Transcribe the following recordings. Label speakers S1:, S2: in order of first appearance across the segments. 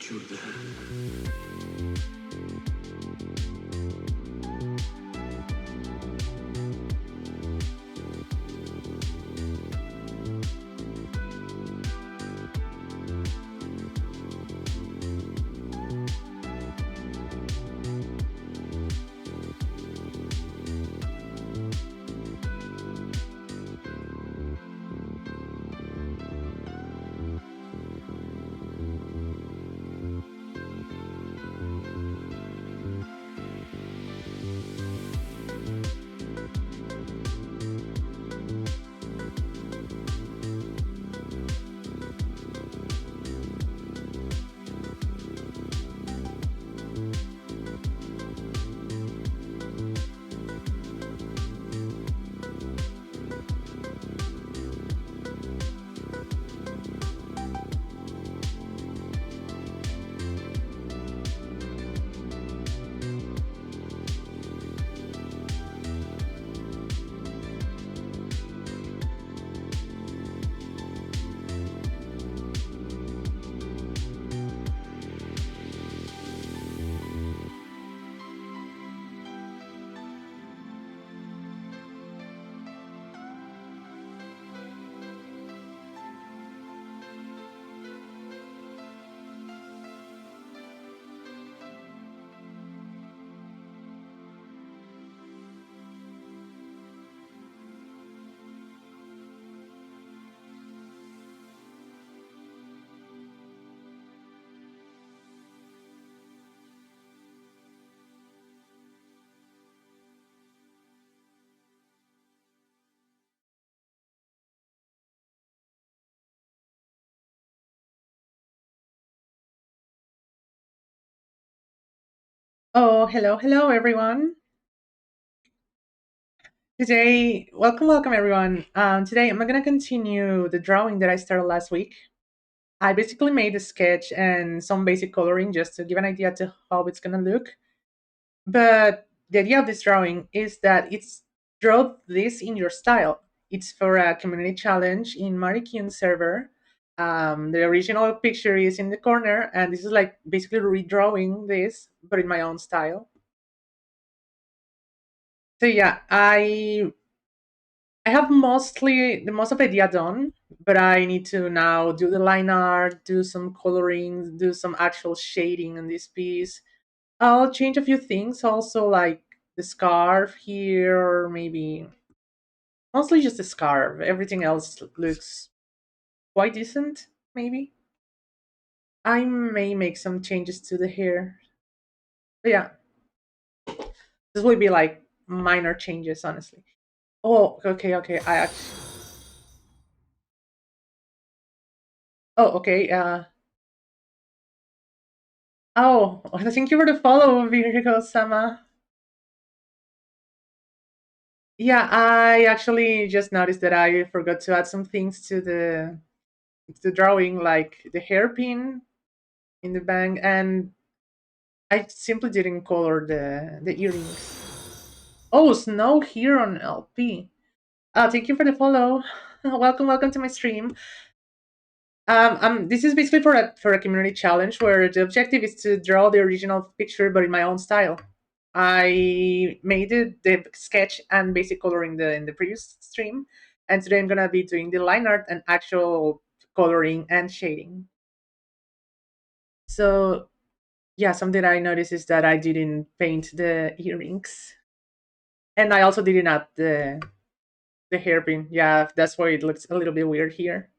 S1: şurada.
S2: Oh, hello, everyone. Today, welcome, everyone. Today, I'm going to continue the drawing that I started last week. I basically made a sketch and some basic coloring just to give an idea to how it's going to look. But the idea of this drawing is that it's draw this in your style. It's for a community challenge in Marikyuun server. The original picture is in the corner, and this is like basically redrawing this, but in my own style. So yeah, I have mostly the most of the idea done, but I need to now do the line art, do some coloring, do some actual shading on this piece. I'll change a few things also, like the scarf here, or maybe mostly just the scarf. Everything else looks quite decent, maybe. I may make some changes to the hair. But yeah, this will be like minor changes, honestly. Oh, okay. Oh, okay. Oh, thank you for the follow, Virgo Sama. Yeah, I actually just noticed that I forgot to add some things to the drawing, like the hairpin in the bang, and I simply didn't color the earrings. Oh, snow here on LP. Thank you for the follow. Welcome to my stream. This is basically for a community challenge where the objective is to draw the original picture, but in my own style. I made the sketch and basic coloring in the previous stream, and today I'm gonna be doing the line art and actual coloring and shading. So yeah, something I noticed is that I didn't paint the earrings, and I also didn't add the hairpin. Yeah, that's why it looks a little bit weird here.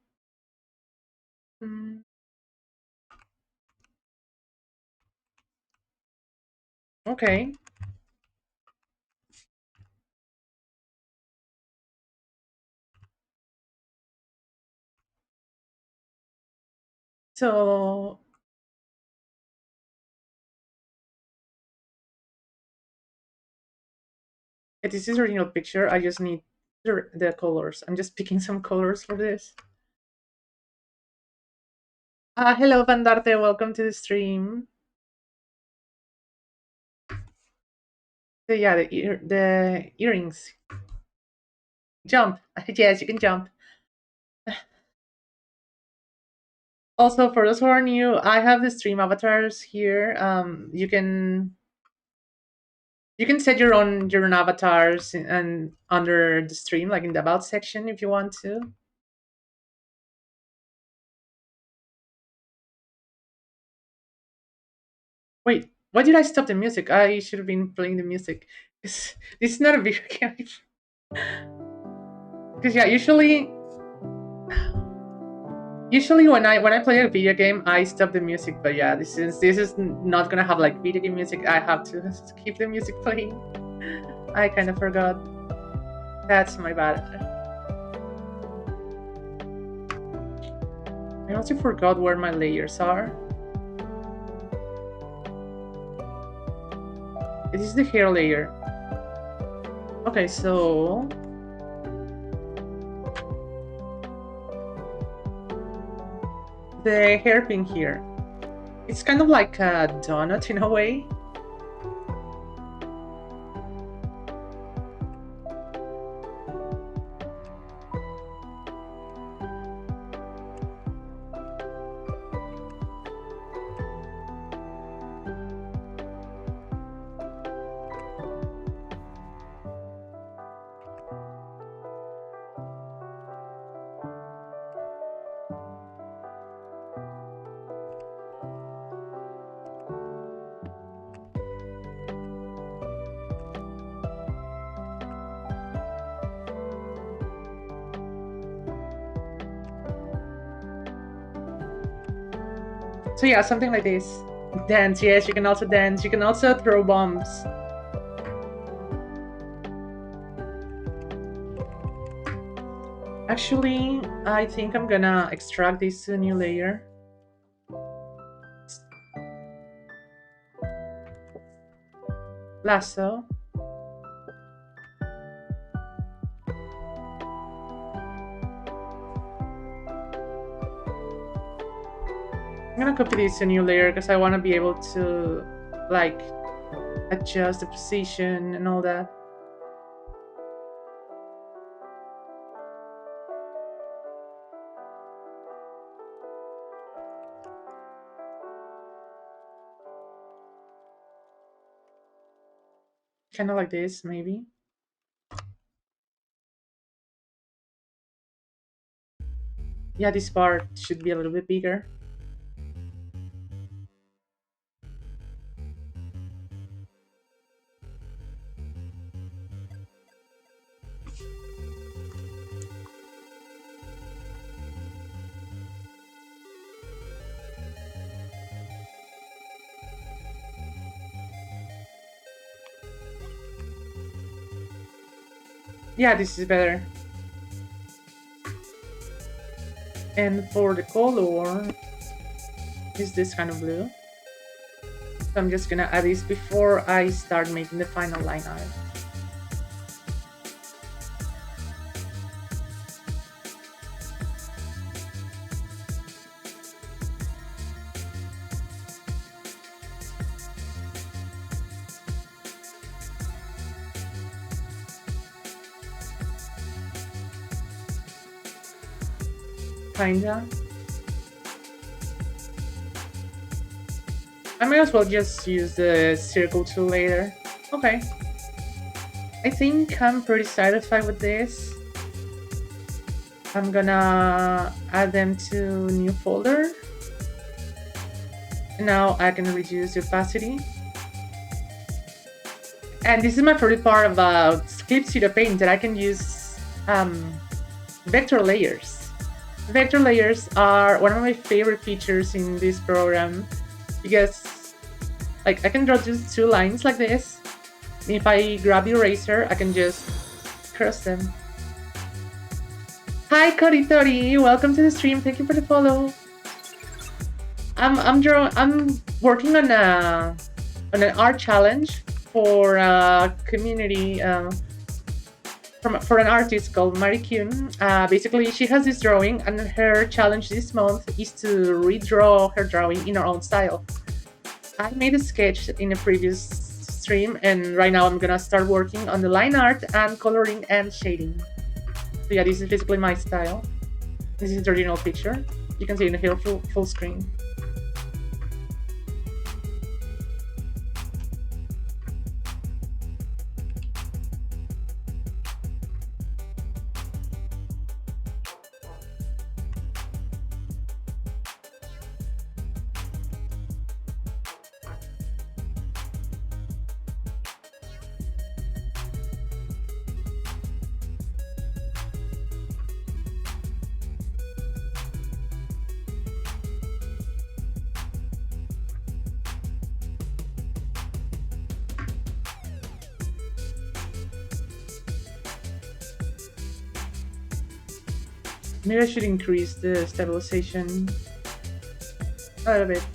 S2: Mm, okay, so this is original picture. I just need the colors. I'm just picking some colors for this. Hello, Vandarte. Welcome to the stream. So yeah, the earrings. Jump. Yes, you can jump. Also, for those who are new, I have the stream avatars here. You can set your own avatars and under the stream, like in the about section, if you want to. Wait, why did I stop the music? I should have been playing the music. This is not a video game. Because yeah, usually when I play a video game, I stop the music. But yeah, this is not gonna have like video game music. I have to keep the music playing. I kind of forgot. That's my bad. I also forgot where my layers are. This is the hair layer. Okay, so the hairpin here. It's kind of like a donut in a way. So yeah, something like this. Dance, yes, you can also dance. You can also throw bombs. Actually, I think I'm gonna extract this to a new layer. Lasso. I'm gonna copy this to a new layer because I want to be able to like adjust the position and all that. Kind of like this, maybe. Yeah, this part should be a little bit bigger. Yeah, this is better. And for the color, is this kind of blue. So I'm just gonna add this before I start making the final line art. Kinda. I might as well just use the circle tool later. Okay. I think I'm pretty satisfied with this. I'm gonna add them to new folder. Now I can reduce the opacity. And this is my favorite part about Clip Studio Paint, that I can use vector layers. Vector layers are one of my favorite features in this program because like I can draw just two lines like this. And if I grab the eraser, I can just cross them. Hi Cody Tori, welcome to the stream. Thank you for the follow. I'm working on an art challenge for a community for an artist called Marikyuun. Basically, she has this drawing, and her challenge this month is to redraw her drawing in her own style. I made a sketch in a previous stream, and right now I'm gonna start working on the line art and coloring and shading. So yeah, this is basically my style. This is the original picture. You can see in here full screen. Maybe I should increase the stabilization a little bit.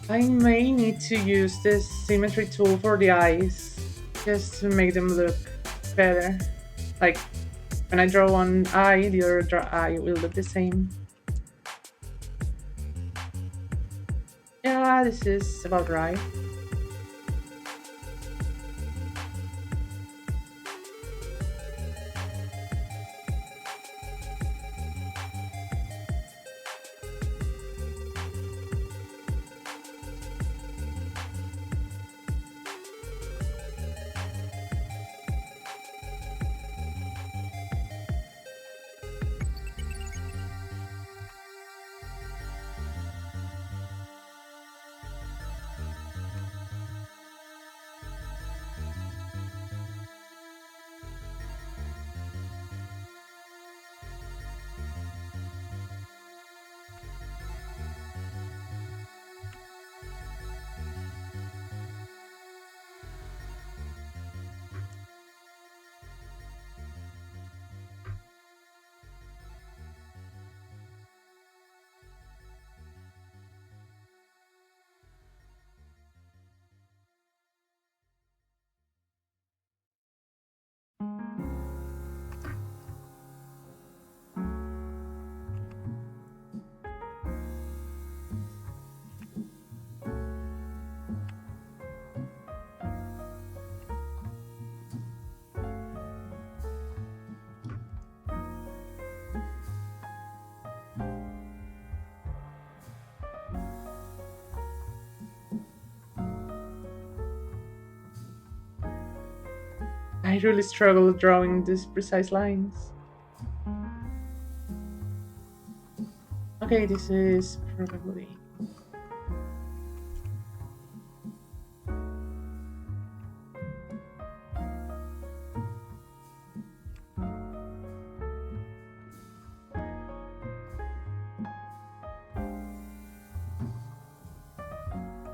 S2: I may need to use this symmetry tool for the eyes, just to make them look better. Like, when I draw one eye, the other eye will look the same. Yeah, this is about right. I really struggle drawing these precise lines. Okay, this is probably...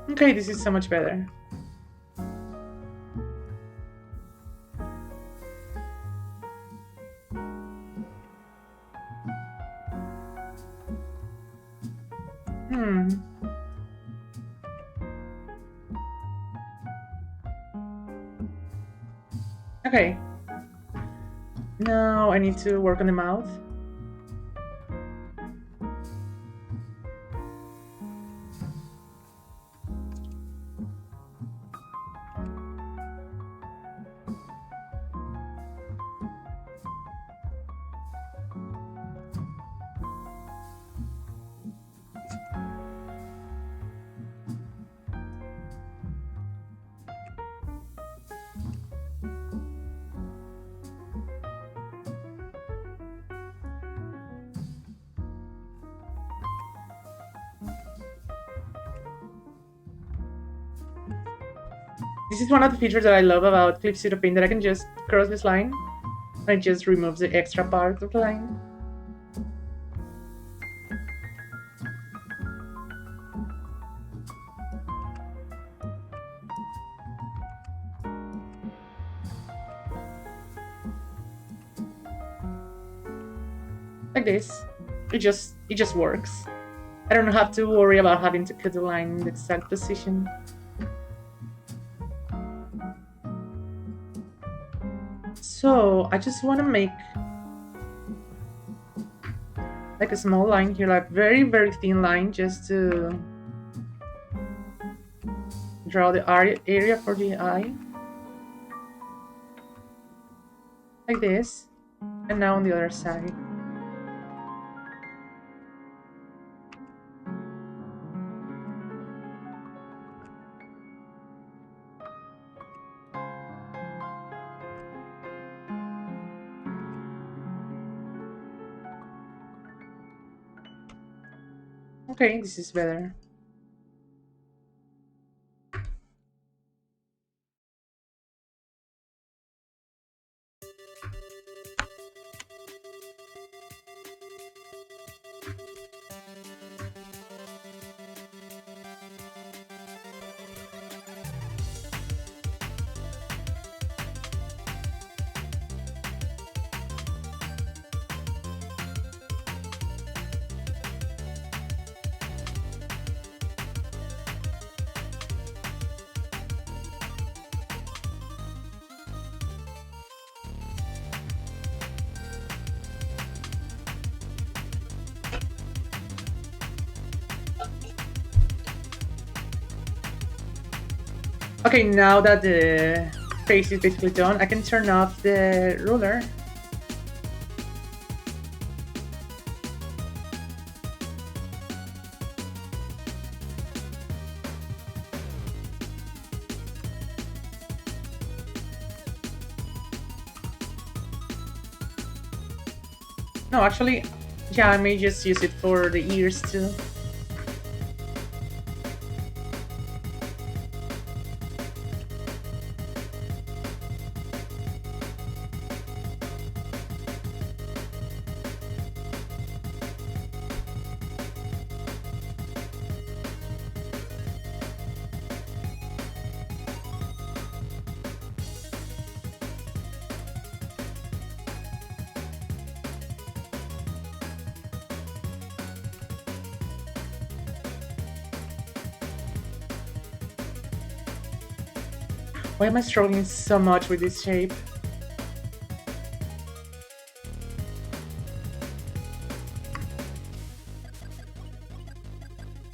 S2: Okay, this is so much better. Okay. Now I need to work on the mouth. This is one of the features that I love about Clip Studio Paint, that I can just cross this line and it just removes the extra part of the line. like this. It just works. I don't have to worry about having to cut the line in the exact position. So I just want to make like a small line here, like very, very thin line, just to draw the area for the eye. Like this. And now on the other side. Okay, this is better. Okay, now that the face is basically done, I can turn off the ruler. No, actually, yeah, I may just use it for the ears too. Why am I struggling so much with this shape?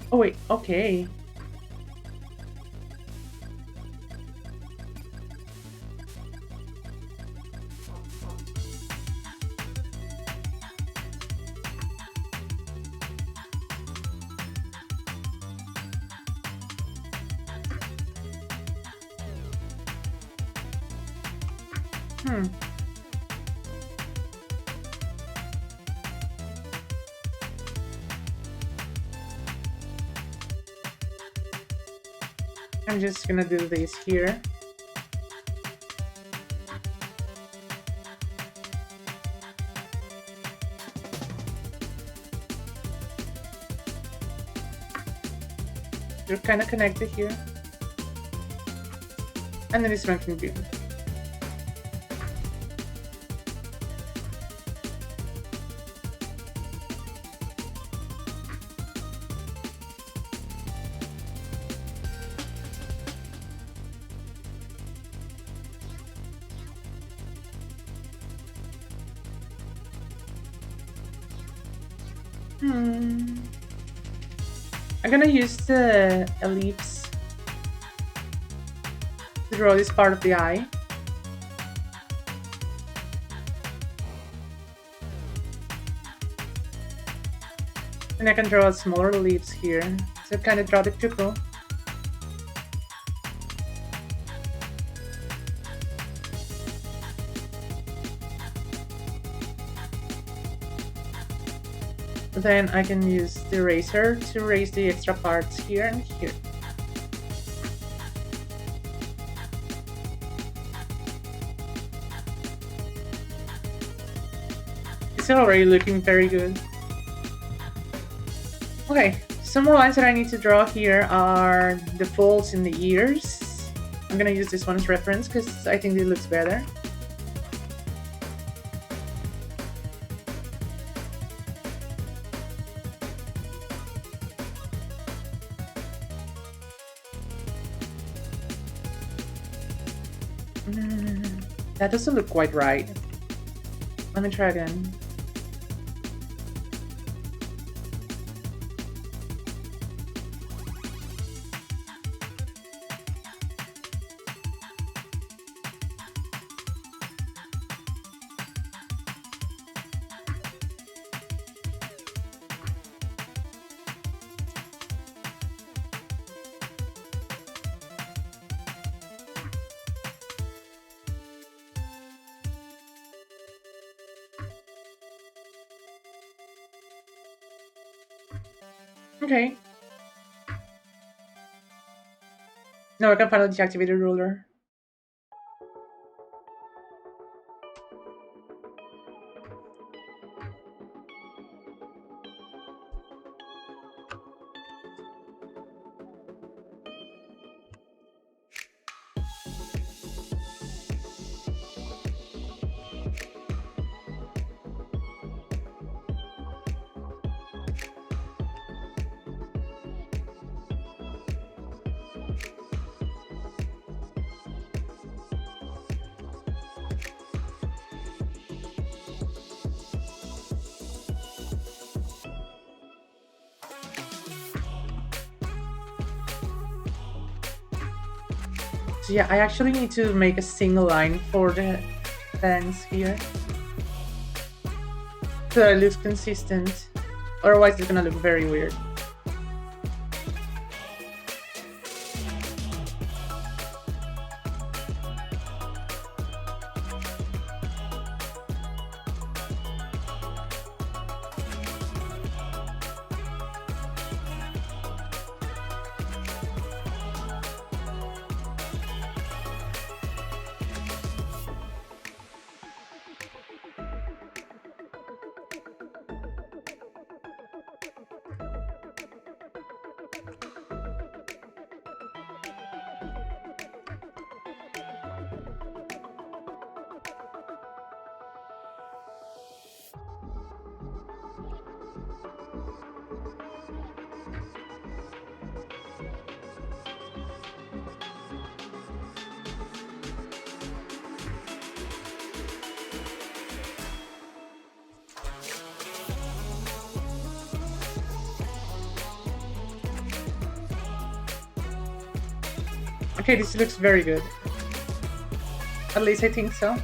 S2: Oh wait, okay. Hmm. I'm just gonna do this here. They're kind of connected here. And then this one can be. I'm gonna use the ellipse to draw this part of the eye. And I can draw a smaller ellipse here to kind of draw the pupil. Then I can use the eraser to erase the extra parts here and here. It's already looking very good. Okay, some more lines that I need to draw here are the folds in the ears. I'm gonna use this one as reference because I think it looks better. That doesn't look quite right. Let me try again. Okay. Now I can finally deactivate the ruler. So yeah, I actually need to make a single line for the bangs here. So that it looks consistent. Otherwise it's gonna look very weird. Okay, this looks very good. At least I think so.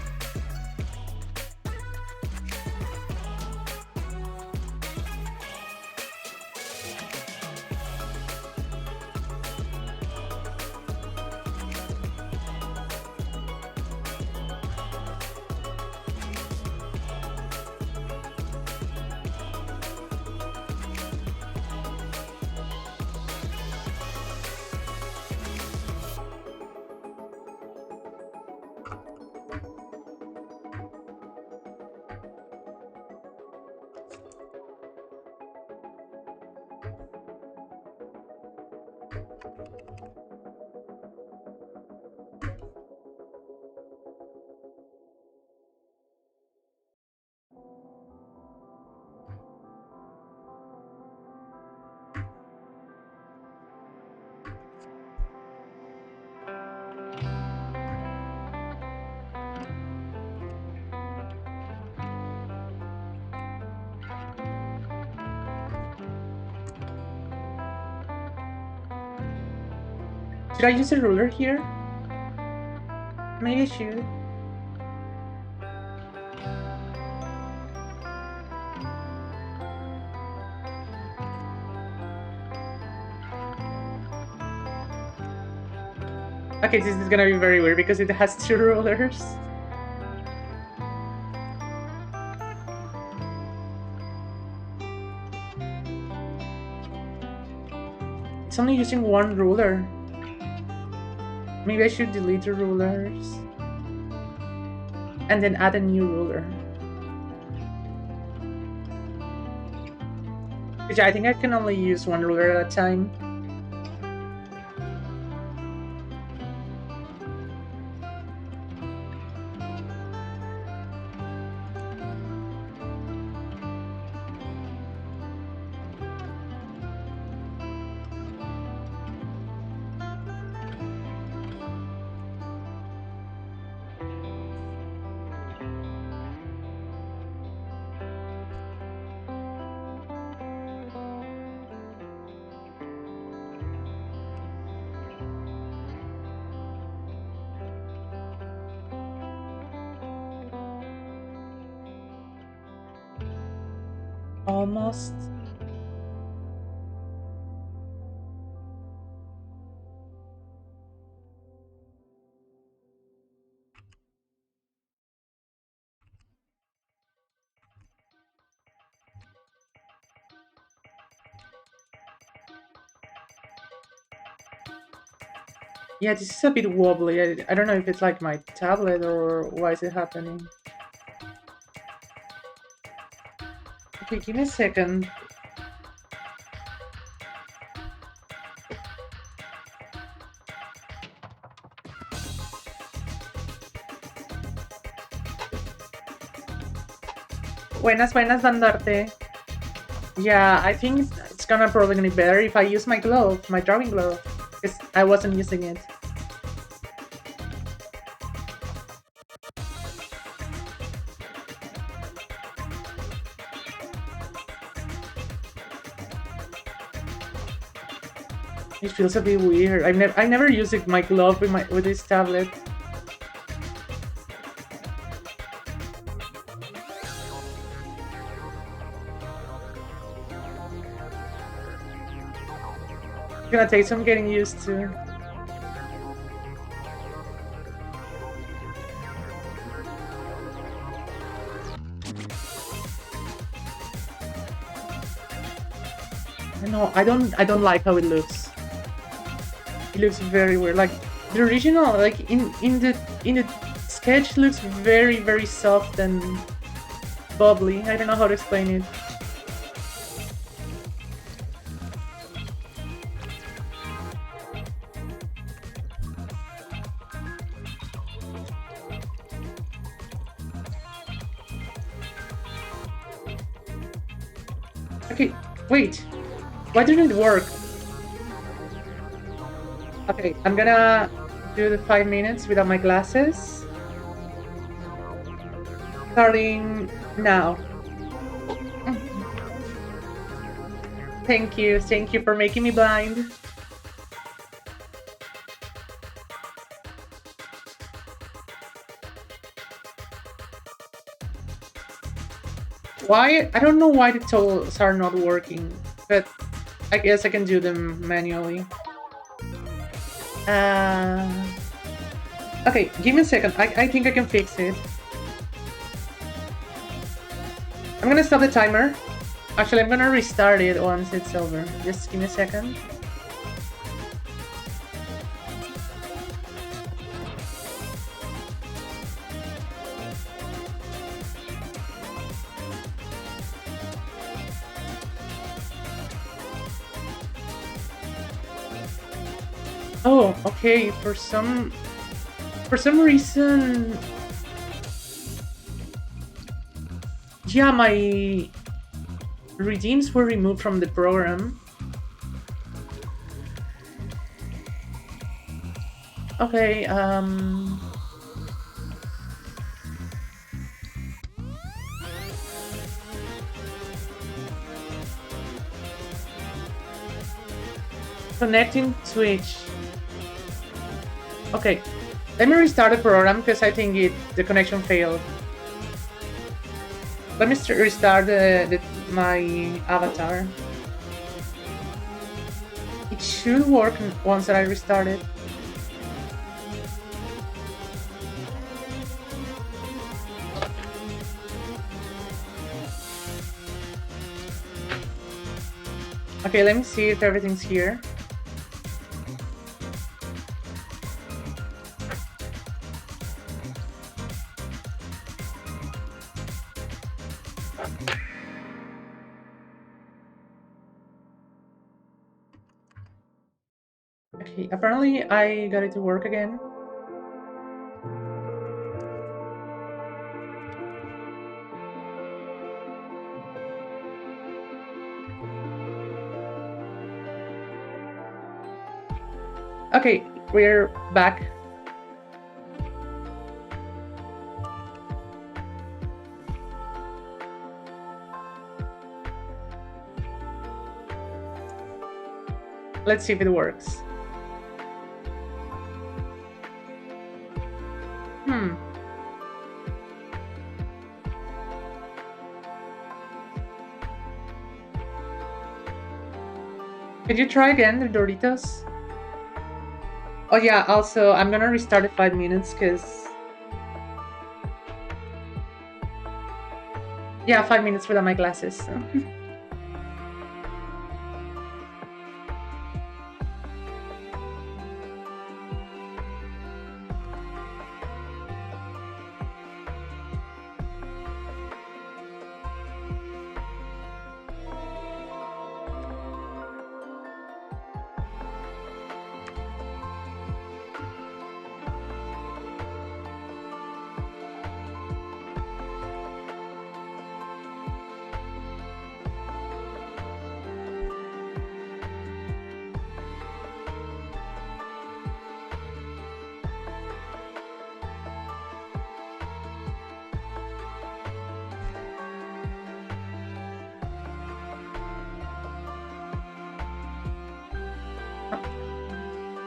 S2: Should I use a ruler here? Maybe I should. Okay, this is gonna be very weird because it has two rulers. It's only using one ruler. Maybe I should delete the rulers and then add a new ruler. Which I think I can only use one ruler at a time. almost. Yeah, this is a bit wobbly. I don't know if it's like my tablet or why is it happening. Okay, give me a second. Buenas, buenas, Dandarte. Yeah, I think it's gonna probably be better if I use my glove, my drawing glove, because I wasn't using it. It feels a bit weird. I never used my glove with this tablet. It's gonna take some getting used to. No, I don't like how it looks. It looks very weird. Like the original, like in the sketch looks very soft and bubbly. I don't know how to explain it. Okay, wait. Why didn't it work? Okay, I'm gonna do the 5 minutes without my glasses. Starting now. Thank you for making me blind. Why? I don't know why the tools are not working, but I guess I can do them manually. Uh, okay, give me a second. I think I can fix it. I'm gonna stop the timer. Actually, I'm gonna restart it once it's over. Just give me a second. Oh, okay. For some reason, yeah, my redeems were removed from the program. Okay, connecting Twitch. Okay, let me restart the program because I think the connection failed. Let me restart my avatar. It should work once that I restart it. Okay, let me see if everything's here. Okay, apparently I got it to work again. Okay, we're back. Let's see if it works. Can you try again the Doritos? Oh yeah, also I'm gonna restart at 5 minutes because yeah, 5 minutes without my glasses.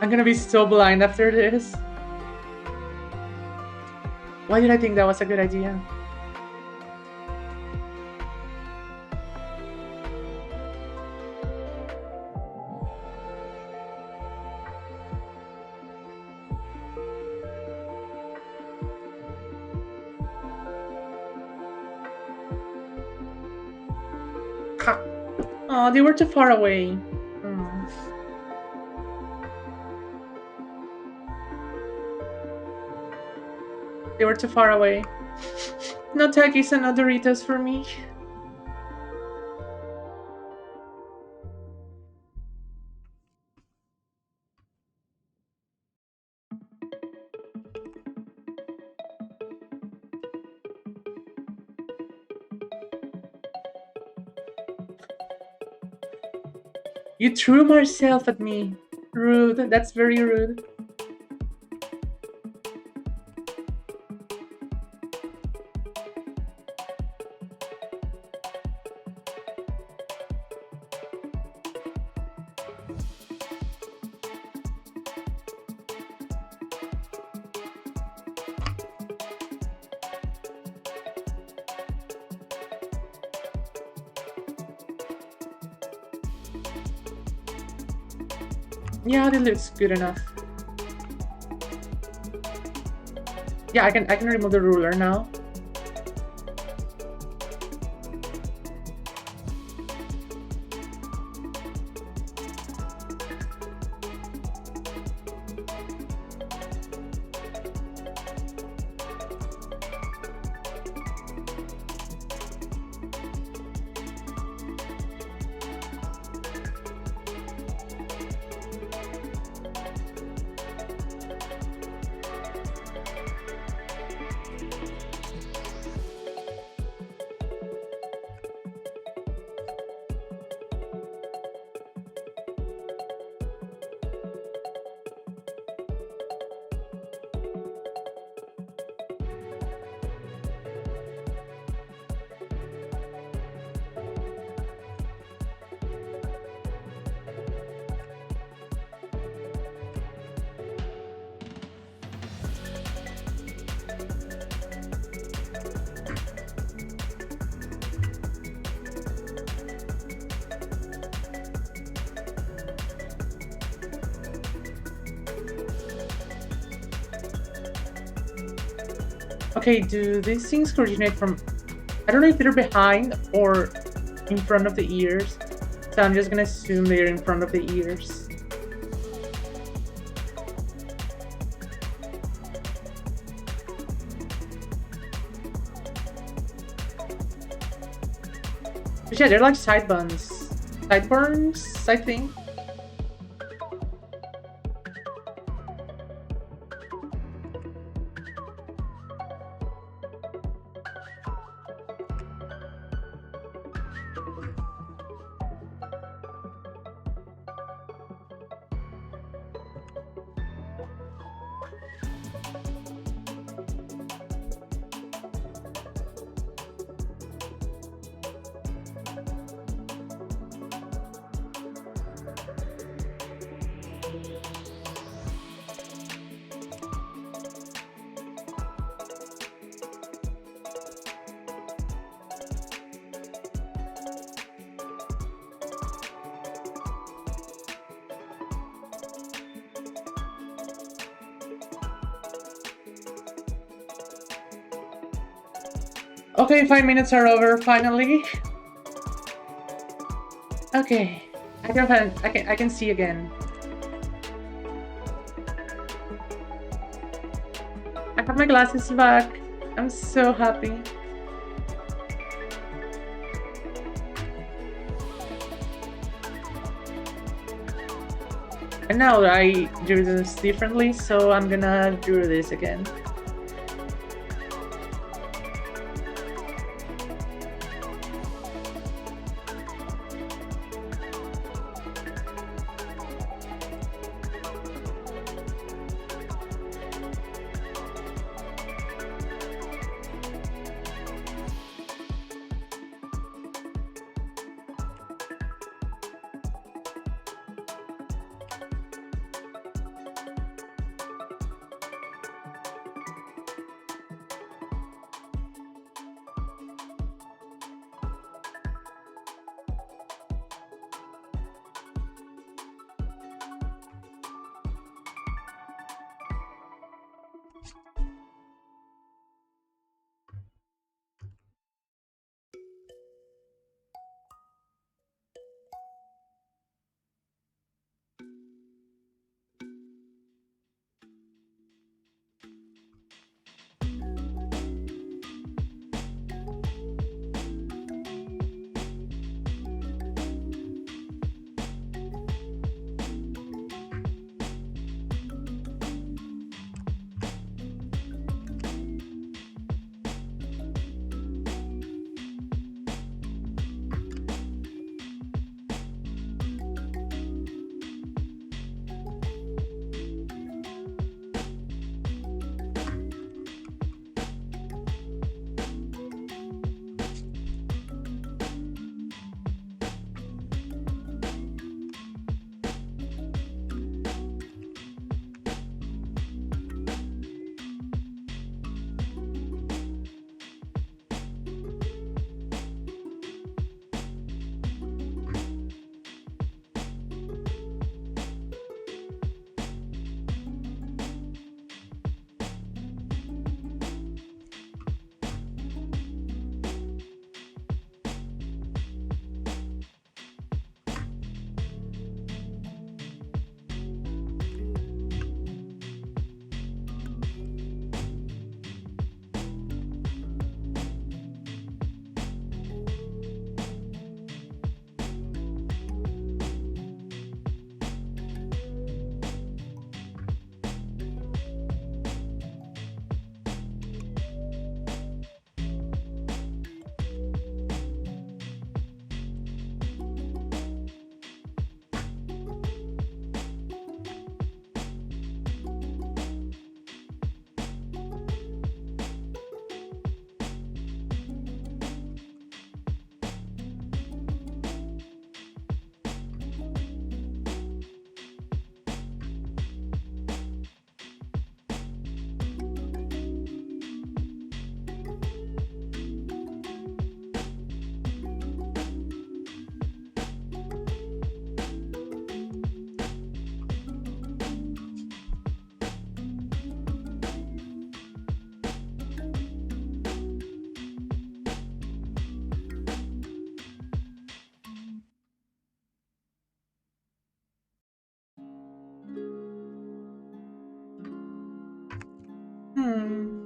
S2: I'm gonna be so blind after this. Why did I think that was a good idea? Oh, they were too far away. Mm. They were too far away. No Takis and no Doritos for me. You threw myself at me. Rude. That's very rude. Yeah, that looks good enough. Yeah, I can remove the ruler now. Okay, do these things originate from... I don't know if they're behind or in front of the ears. So I'm just gonna assume they're in front of the ears. But yeah, they're like side buns. Sideburns, I think. Okay, 5 minutes are over finally. Okay, I can see again. I have my glasses back. I'm so happy. And now I do this differently, so I'm gonna do this again. Hmm.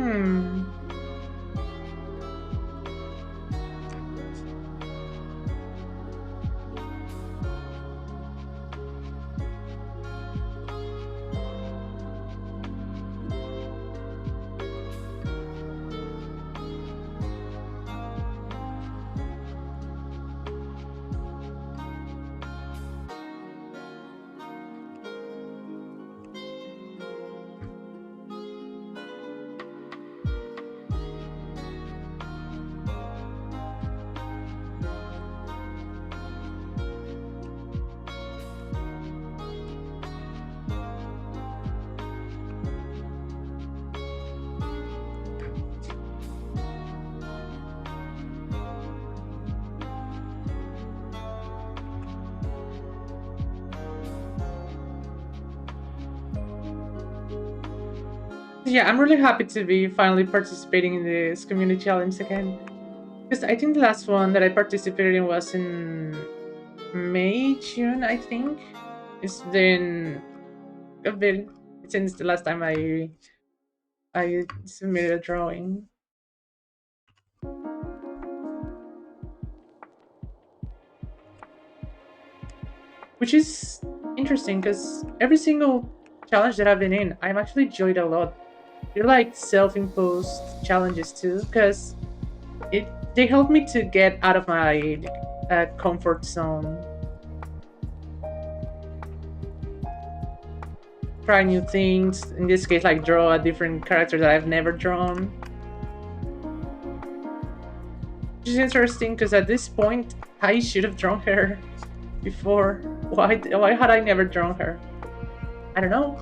S2: Hmm. Yeah, I'm really happy to be finally participating in this community challenge again. Because I think the last one that I participated in was in May, June, I think. It's been a bit since the last time I submitted a drawing. Which is interesting because every single challenge that I've been in, I've actually enjoyed a lot. They're like self-imposed challenges too, because it they help me to get out of my comfort zone, try new things. In this case, like draw a different character that I've never drawn, which is interesting because at this point I should have drawn her before. Why had I never drawn her? I don't know,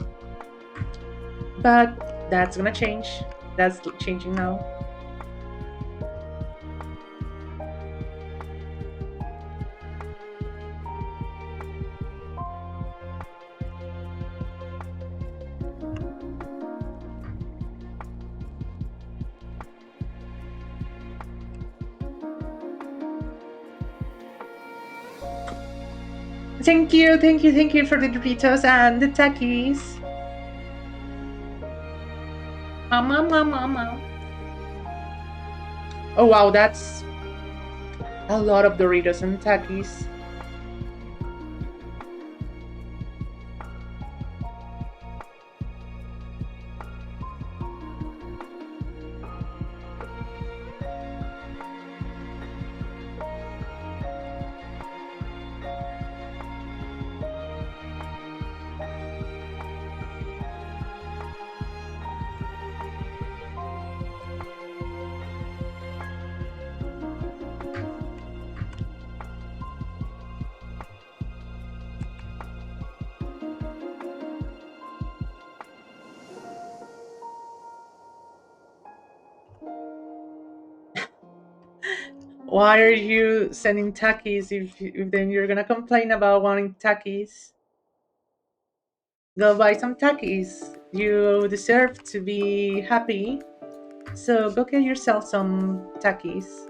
S2: but that's gonna change. That's changing now. Thank you for the Doritos and the Takis. Mama. Oh wow, that's a lot of Doritos and Takis. Why are you sending Takis if then you're gonna complain about wanting Takis? Go buy some Takis. You deserve to be happy. So go get yourself some Takis.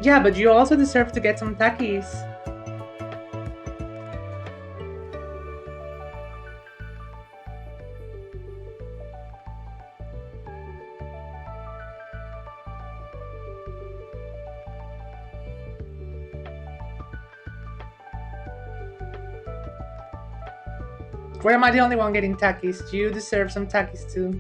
S2: Yeah, but you also deserve to get some Takis. Why am I the only one getting takis? You deserve some takis too.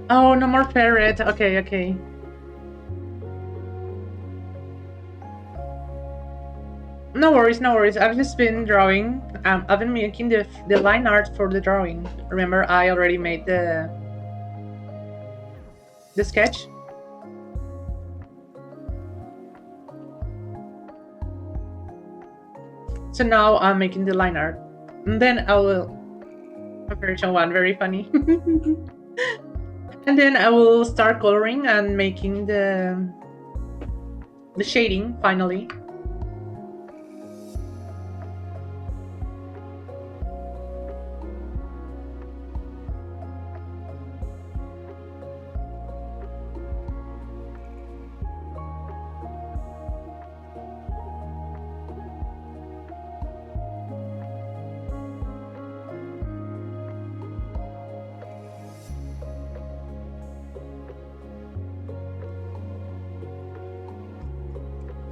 S2: Oh, no more ferret. Okay, okay. No worries, no worries. I've just been drawing. I've been making the line art for the drawing. Remember, I already made the sketch. So now I'm making the line art, and then I will version one, very funny. And then I will start coloring and making the shading finally.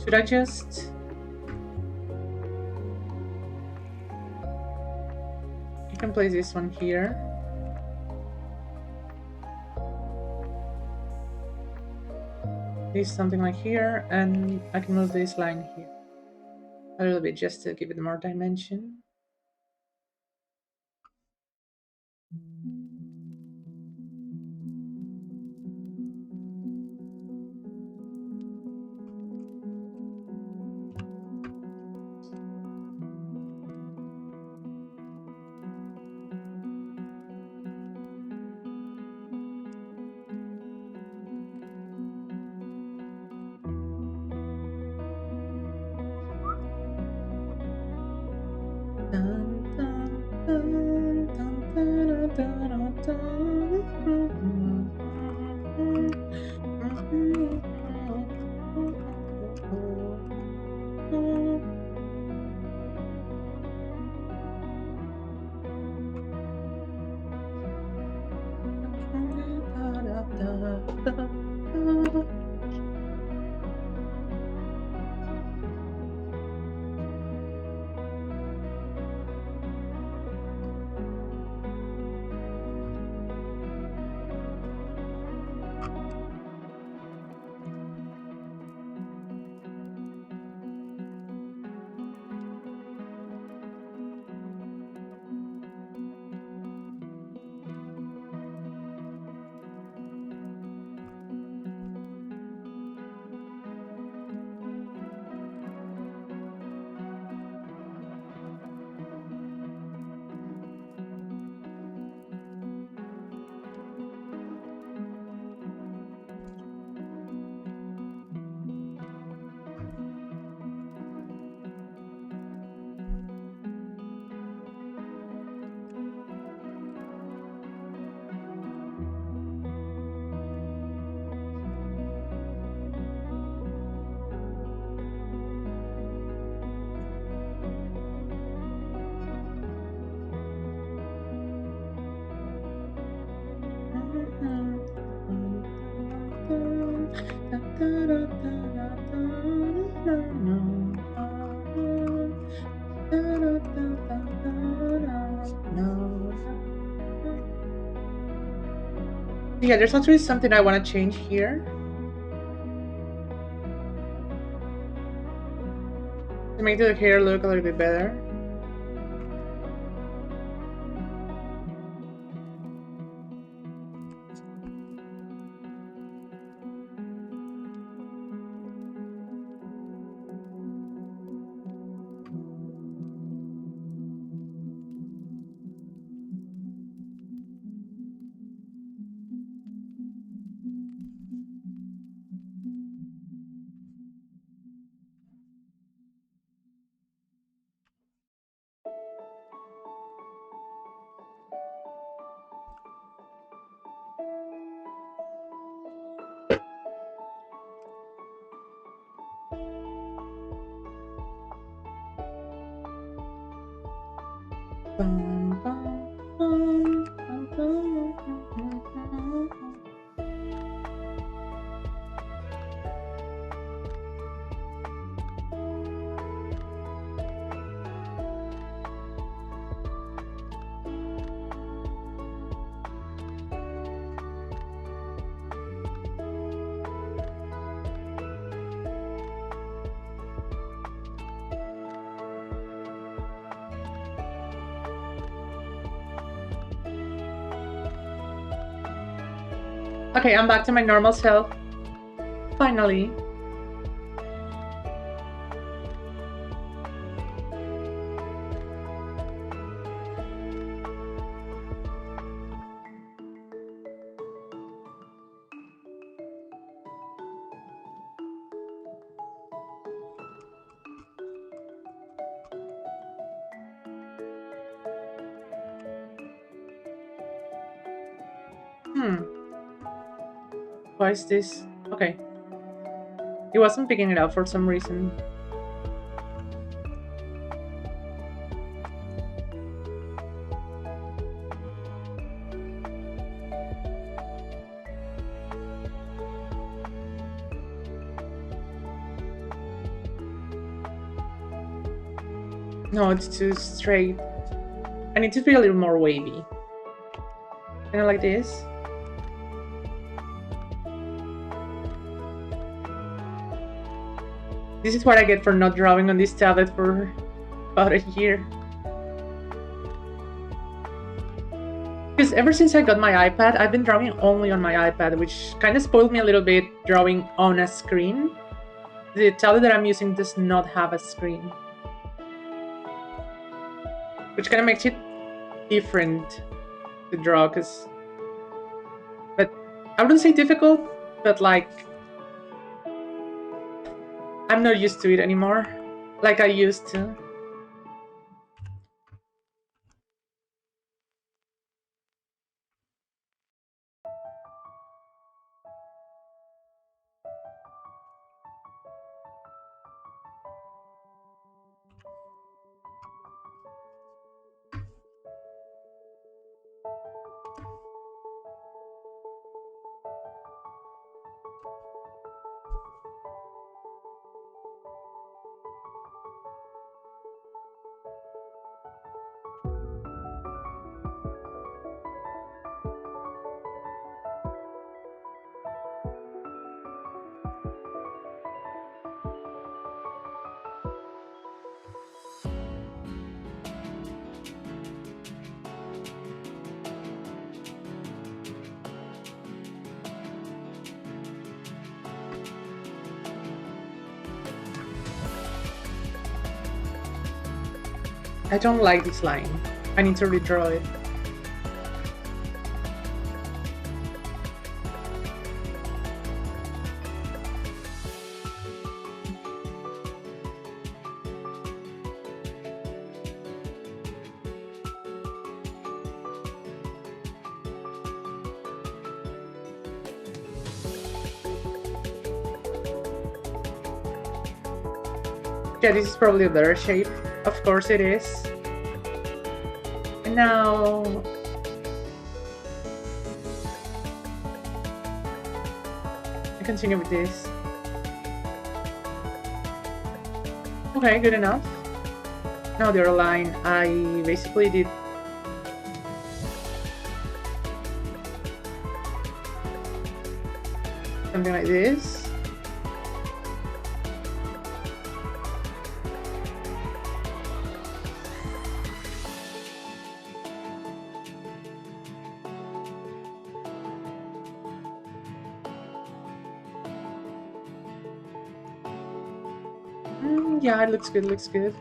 S2: Should I just... You can place this one here. This something like here, and I can move this line here a little bit just to give it more dimension. Yeah, there's actually something I want to change here to make the hair look a little bit better. Bum, bum, bum, bum, bum, bum, bum. Okay, I'm back to my normal self. Finally. Why is this? Okay. It wasn't picking it up for some reason. No, it's too straight. I need to be a little more wavy. Kind of like this. This is what I get for not drawing on this tablet for about a year. Because ever since I got my iPad, I've been drawing only on my iPad, which kind of spoiled me a little bit drawing on a screen. The tablet that I'm using does not have a screen, which kind of makes it different to draw, but I wouldn't say difficult, but like I'm not used to it anymore like I used to. I don't like this line. I need to redraw it. Yeah, this is probably a better shape. Of course it is. And now I continue with this. Okay, good enough. Now the other line, I basically did something like this. Yeah, it looks good, looks good.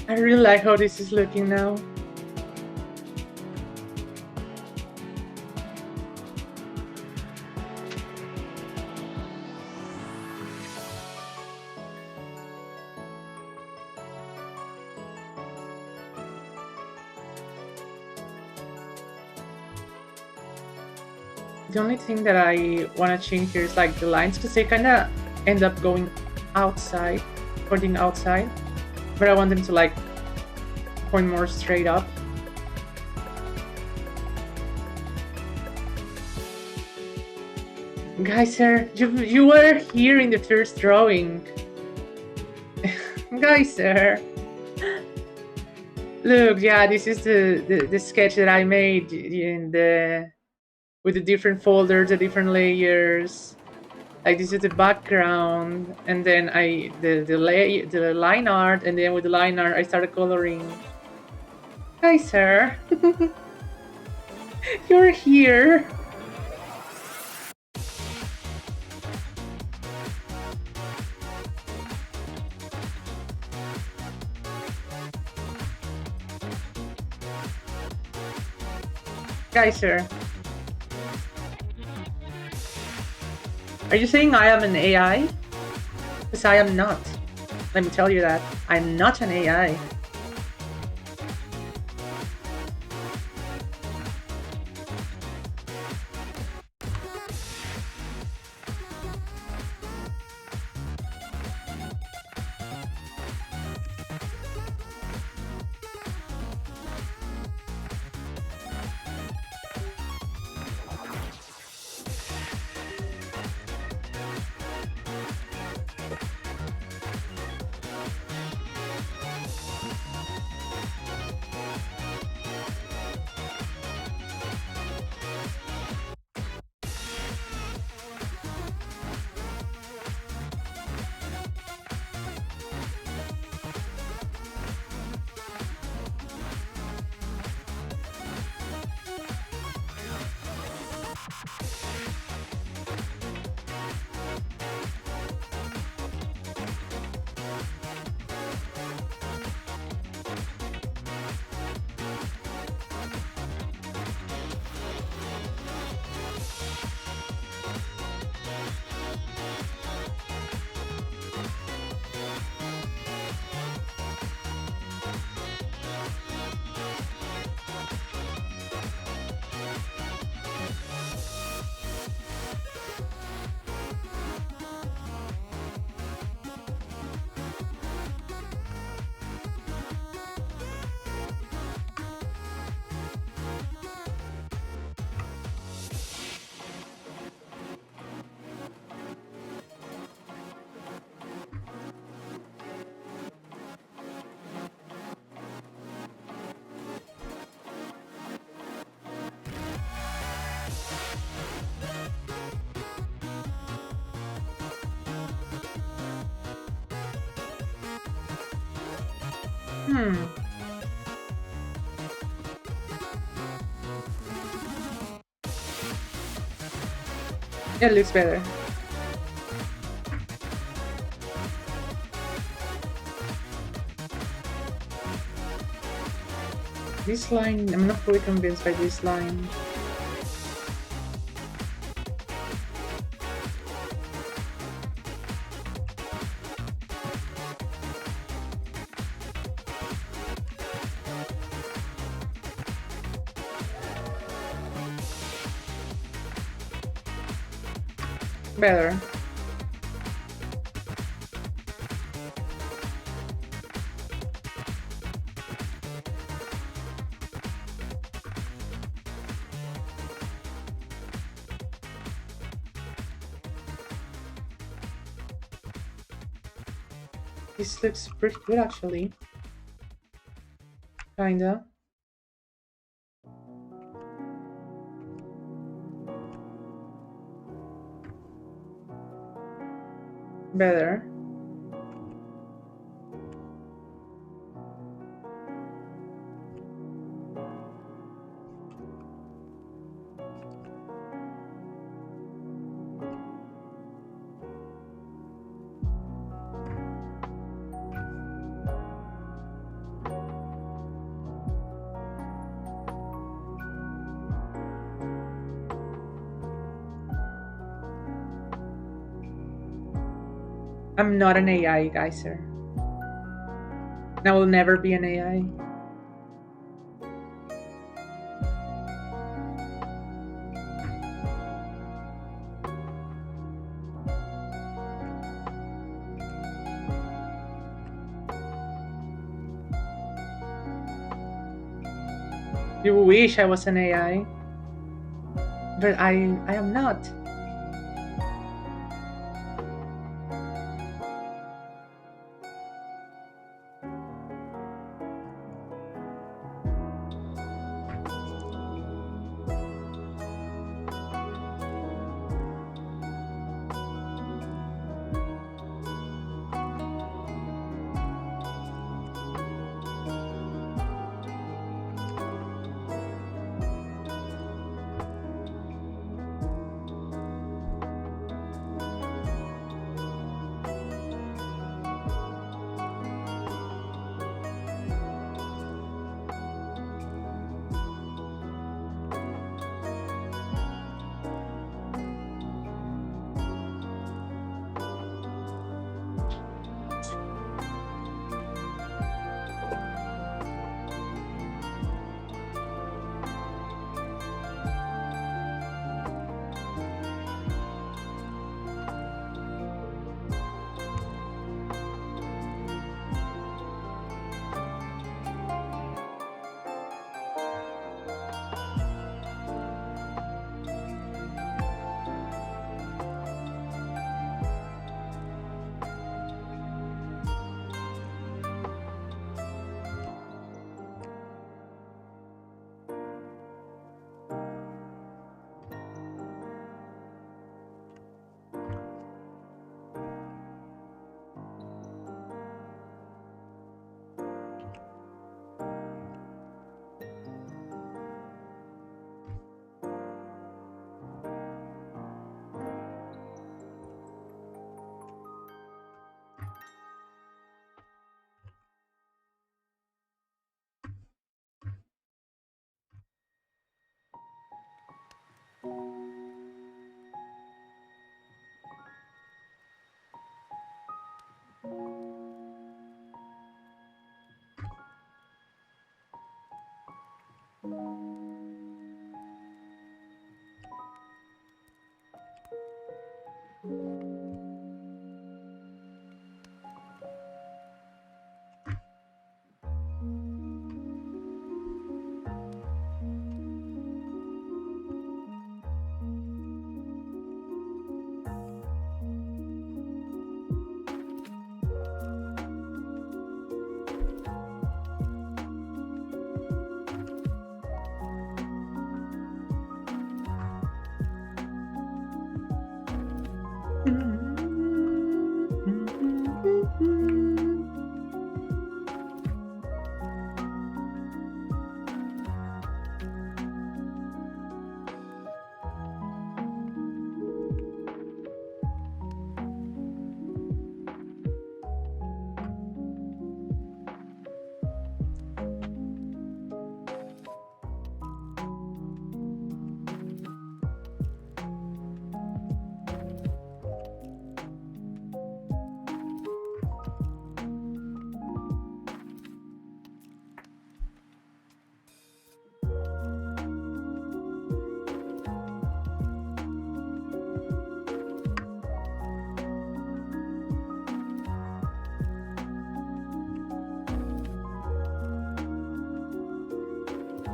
S2: I really like how this is looking now. The only thing that I want to change here is like the lines, because they kind of end up going outside, pointing outside, but I want them to like point more straight up. Guys, sir, you were here in the first drawing. Guys, sir. Look, yeah, this is the sketch that I made in the with the different folders, the different layers. Like this is the background, and then the line art, and then with the line art I started coloring. Hi, sir. You're here. Hi, sir. Are you saying I am an AI? Because I am not. Let me tell you that. I'm not an AI. It looks better. This line, I'm not fully convinced by this line. Better. This looks pretty good actually. Kinda. Better. I'm not an AI, Geyser. And I will never be an AI. You wish I was an AI, but I am not.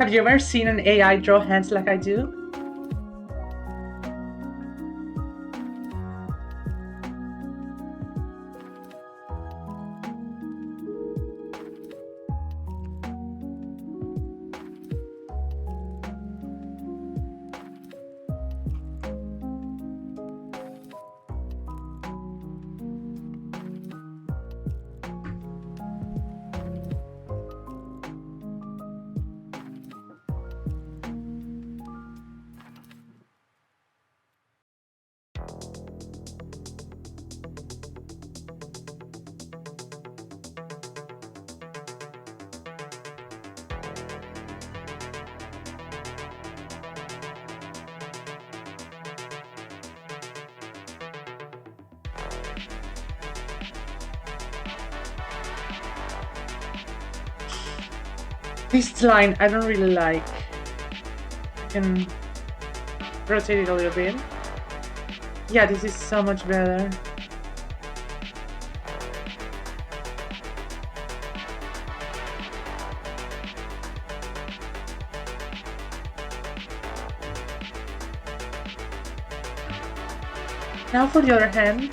S2: Have you ever seen an AI draw hands like I do? This line I don't really like. I can rotate it a little bit. Yeah, this is so much better. Now for the other hand.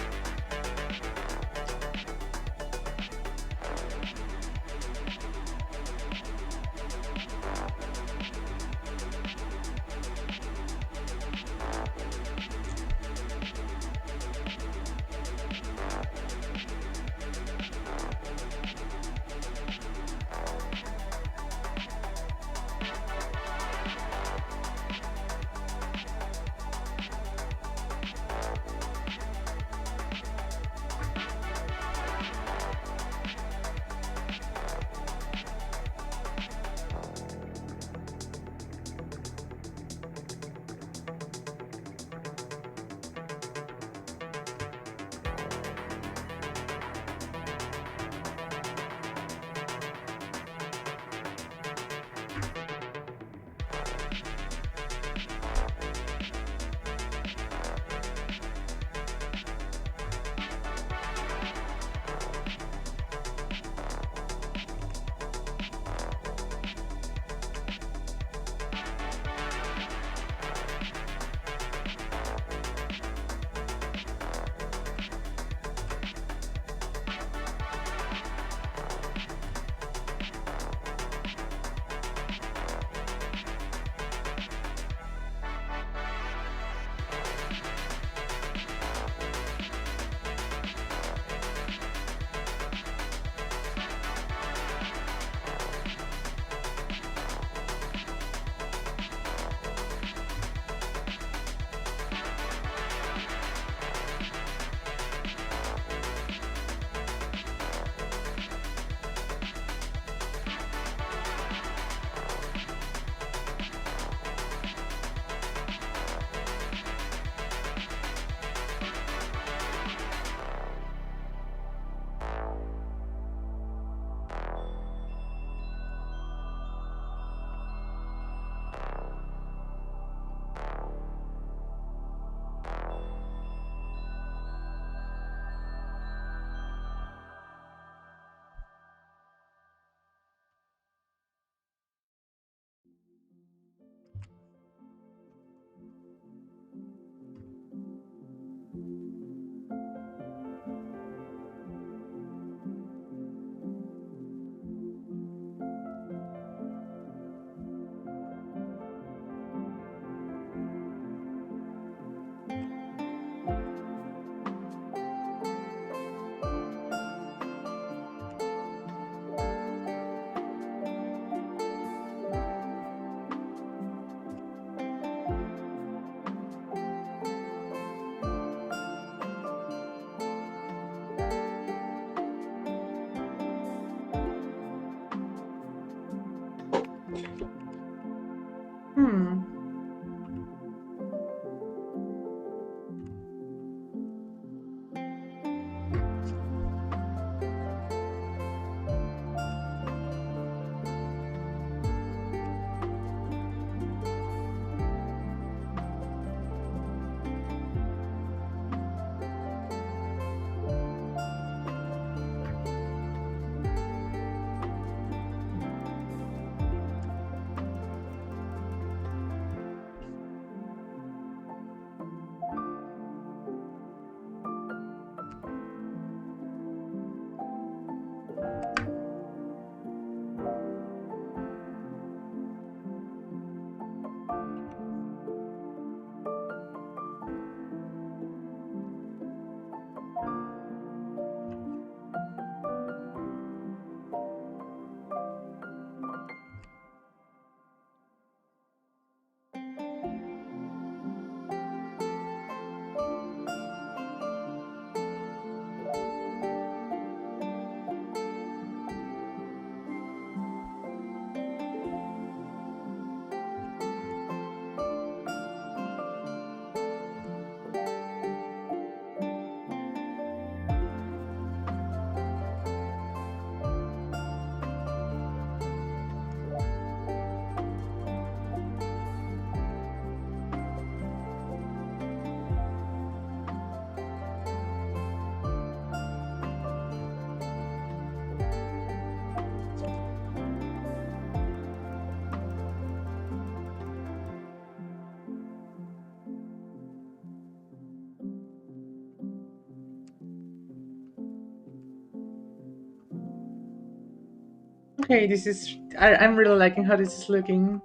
S2: Okay, this is. I'm really liking how this is looking.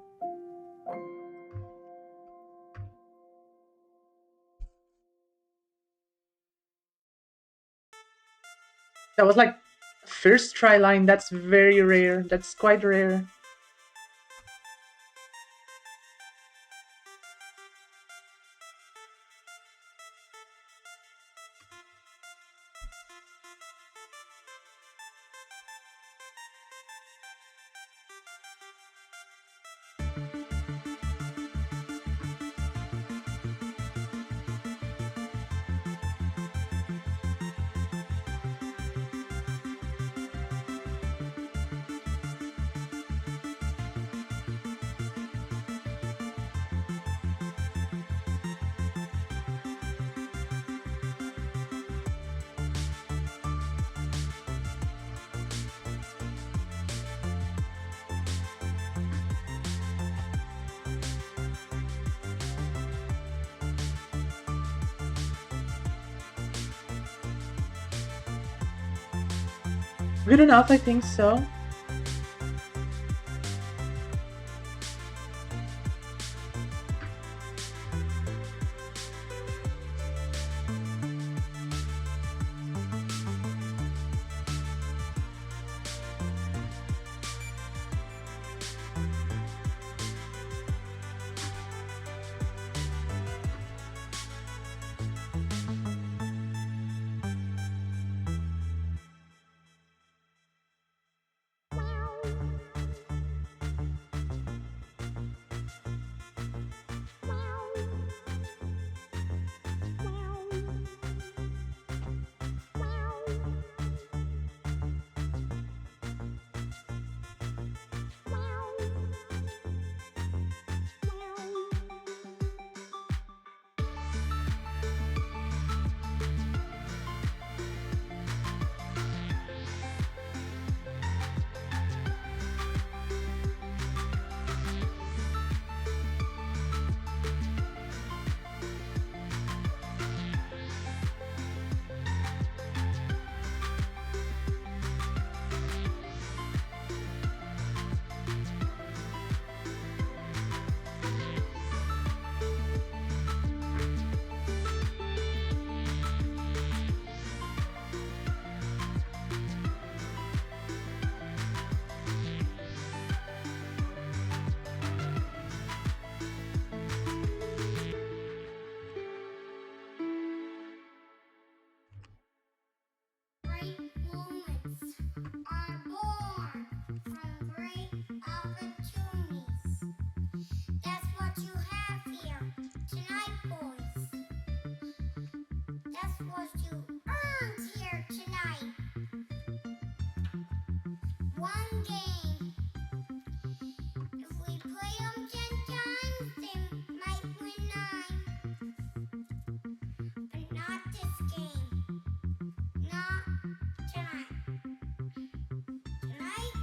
S2: That was like first try line. That's very rare. That's quite rare. Good enough, I think so.
S1: Great moments are born from great opportunities. That's what you have here tonight, boys. That's what you earned here tonight. One game. If we play them 10 times, they might win 9. But not this game. Not tonight. Tonight,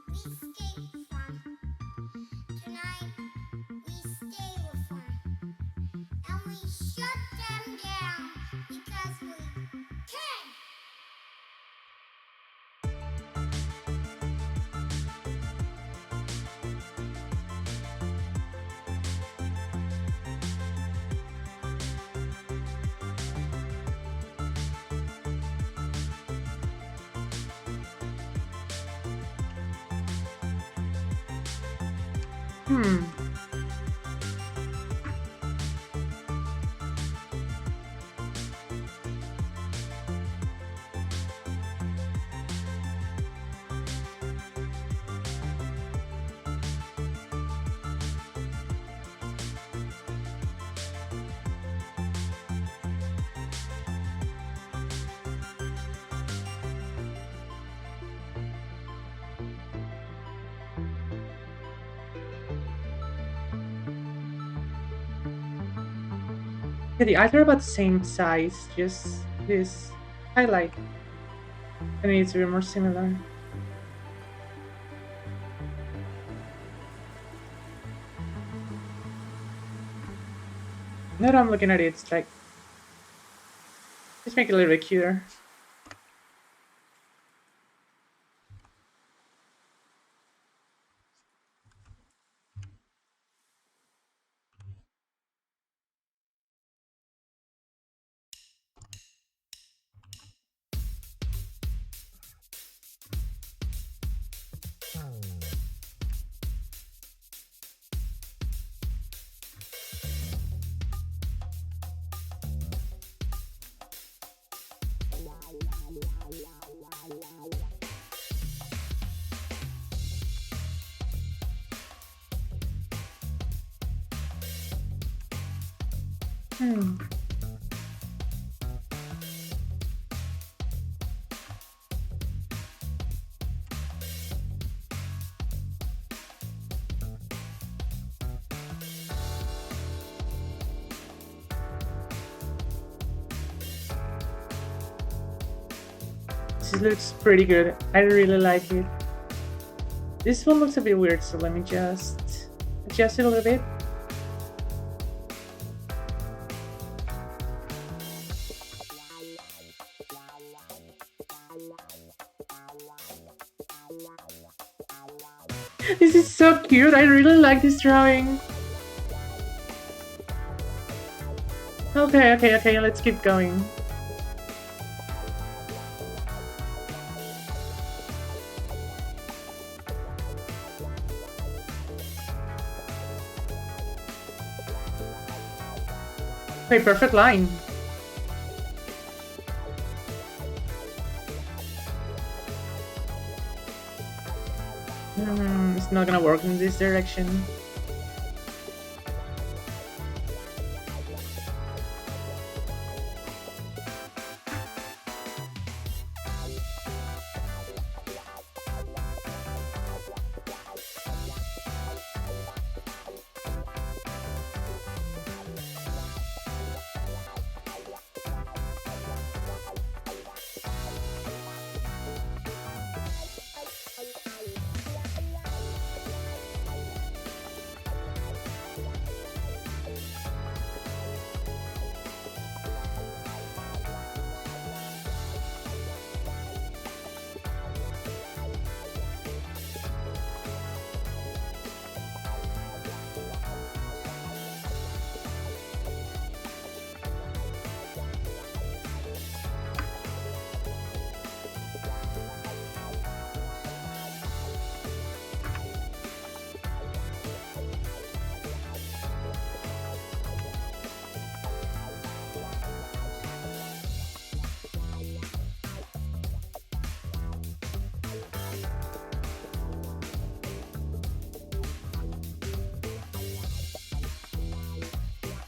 S1: we skate fun. Tonight, we stay with fun. And we shut them down because we can.
S2: Hmm. Yeah, the eyes are about the same size, just this highlight. And it needs to be more similar. Now that I'm looking at it, it's like, just make it a little bit cuter. Hmm. This looks pretty good. I really like it. This one looks a bit weird, so let me just adjust it a little bit. This is so cute. I really like this drawing. Okay, let's keep going. Okay, perfect line. It's not gonna work in this direction.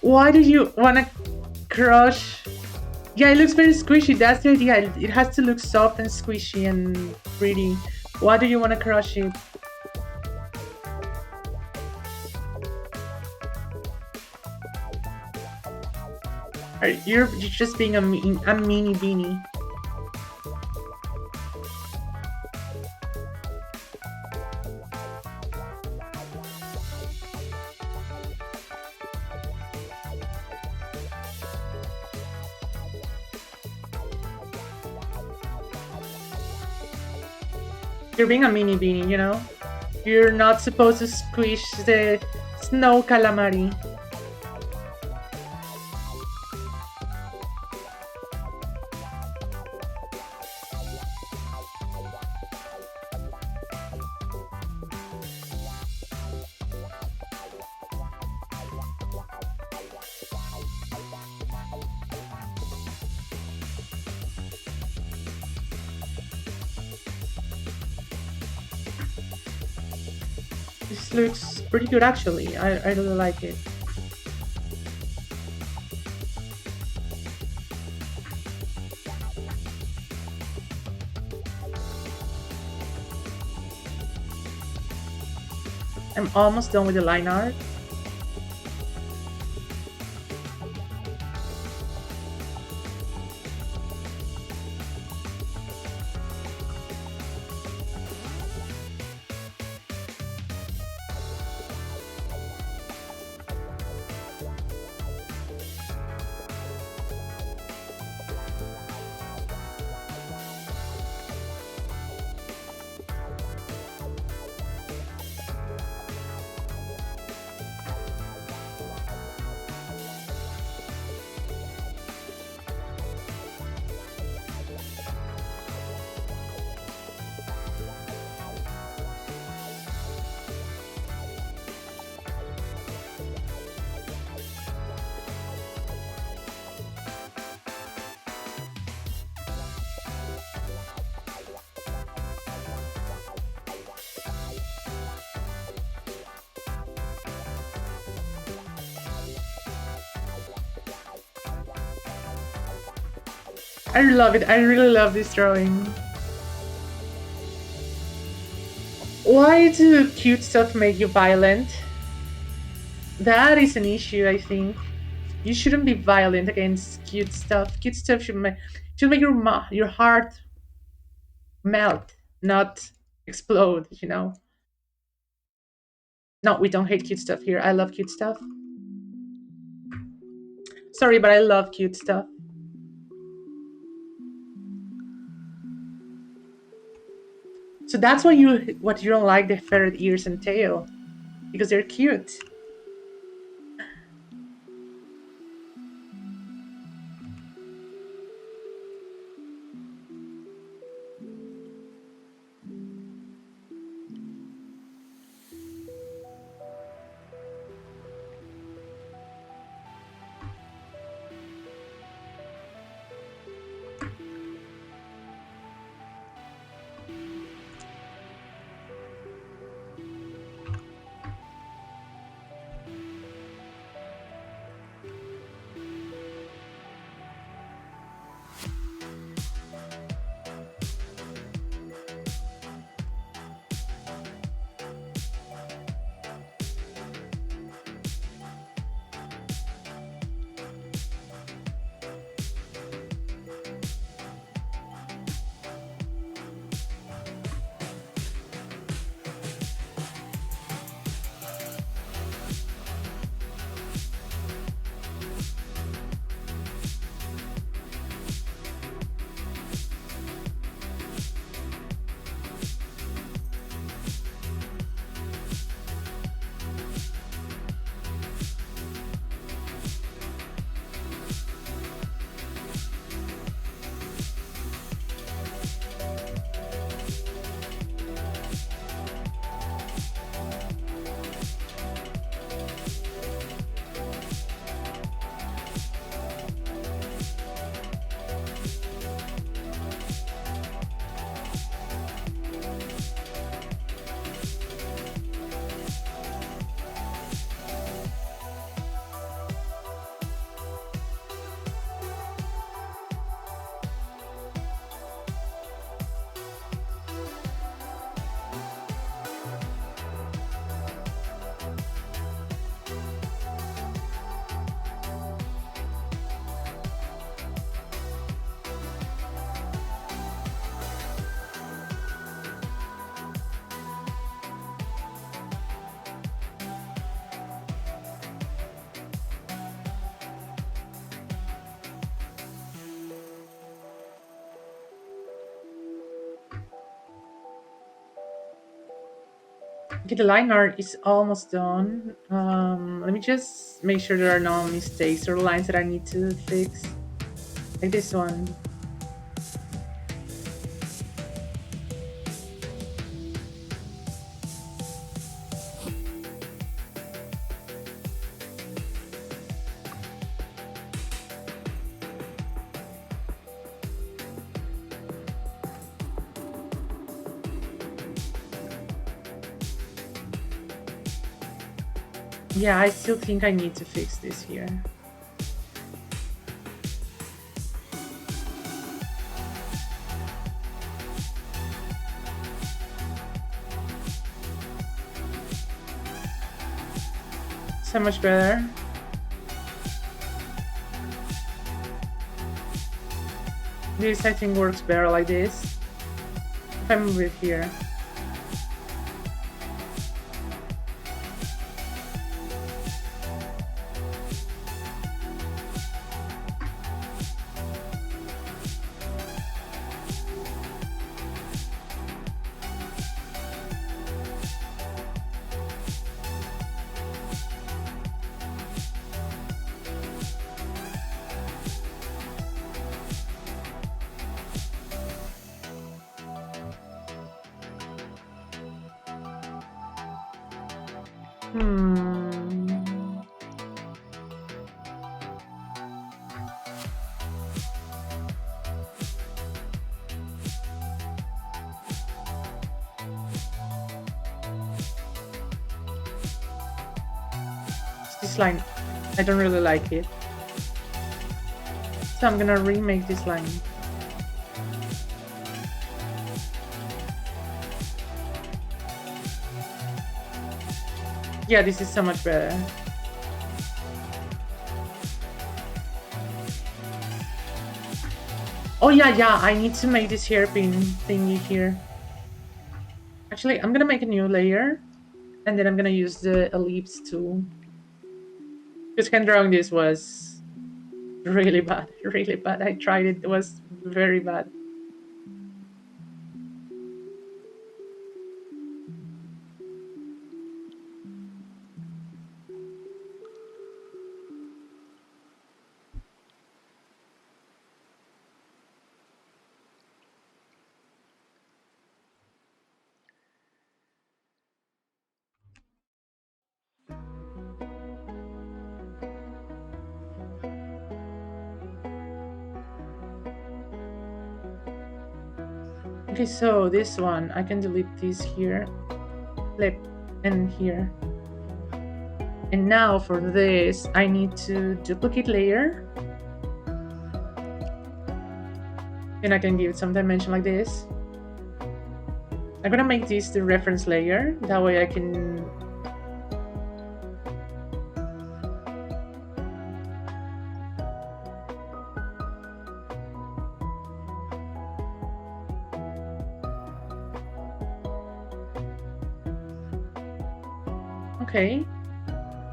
S2: Why did you wanna crush? Yeah, it looks very squishy. That's the idea. It has to look soft and squishy and pretty. Why do you wanna crush it? You're just being a mini beanie. You're being a mini beanie, you know? You're not supposed to squish the snow calamari. This looks pretty good actually. I really like it. I'm almost done with the line art. I love it. I really love this drawing. Why do cute stuff make you violent? That is an issue, I think. You shouldn't be violent against cute stuff. Cute stuff should make your heart melt, not explode. No, we don't hate cute stuff here. I love cute stuff. Sorry, but I love cute stuff. So that's why you don't like the ferret ears and tail, because they're cute. Okay, the line art is almost done. Let me just make sure there are no mistakes or lines that I need to fix. Like this one. Yeah, I still think I need to fix this here. So much better. This I think works better like this. If I move it here. Hmm. This line, I don't really like it. So I'm gonna remake this line. Yeah, this is so much better. Oh yeah, I need to make this hairpin thingy here. Actually, I'm gonna make a new layer, and then I'm gonna use the ellipse tool. Because hand drawing this was really bad, really bad. I tried it, it was very bad. Okay, so this one, I can delete this here, flip, and here. And now for this, I need to duplicate layer. Then I can give it some dimension like this. I'm gonna make this the reference layer. That way I can... Okay.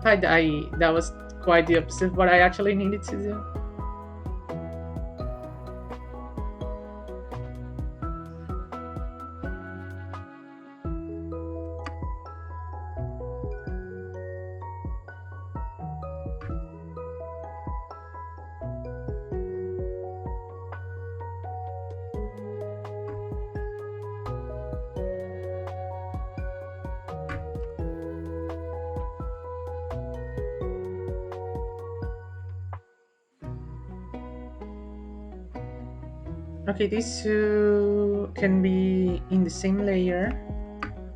S2: That was quite the opposite of what I actually needed to do. Okay, these two can be in the same layer,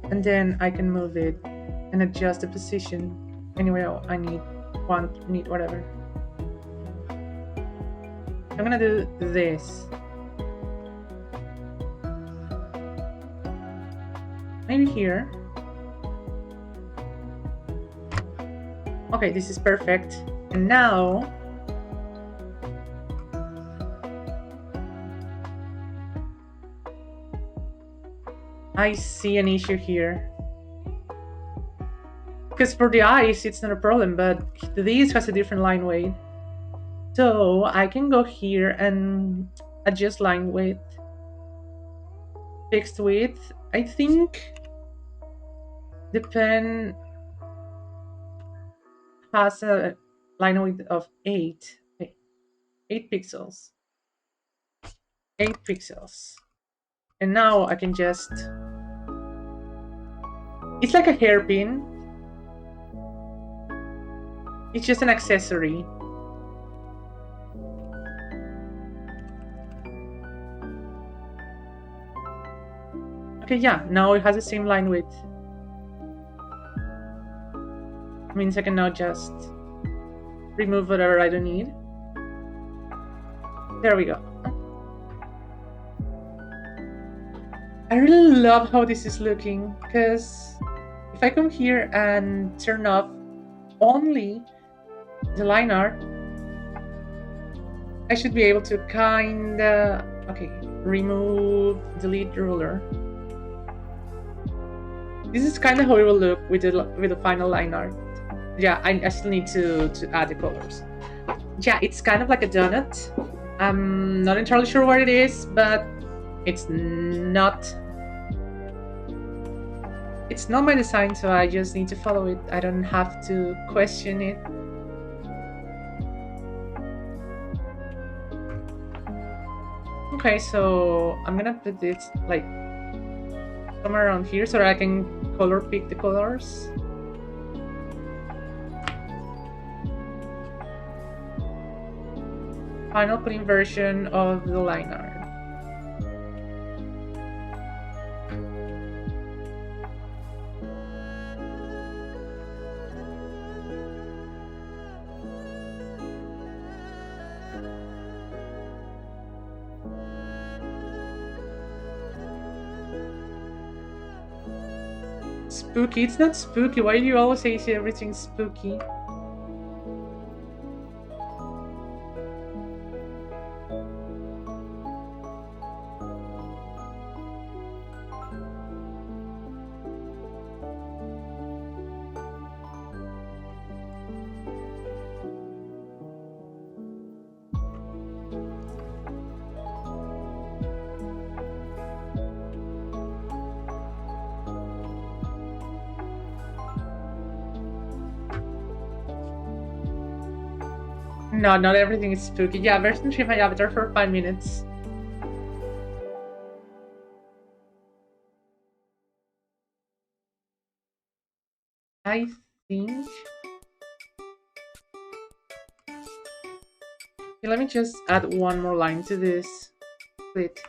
S2: and then I can move it and adjust the position anywhere I need, whatever. I'm gonna do this. Maybe here. Okay, this is perfect. And now I see an issue here. Because for the eyes, it's not a problem, but this has a different line weight. So I can go here and adjust line width, fixed width. I think the pen has a line width of 8. 8 pixels. 8 pixels. And now I can just... It's like a hairpin. It's just an accessory. Okay, yeah, now it has the same line width. Means I can now just remove whatever I don't need. There we go. I really love how this is looking, because if I come here and turn off only the line art, I should be able to kinda... Okay, remove, delete ruler. This is kind of how it will look with the final line art. Yeah, I still need to add the colors. Yeah, it's kind of like a donut. I'm not entirely sure what it is, but it's not my design, so I just need to follow it. I don't have to question it. Okay, so I'm gonna put this like somewhere around here so that I can color pick the colors. Final clean version of the line art. Spooky. It's not spooky. Why do you always say everything's spooky? No, not everything is spooky. Yeah, version 3 of my avatar for 5 minutes. I think... Okay, let me just add one more line to this. Wait.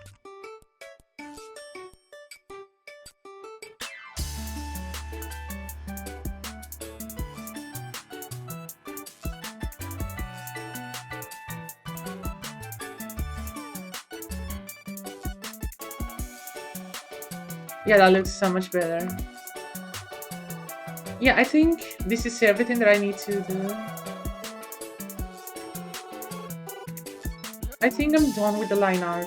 S2: Yeah, that looks so much better. Yeah, I think this is everything that I need to do. I think I'm done with the line art.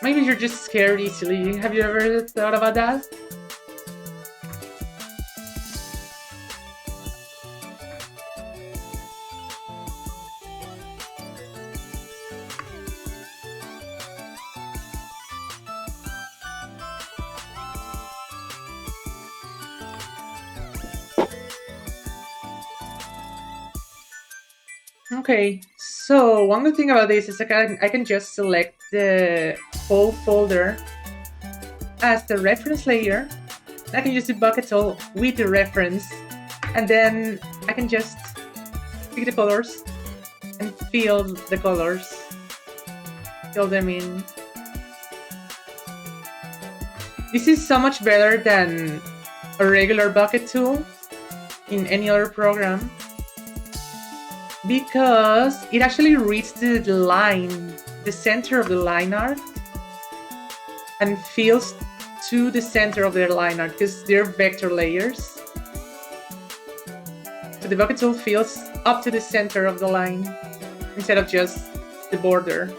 S2: Maybe you're just scared easily. Have you ever thought about that? Okay, so one good thing about this is I can just select the whole folder as the reference layer. I can use the bucket tool with the reference, and then I can just pick the colors and fill the colors. Fill them in. This is so much better than a regular bucket tool in any other program, because it actually reads the line, the center of the line art, and fills to the center of their line art, because they're vector layers. So the bucket tool fills up to the center of the line, instead of just the border.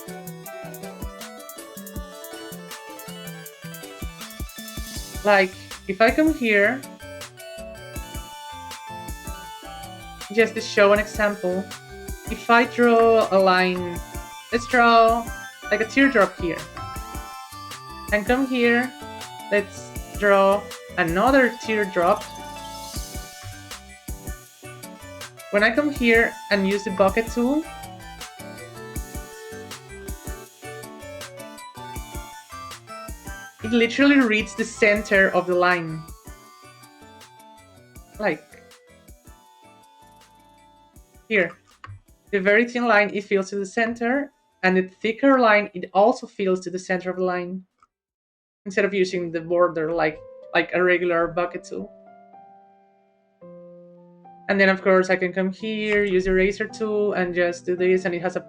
S2: Like, if I come here, just to show an example, if I draw a line, let's draw like a teardrop here, and come here, let's draw another teardrop. When I come here and use the bucket tool, it literally reads the center of the line. Like, here, the very thin line, it fills to the center, and the thicker line, it also fills to the center of the line, instead of using the border like a regular bucket tool. And then of course I can come here, use the eraser tool, and just do this, and it has a...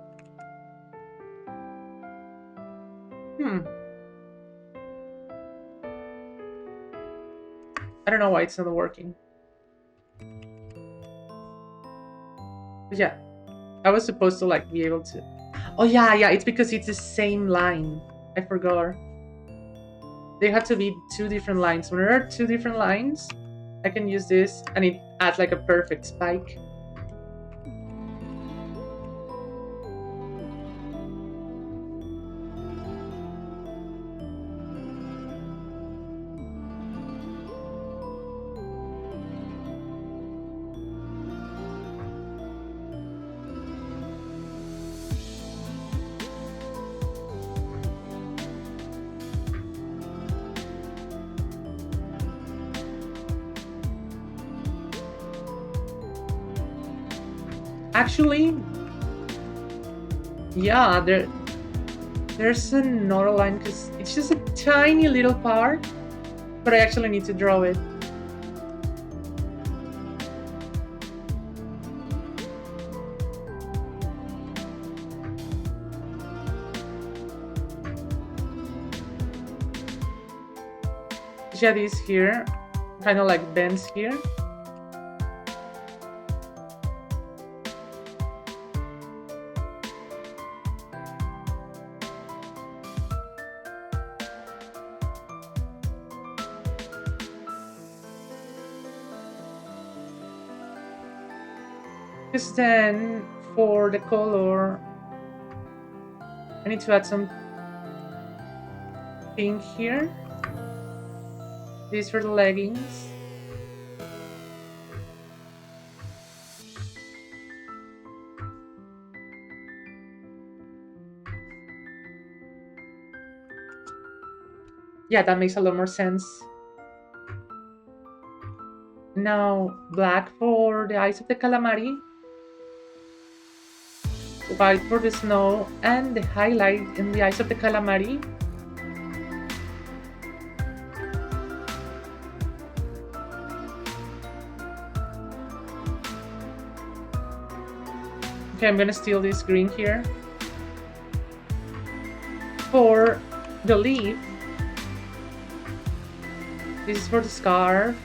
S2: I don't know why it's not working. But yeah, I was supposed to like be able to... Oh yeah, it's because it's the same line. I forgot. They have to be two different lines. When there are two different lines, I can use this, and it adds like a perfect spike. Actually, yeah, there's another line, because it's just a tiny little part, but I actually need to draw it. Yeah, this here, kind of like bends here. Because then for the color, I need to add some pink here. These for the leggings. Yeah, that makes a lot more sense. Now, black for the eyes of the calamari, white for the snow, and the highlight in the eyes of the calamari. Okay, I'm gonna steal this green here. For the leaf, this is for the scarf.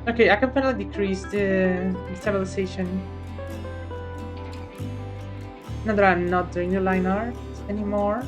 S2: Okay, I can finally decrease the stabilization. Now that I'm not doing the line art anymore.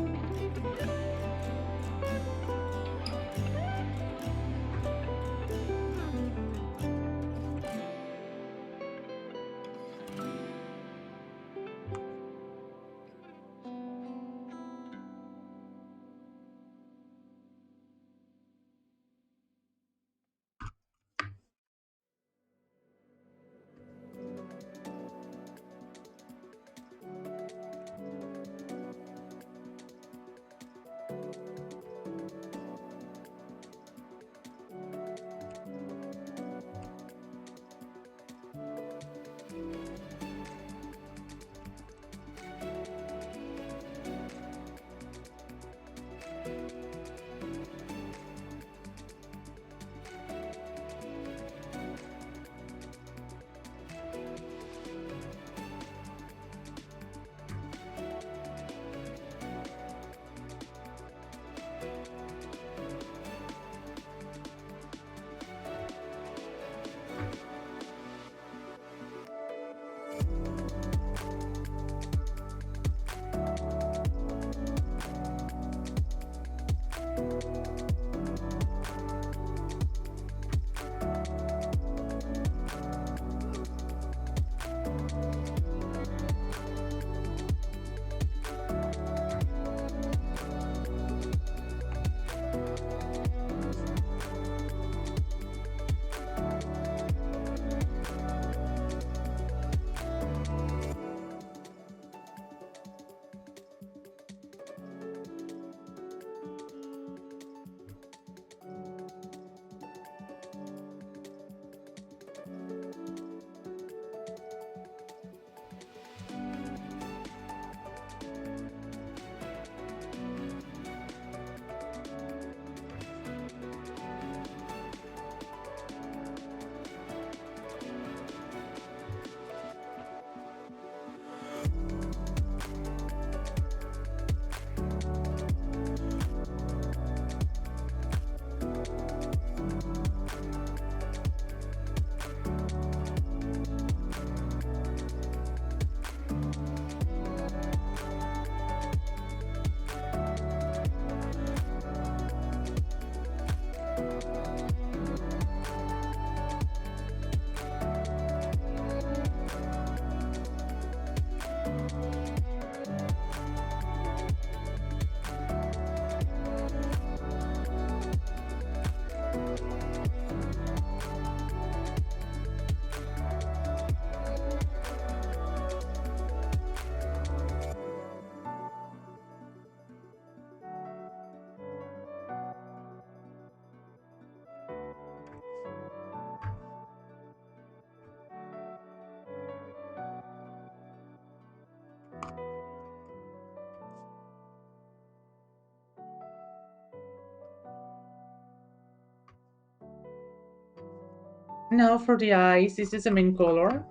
S2: Now for the eyes, this is the main color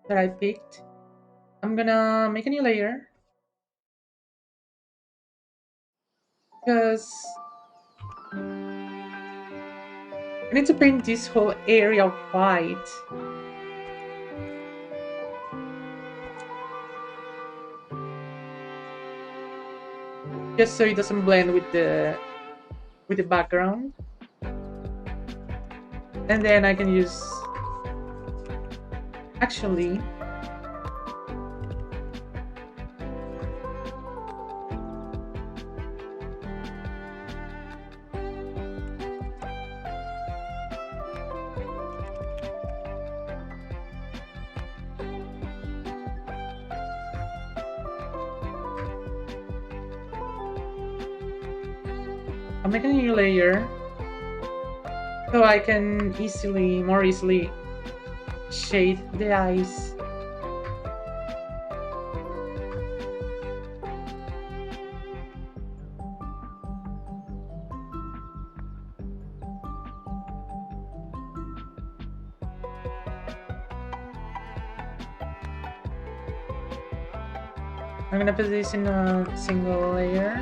S2: that I picked. I'm gonna make a new layer because I need to paint this whole area white. Just so it doesn't blend with the background. And then I can use, actually, I'm making a new layer so I can more easily shade the eyes. I'm gonna put this in a single layer.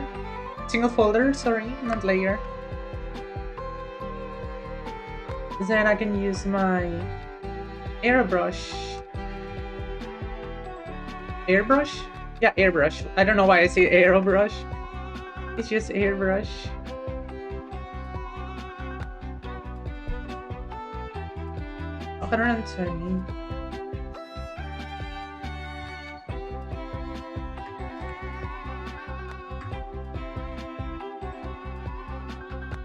S2: Single folder, sorry, not layer. Then I can use my airbrush. Airbrush? Yeah, airbrush. I don't know why I say airbrush. It's just airbrush. $120.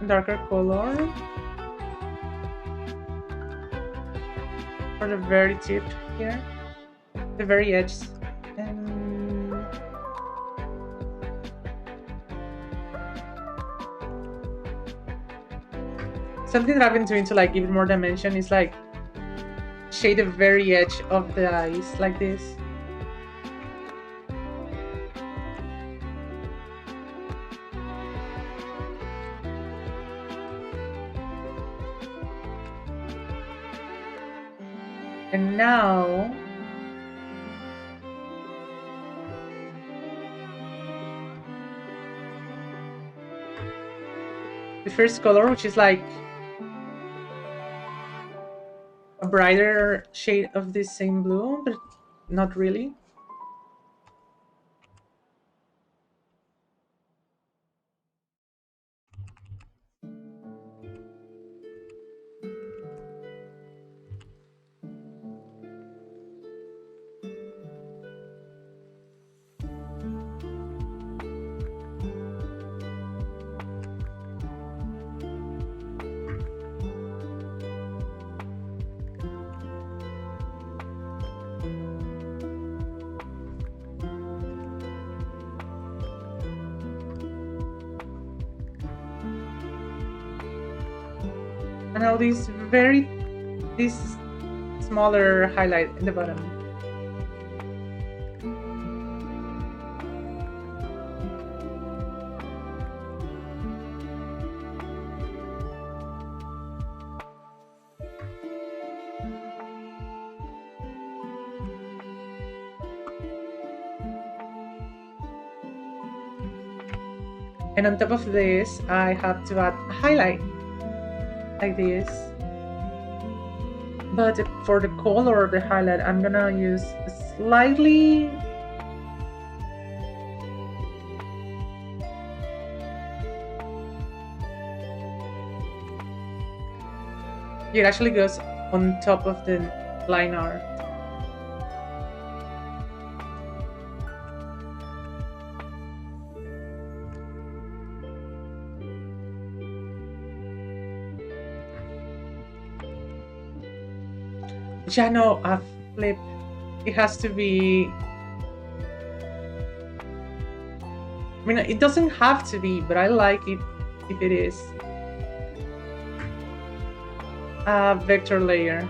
S2: Darker color for the very tip here, the very edge, and something that I've been doing to like give it more dimension is like shade the very edge of the eyes like this. And now the first color, which is like a brighter shade of this same blue, but not really. And now this smaller highlight in the bottom. And on top of this, I have to add a highlight like this. But for the color of the highlight, I'm gonna use slightly it actually goes on top of the line art. Yeah, no, I've flipped. It has to be. I mean, it doesn't have to be, but I like it if it is. A vector layer.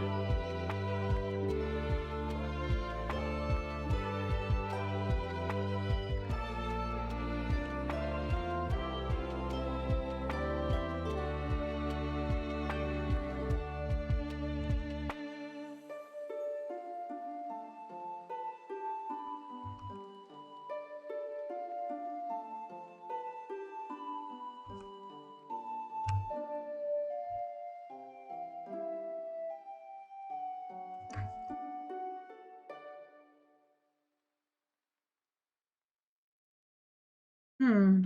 S2: Hmm.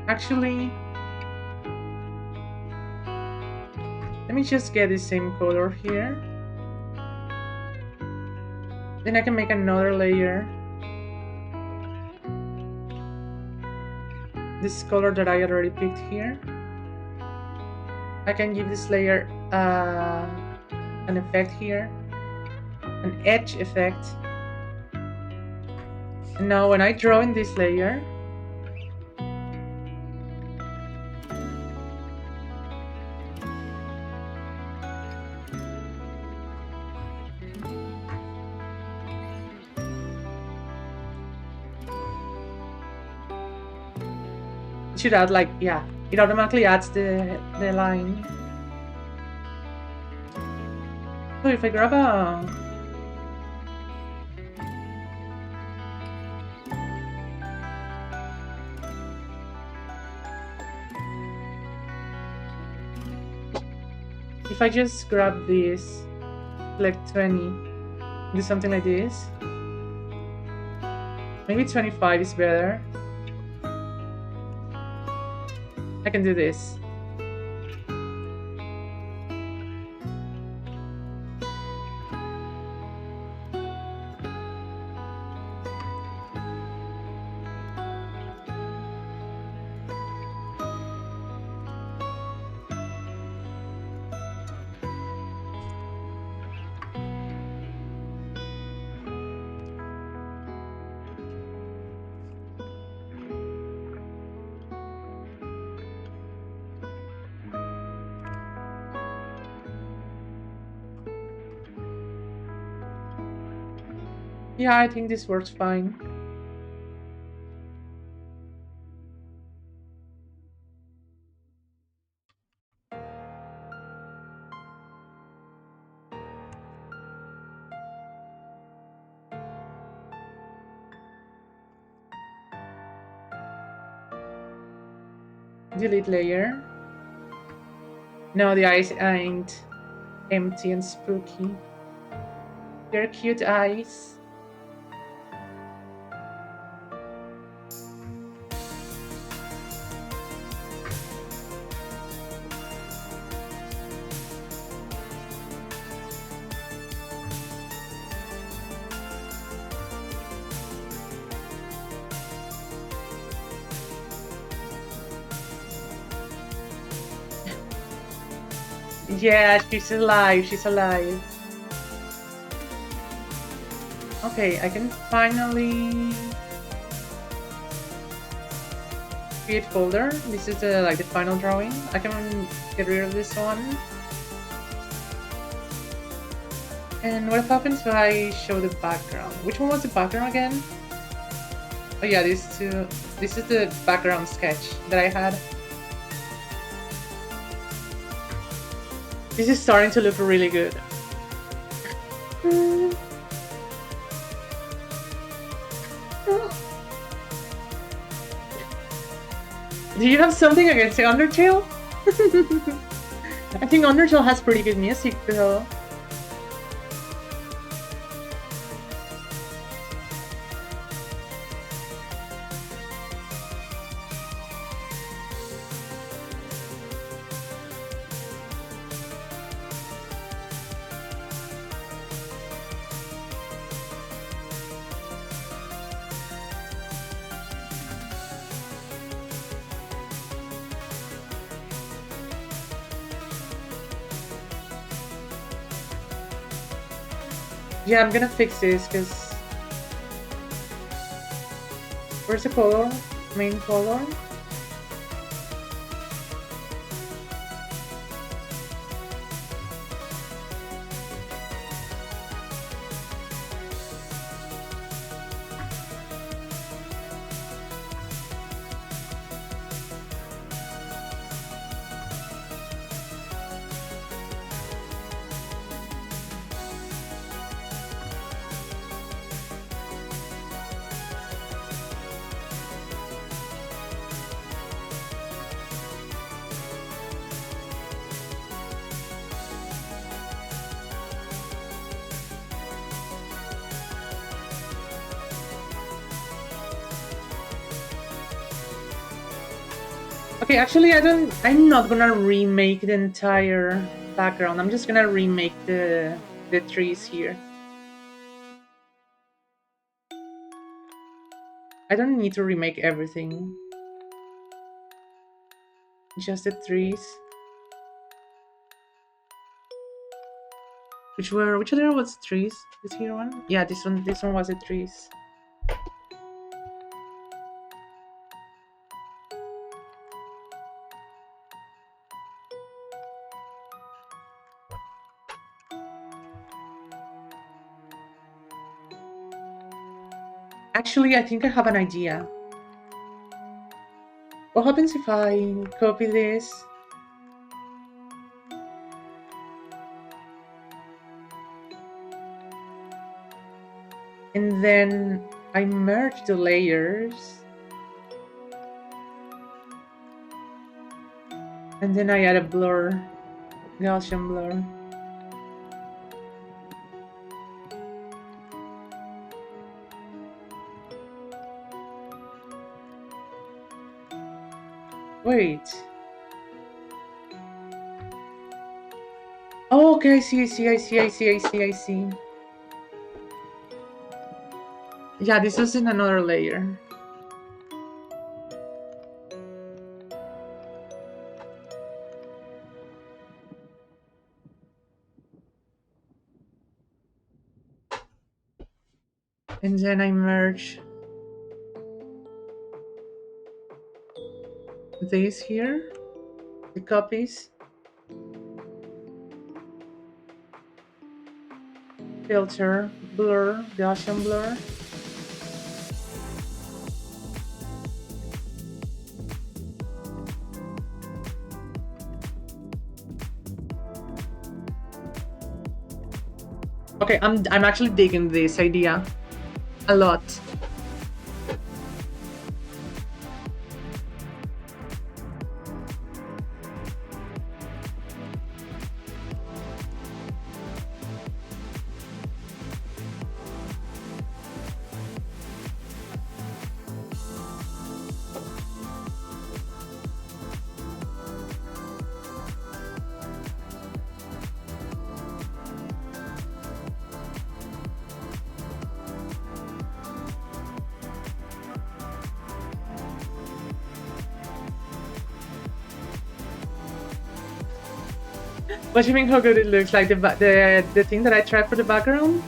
S2: Actually, let me just get the same color here. Then I can make another layer. This color that I already picked here. I can give this layer an effect here, an edge effect. And now when I draw in this layer, it should add like, yeah, It automatically adds the line. So if I grab a... If I just grab this, select 20, do something like this. Maybe 25 is better. I can do this. Yeah, I think this works fine. Delete layer. No, the eyes ain't empty and spooky. They're cute eyes. Yeah, she's alive. She's alive. Okay, I can finally create folder. This is the like the final drawing. I can get rid of this one. And what happens if I show the background? Which one was the background again? Oh yeah, these two. This is the background sketch that I had. This is starting to look really good. Do you have something against the Undertale? I think Undertale has pretty good music though. Yeah, I'm gonna fix this because where's the color? Main color? Okay, actually I'm not gonna remake the entire background. I'm just gonna remake the trees here. I don't need to remake everything. Just the trees. Which other was trees? This here one? Yeah, this one was the trees. Actually, I think I have an idea. What happens if I copy this and then I merge the layers and then I add a blur, Gaussian blur. Wait. Oh, okay, I see. Yeah, this is in another layer. And then I merge this here, the copies, filter, blur, Gaussian blur. Okay, I'm actually digging this idea a lot. What do you mean how good it looks? Like the thing that I tried for the background?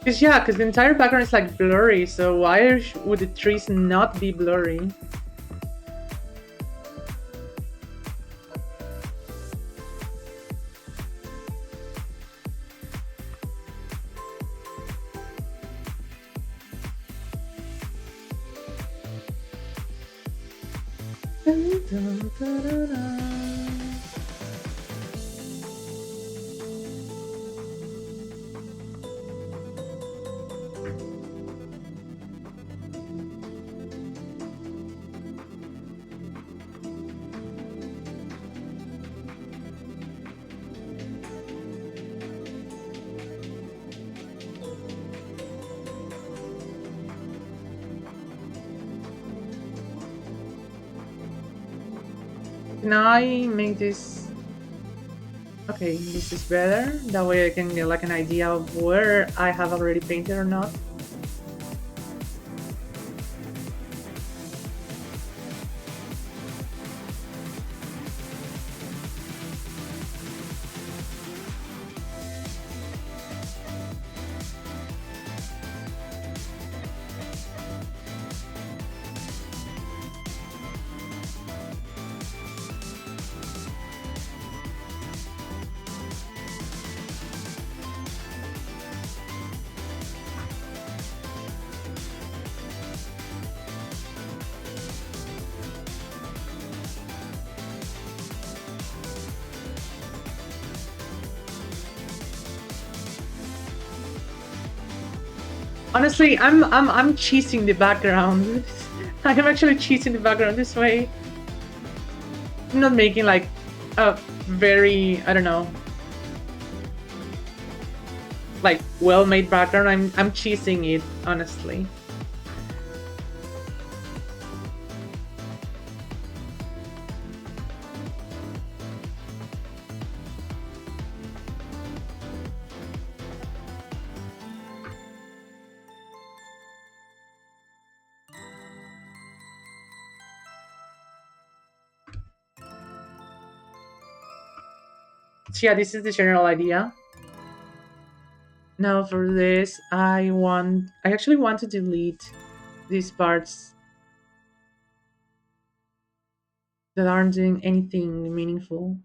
S2: Cause yeah, cause the entire background is like blurry. So why would the trees not be blurry? Dun, dun, dun, dun, dun. Can I make this? Okay, this is better. That way I can get like an idea of where I have already painted or not. Honestly, I'm cheating the background. I am actually cheating the background this way. I'm not making like a very, I don't know, like well-made background. I'm cheesing it, honestly. So yeah, this is the general idea. Now for this, I actually want to delete these parts that aren't doing anything meaningful.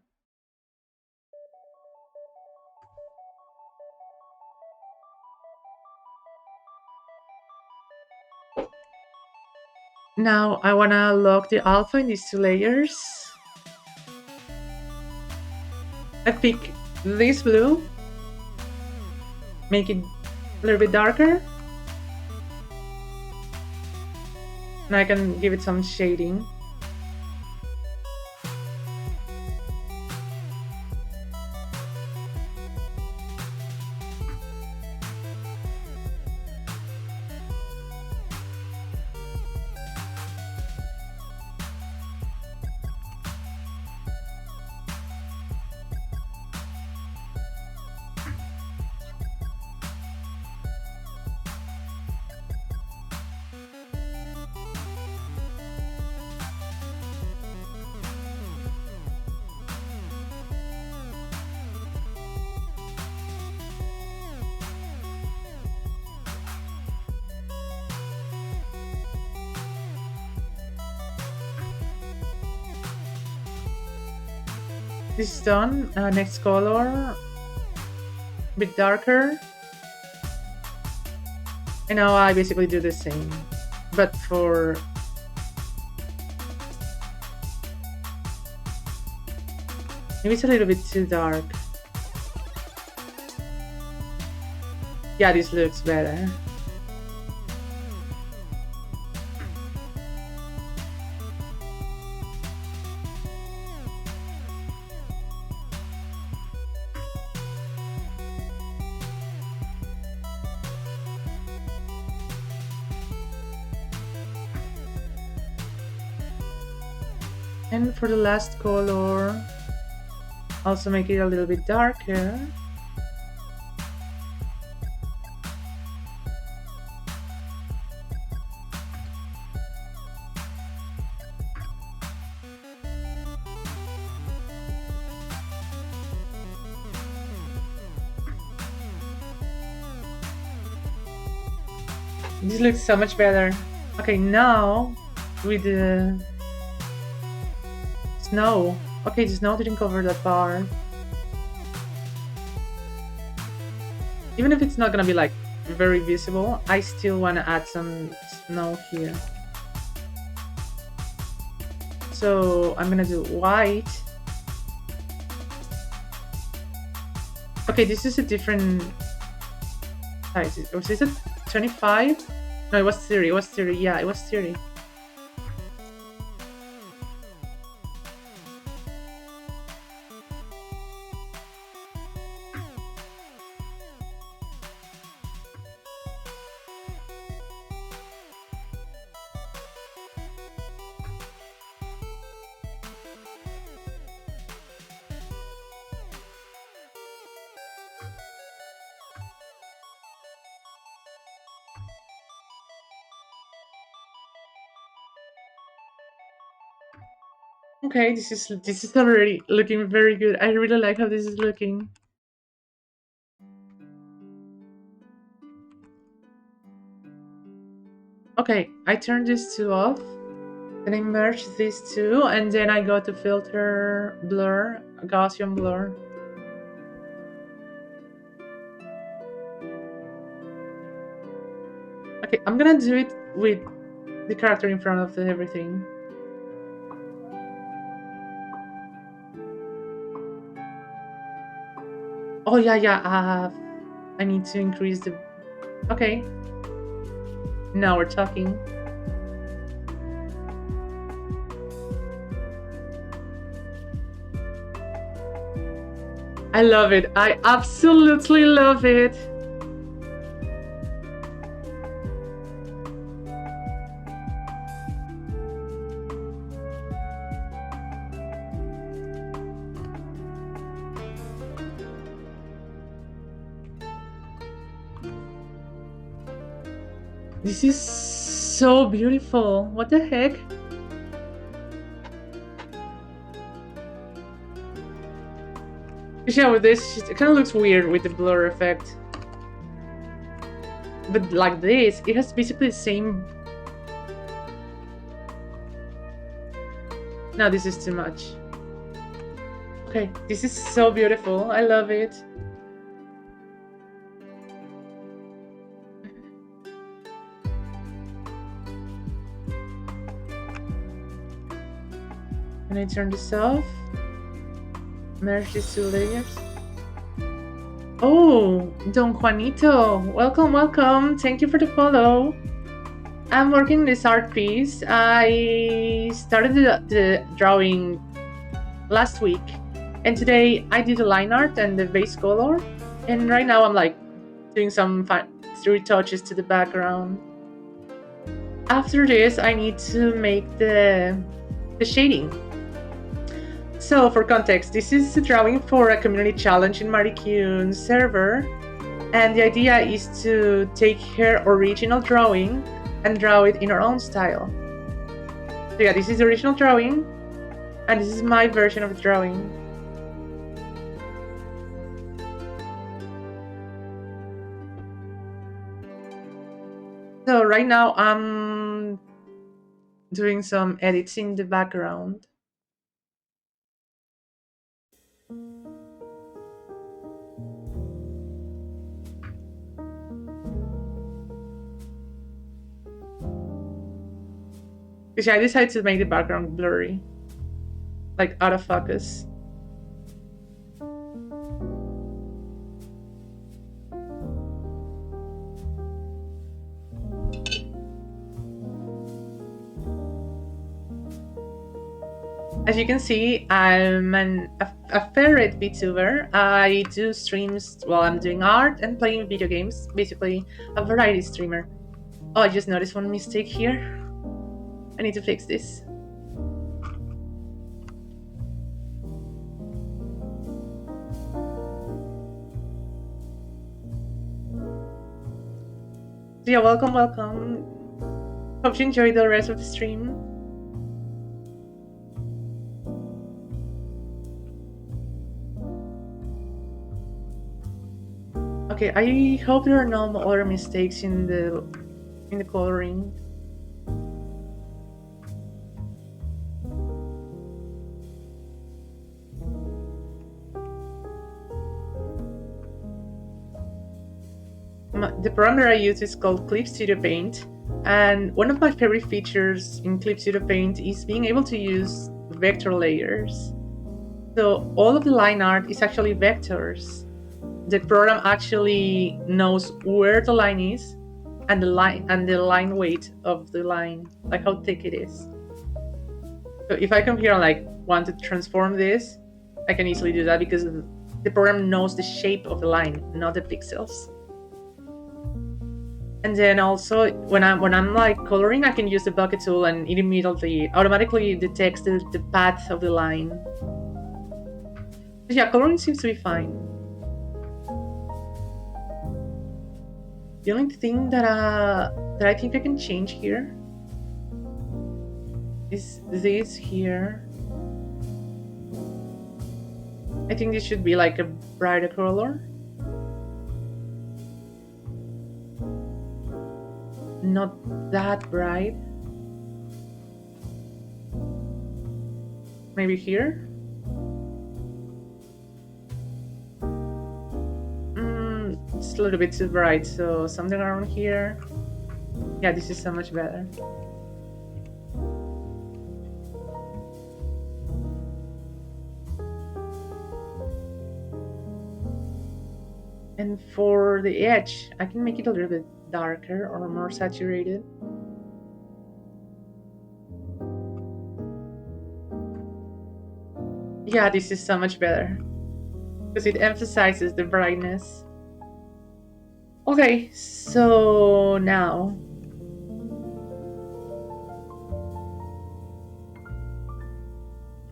S2: Now I wanna lock the alpha in these two layers. I pick this blue, make it a little bit darker. Now I can give it some shading. This is done. Next color, a bit darker. And now I basically do the same, but for maybe it's a little bit too dark. Yeah, this looks better. And for the last color, also make it a little bit darker. This looks so much better. Okay, now with the snow. Okay, the snow didn't cover that part. Even if it's not gonna be like very visible, I still wanna add some snow here. So I'm gonna do white. Okay, this is a different size. Was this a 25? No, it was 30. It was 30. Yeah, it was 30. Okay, this is already looking very good. I really like how this is looking. Okay, I turn these two off. Then I merge these two, and then I go to filter, blur, Gaussian blur. Okay, I'm gonna do it with the character in front of everything. Oh yeah. I need to increase the. Okay. Now we're talking. I love it. I absolutely love it. This is so beautiful. What the heck? Yeah, with this, it kind of looks weird with the blur effect. But like this, it has basically the same. No, this is too much. Okay, this is so beautiful. I love it. Can I turn this off? Merge these two layers. Oh, Don Juanito. Welcome, welcome. Thank you for the follow. I'm working this art piece. I started the drawing last week, and today I did the line art and the base color. And right now I'm like doing some retouches to the background. After this, I need to make the shading. So for context, this is a drawing for a community challenge in Marikyuun server, and the idea is to take her original drawing and draw it in her own style. So yeah, this is the original drawing, and this is my version of the drawing. So right now I'm doing some edits in the background. Because I decided to make the background blurry, like out of focus. As you can see, I'm a ferret VTuber. I do streams while I'm doing art and playing video games, basically a variety streamer. Oh, I just noticed one mistake here. I need to fix this. So yeah, welcome, welcome. Hope you enjoyed the rest of the stream. Okay, I hope there are no other mistakes in the coloring. The program that I use is called Clip Studio Paint, and one of my favorite features in Clip Studio Paint is being able to use vector layers. So all of the line art is actually vectors. The program actually knows where the line is and the line weight of the line, like how thick it is. So if I come here and like want to transform this, I can easily do that because the program knows the shape of the line, not the pixels. And then also when I'm like coloring, I can use the bucket tool and it immediately automatically detects the path of the line. So yeah, coloring seems to be fine. The only thing that I think I can change here is this here. I think this should be like a brighter color. Not that bright. Maybe here. It's a little bit too bright, so something around here. Yeah, this is so much better. And for the edge, I can make it a little bit darker or more saturated. Yeah, this is so much better because it emphasizes the brightness. Okay, so now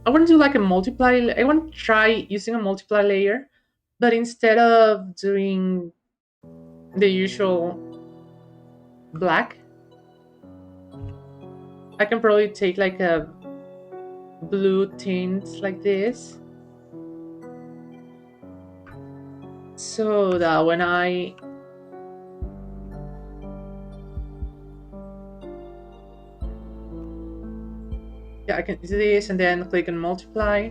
S2: I want to do like a multiply. I want to try using a multiply layer, but instead of doing the usual black, I can probably take like a blue tint like this, so that when I can do this and then click on multiply.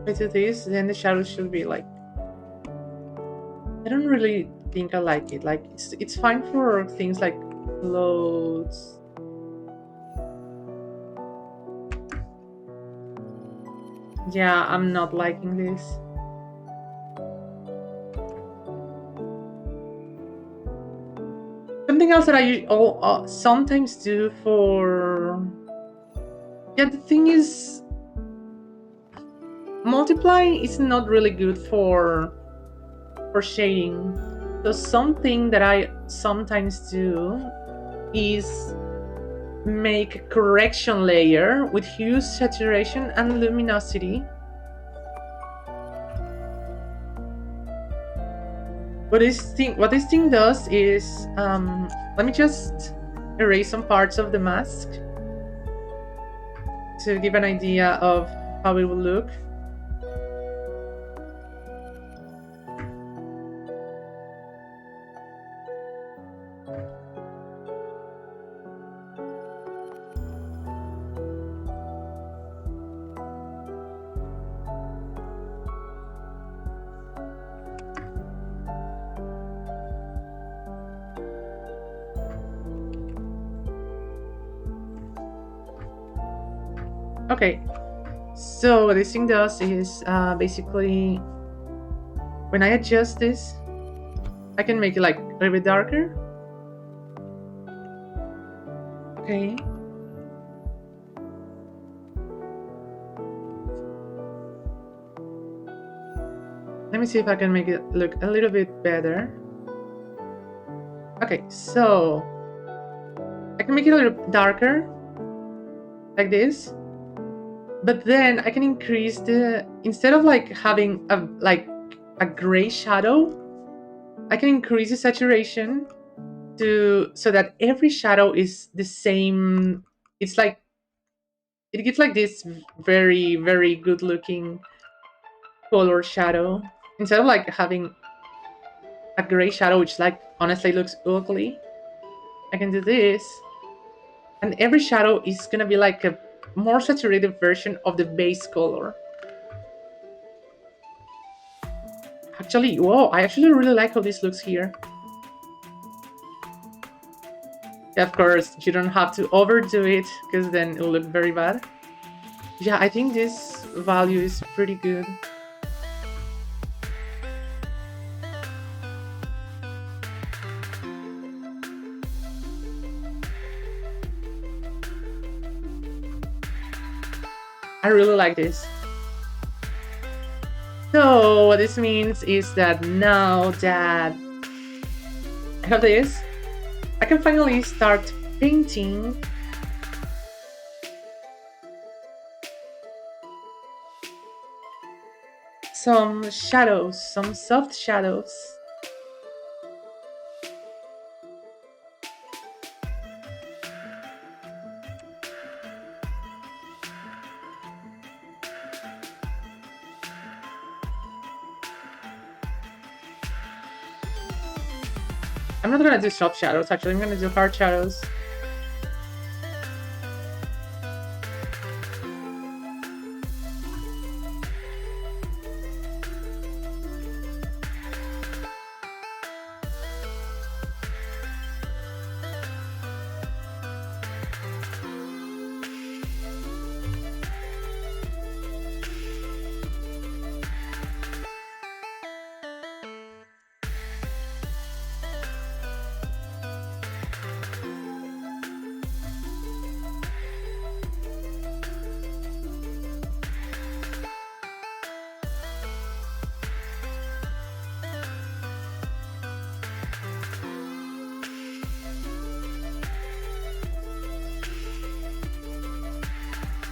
S2: I do this, then the shadow should be like, I don't really think I like it. Like it's fine for things like clothes. Yeah, I'm not liking this. Something else that I sometimes do for... Yeah, the thing is, multiplying is not really good for shading. So something that I sometimes do is make a correction layer with hue, saturation, and luminosity. What this thing does is, let me just erase some parts of the mask to give an idea of how it will look. Okay, so what this thing does is basically, when I adjust this, I can make it like a little bit darker. Okay. Let me see if I can make it look a little bit better. Okay, so I can make it a little darker, like this. But then I can increase the, instead of like having a gray shadow, I can increase the saturation so that every shadow is the same. It's like, it gives like this very, very good looking color shadow, instead of like having a gray shadow which like honestly looks ugly. I can do this, and every shadow is gonna be like a more saturated version of the base color. Actually, whoa, I actually really like how this looks here. Yeah, of course, you don't have to overdo it, because then it'll look very bad. Yeah, I think this value is pretty good. I really like this. So what this means is that now that I have this, I can finally start painting some shadows, some soft shadows. I'm not gonna do soft shadows, actually, I'm gonna do hard shadows.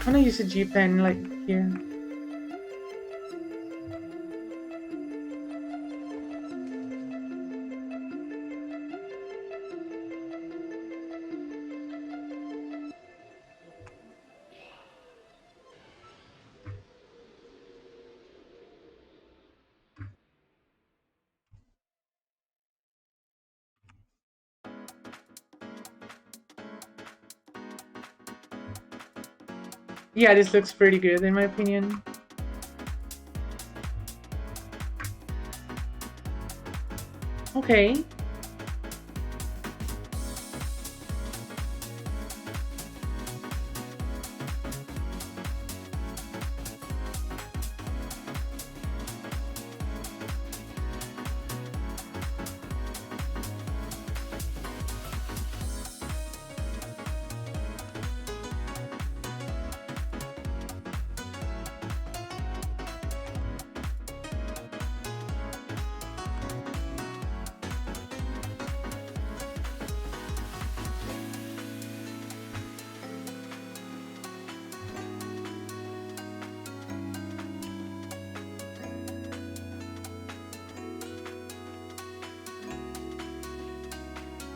S2: I'm gonna use a G pen like here. Yeah, this looks pretty good in my opinion. Ok, Okay.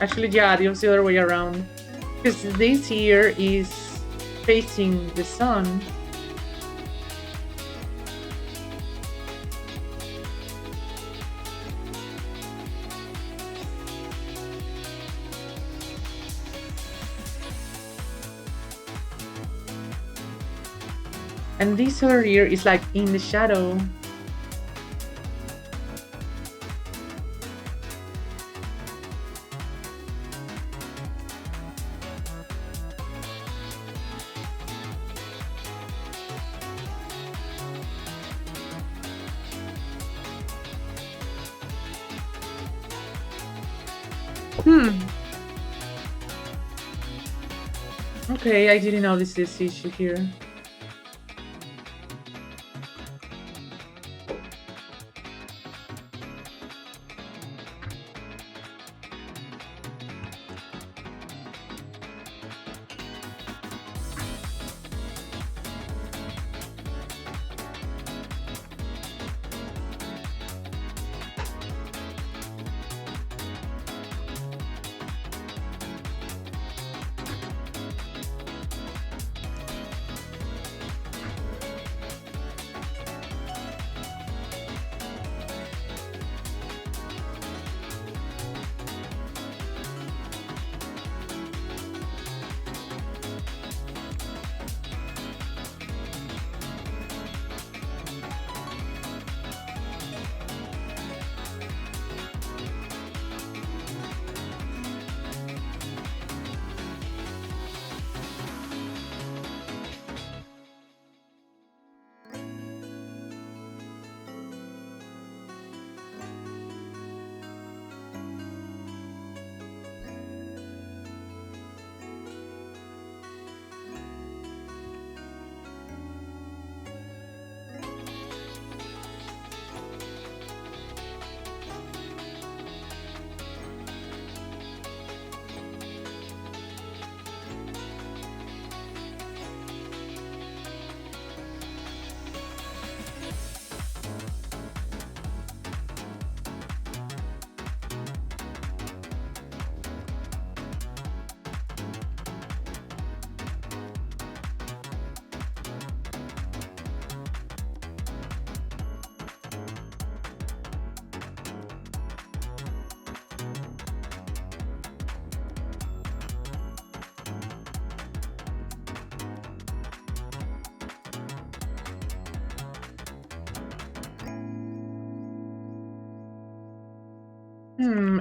S2: Actually, yeah, it's the other way around. Because this here is facing the sun. And this over here is like in the shadow. Hmm. Okay, I didn't notice this issue here.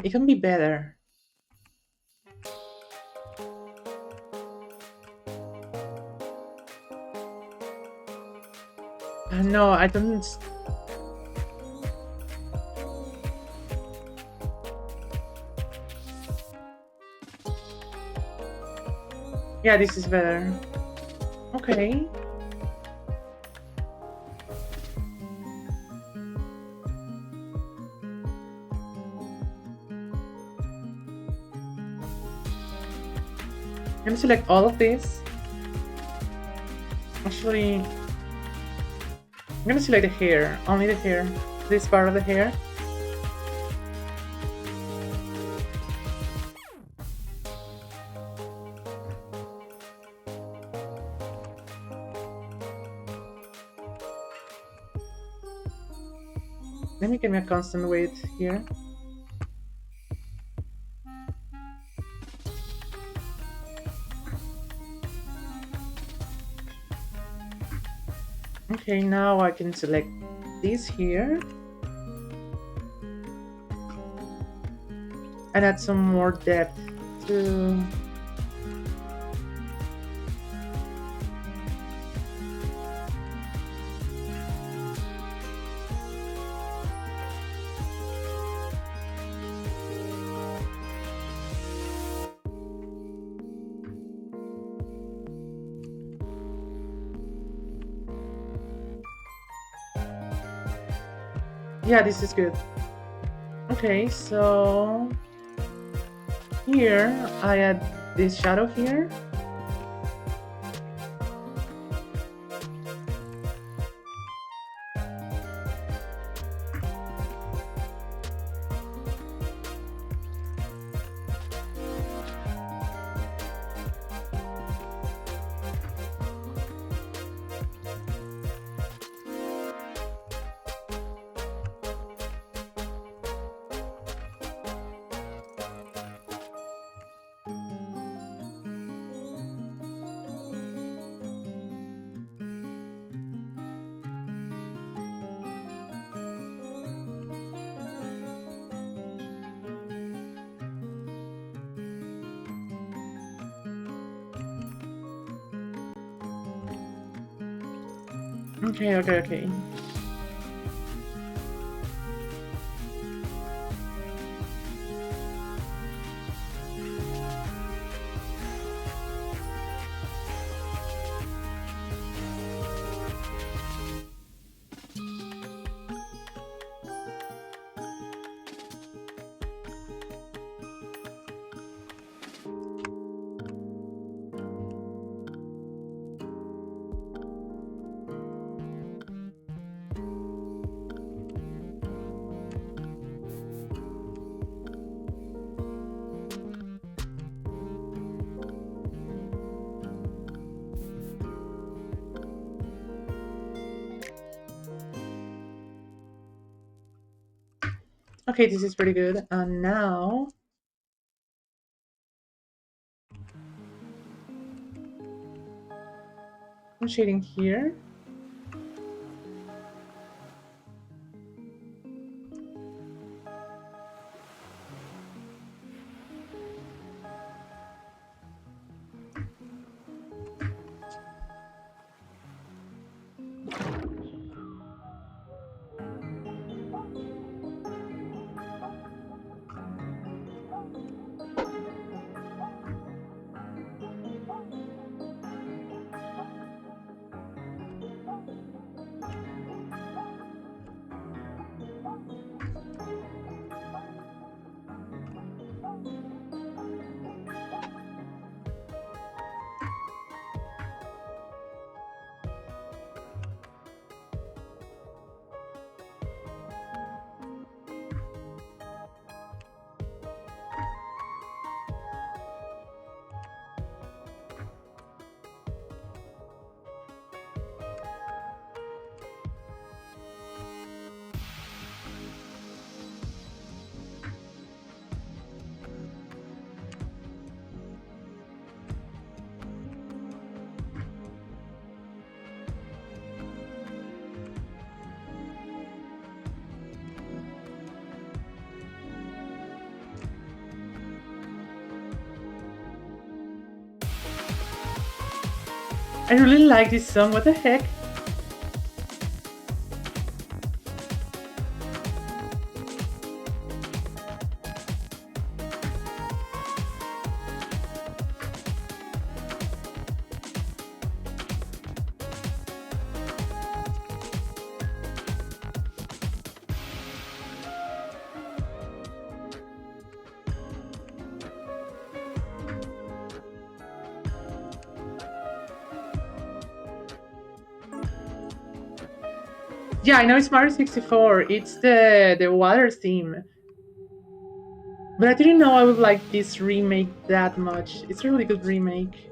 S2: It can be better. No, I don't. Yeah, this is better. Okay. Let me select all of this. Actually, I'm gonna select the hair, only the hair, this part of the hair. Let me give me a constant weight here. Okay, now I can select this here. and add some more depth to. Yeah, this is good. Okay, so here I add this shadow here. Okay, okay, okay. Okay, this is pretty good. And now I'm shading here. I really like this song. What the heck? Yeah, I know it's Mario 64. It's the water theme. But I didn't know I would like this remake that much. It's a really good remake.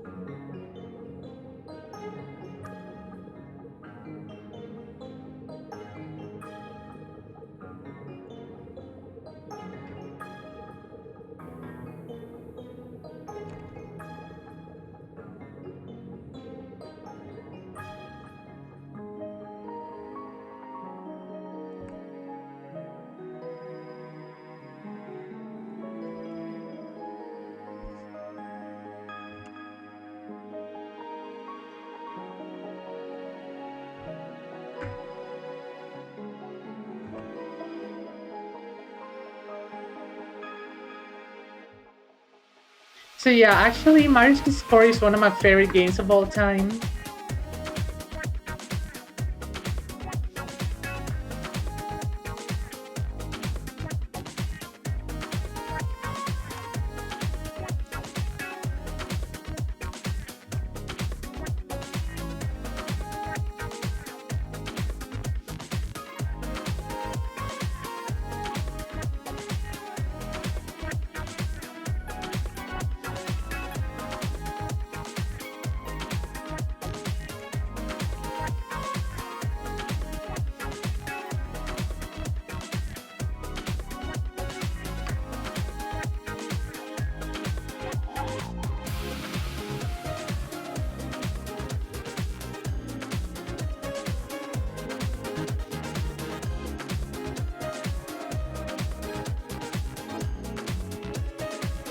S2: So yeah, actually, Marikyuun Score is one of my favorite games of all time.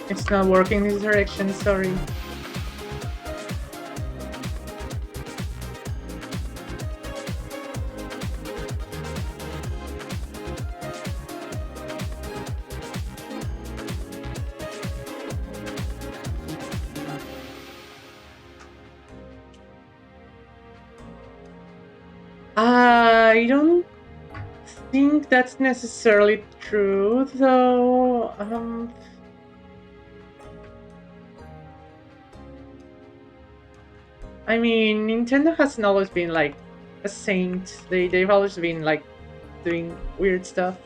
S2: It's not working this direction, sorry. I don't think that's necessarily true, though. I mean, Nintendo hasn't always been like a saint. They've always been like doing weird stuff.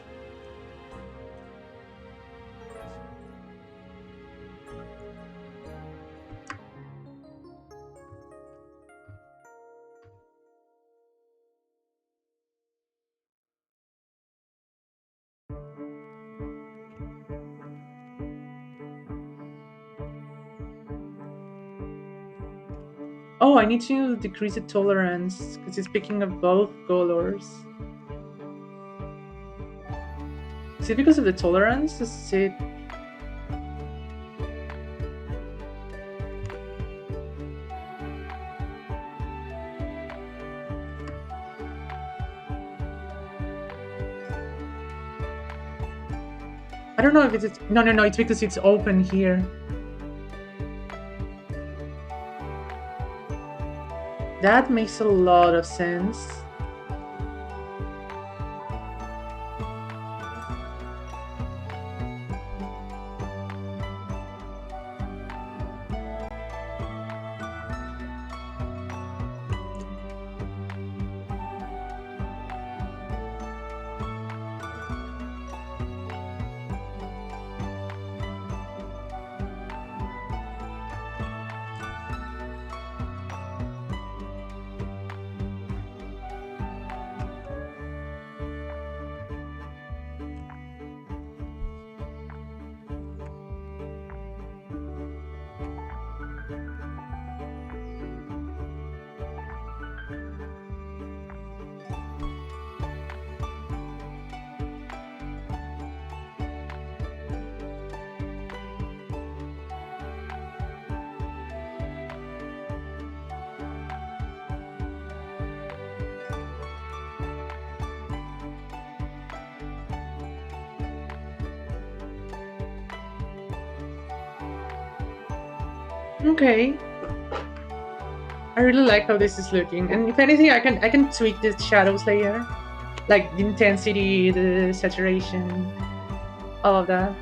S2: Oh, I need to decrease the tolerance because it's picking up both colors. Is it because of the tolerance? Is it? I don't know if it's. No, no, no. It's because it's open here. That makes a lot of sense. Okay. I really like how this is looking, and if anything, I can tweak the shadows layer, like the intensity, the saturation, all of that.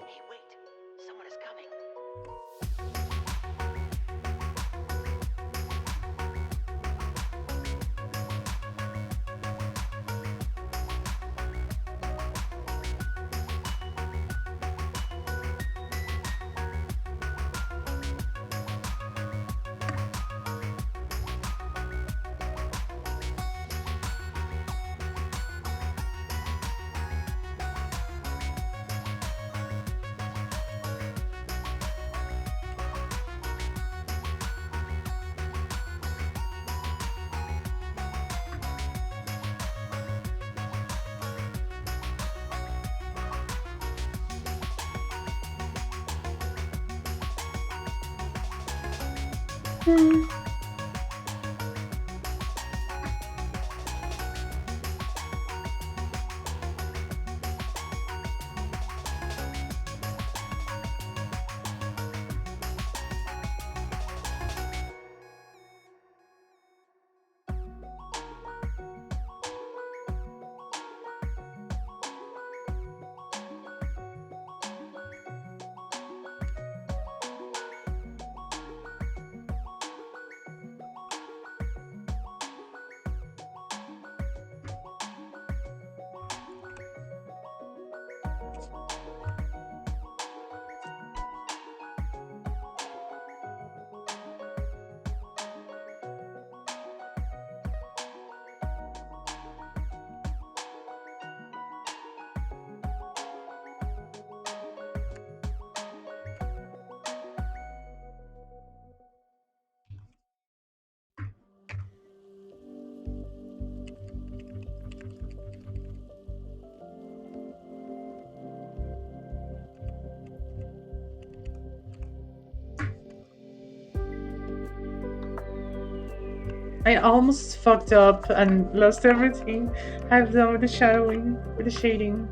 S3: Hey, wait! Someone is coming.
S2: I almost fucked up and lost everything I've done with the shadowing, with the shading.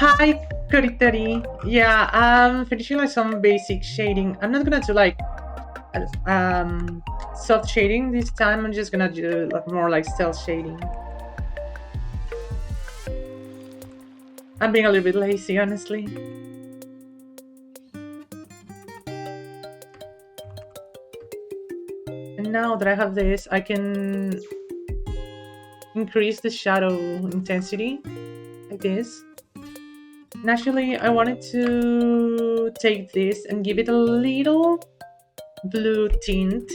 S2: Hi, Koritari. Yeah, I'm finishing like some basic shading. I'm not gonna do like soft shading this time. I'm just gonna do like more like stealth shading. I'm being a little bit lazy, honestly. And now that I have this, I can increase the shadow intensity like this. And actually, I wanted to take this and give it a little blue tint.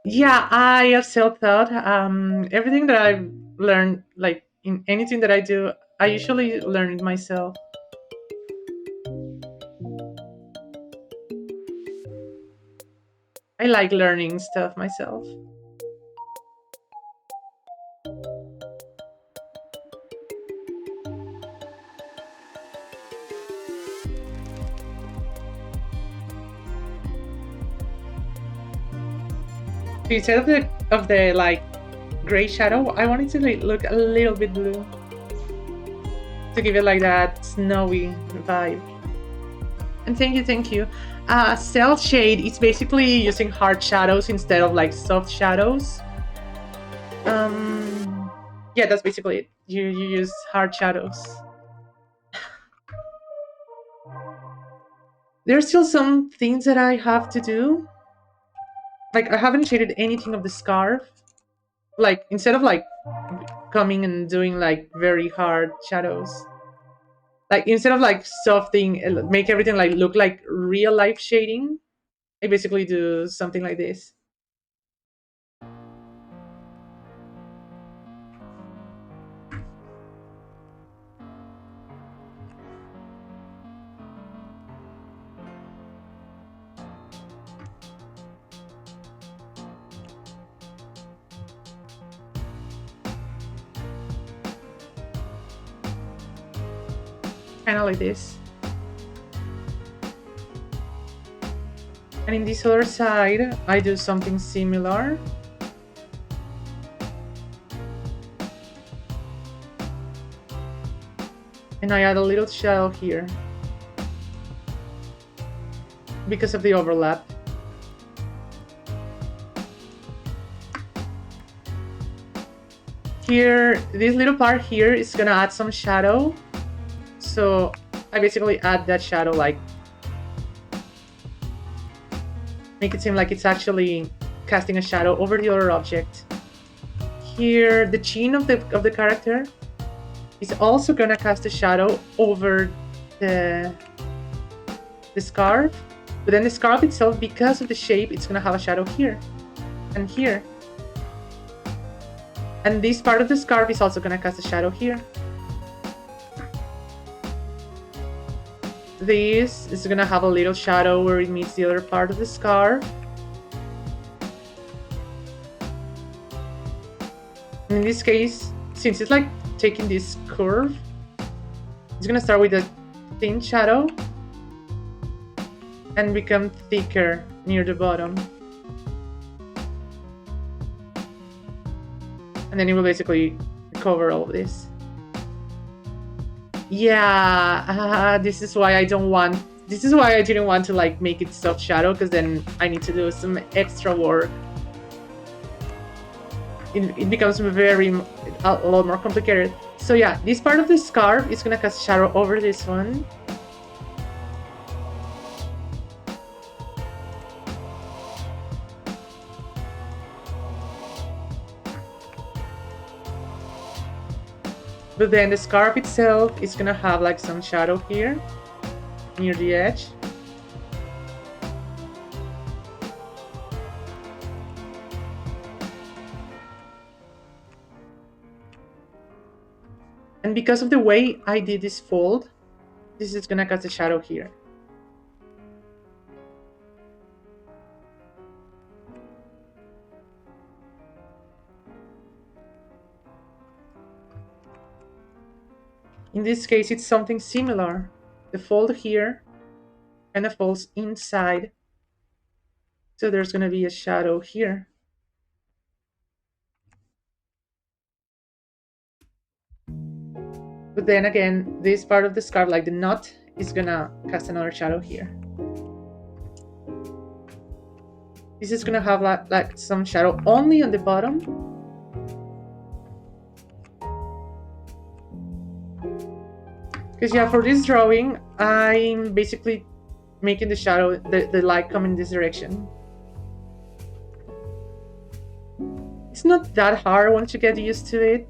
S2: Yeah, I also thought everything that I've learned, like in anything that I do, I usually learn it myself. I like learning stuff myself. Instead of the like gray shadow, I wanted to like, look a little bit blue to give it like that snowy vibe. And thank you, thank you. Cell shade is basically using hard shadows instead of like soft shadows. Yeah, that's basically it. You use hard shadows. There's still some things that I have to do. Like I haven't shaded anything of the scarf. Like instead of like coming and doing like very hard shadows. Like instead of like softening, make everything like look like real life shading. I basically do something like this. Kind of like this. And in this other side, I do something similar. And I add a little shadow here because of the overlap. Here, this little part here is gonna add some shadow. So I basically add that shadow, like make it seem like it's actually casting a shadow over the other object. Here, the chin of the character is also gonna cast a shadow over the scarf. But then the scarf itself, because of the shape, it's gonna have a shadow here and here. And this part of the scarf is also gonna cast a shadow here. This is gonna have a little shadow where it meets the other part of the scarf. And in this case, since it's like taking this curve, it's gonna start with a thin shadow and become thicker near the bottom. And then it will basically cover all of this. Yeah, this is why I didn't want to like make it soft shadow, because then I need to do some extra work. It becomes a lot more complicated. So yeah, this part of the scarf is gonna cast shadow over this one. But then the scarf itself is gonna have like some shadow here near the edge. And because of the way I did this fold, this is gonna cast a shadow here. In this case, it's something similar. The fold here kind of falls inside. So there's gonna be a shadow here. But then again, this part of the scarf, like the knot, is gonna cast another shadow here. This is gonna have like some shadow only on the bottom. Because yeah, for this drawing, I'm basically making the shadow, the light come in this direction. It's not that hard once you get used to it.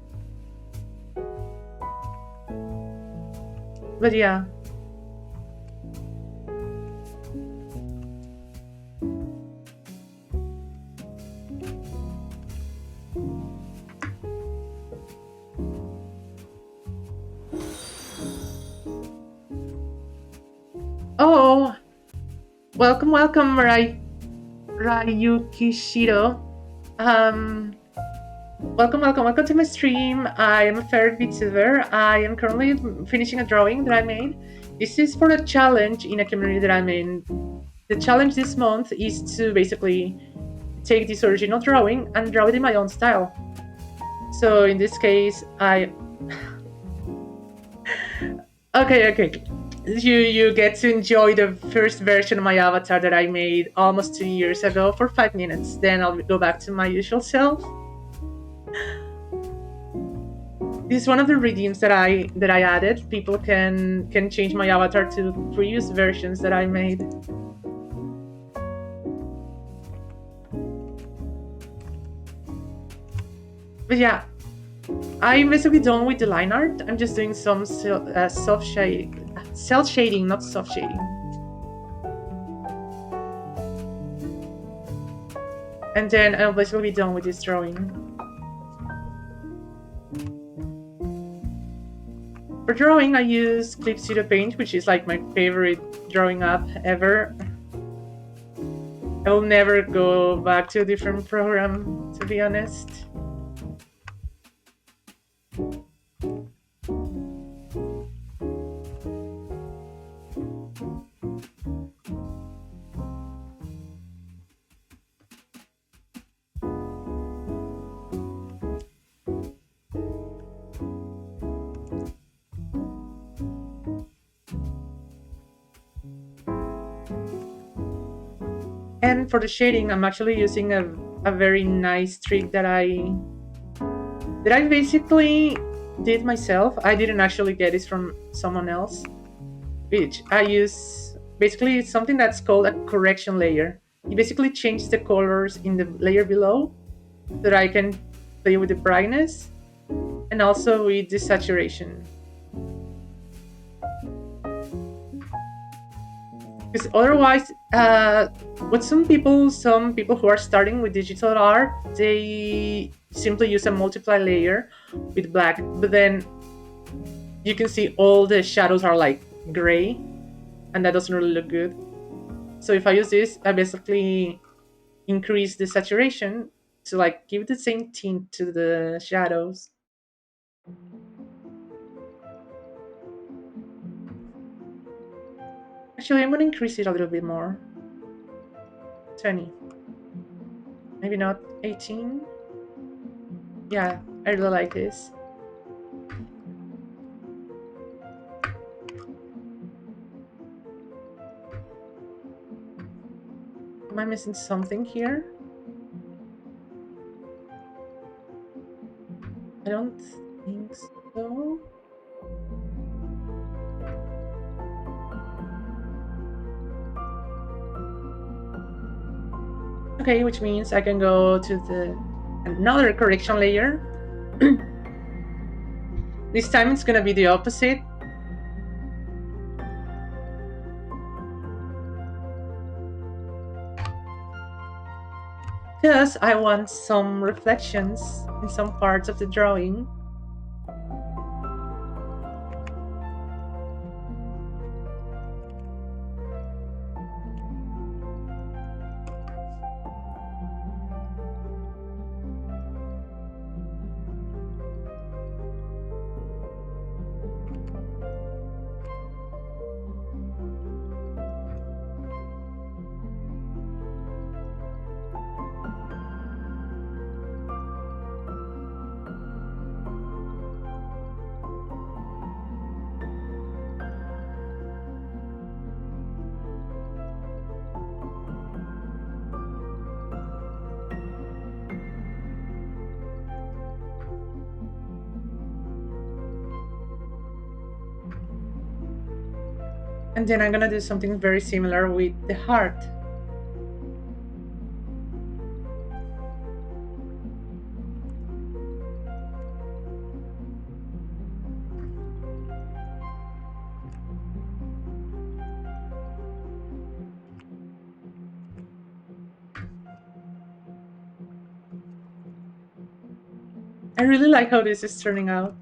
S2: But yeah. Oh, welcome, Rayukishiro. Welcome to my stream. I am a fair VTuber. I am currently finishing a drawing that I made. This is for a challenge in a community that I'm in. The challenge this month is to basically take this original drawing and draw it in my own style. So in this case, Okay. You get to enjoy the first version of my avatar that I made almost 2 years ago for 5 minutes. Then I'll go back to my usual self. This is one of the redeems that I added. People can change my avatar to previous versions that I made. But yeah, I'm basically done with the line art. I'm just doing some soft shading, cell shading, not soft shading. And then I'll basically be done with this drawing. For drawing, I use Clip Studio Paint, which is like my favorite drawing app ever. I will never go back to a different program, to be honest. And for the shading, I'm actually using a very nice trick that I basically did myself. I didn't actually get it from someone else, which I use. Basically, it's something that's called a correction layer. You basically change the colors in the layer below so that I can play with the brightness and also with the saturation. Because otherwise, what some people who are starting with digital art, they simply use a multiply layer with black, but then you can see all the shadows are like gray, and that doesn't really look good. So if I use this, I basically increase the saturation to like give the same tint to the shadows. Actually, I'm gonna increase it a little bit more. 20. Maybe not 18. Yeah, I really like this. Am I missing something here? I don't think so. Okay, which means I can go to another correction layer. This time it's gonna be the opposite. Because I want some reflections in some parts of the drawing. And then I'm gonna do something very similar with the heart. I really like how this is turning out.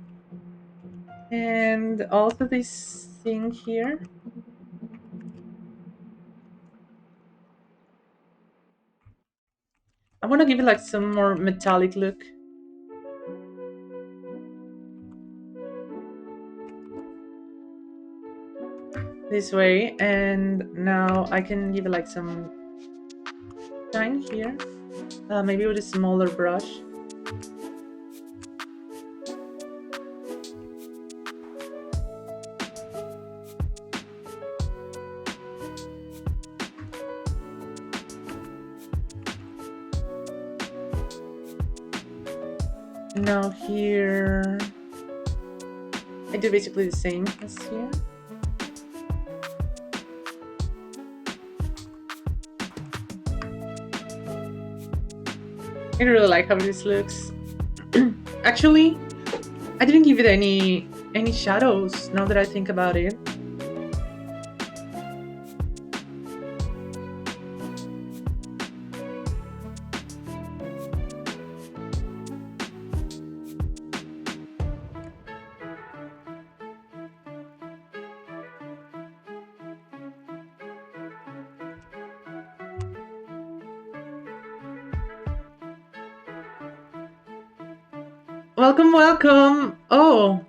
S2: And also this thing here. I want to give it like some more metallic look. This way, and now I can give it like some shine here. Maybe with a smaller brush. Now here, I do basically the same as here. I really like how this looks. Actually, I didn't give it any shadows now that I think about it. Welcome, welcome. Oh,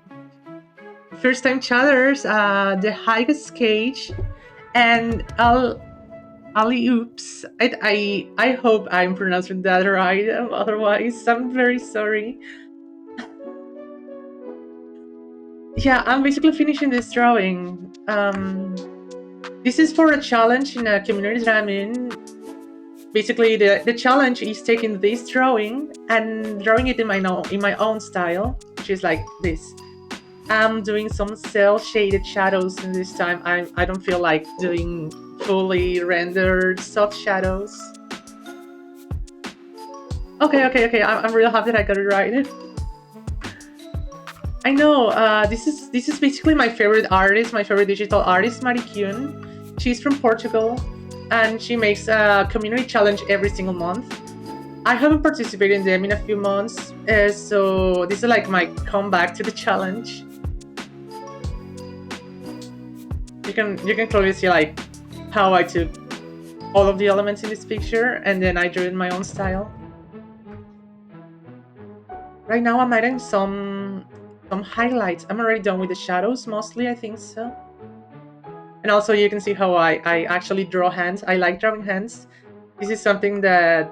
S2: first time chatters. The highest cage and Ali Oops. I hope I'm pronouncing that right. Otherwise, I'm very sorry. Yeah, I'm basically finishing this drawing. This is for a challenge in a community that I'm in. Basically, the challenge is taking this drawing and drawing it in my own style, which is like this. I'm doing some cell shaded shadows, and this time I don't feel like doing fully rendered soft shadows. Okay. I'm real happy that I got it right. I know. This is basically my favorite artist, my favorite digital artist, Marikyuun. She's from Portugal, and she makes a community challenge every single month. I haven't participated in them in a few months, so this is like my comeback to the challenge. You can clearly see like how I took all of the elements in this picture and then I drew in my own style. Right now I'm adding some highlights. I'm already done with the shadows mostly, I think so. And also you can see how I actually draw hands. I like drawing hands. This is something that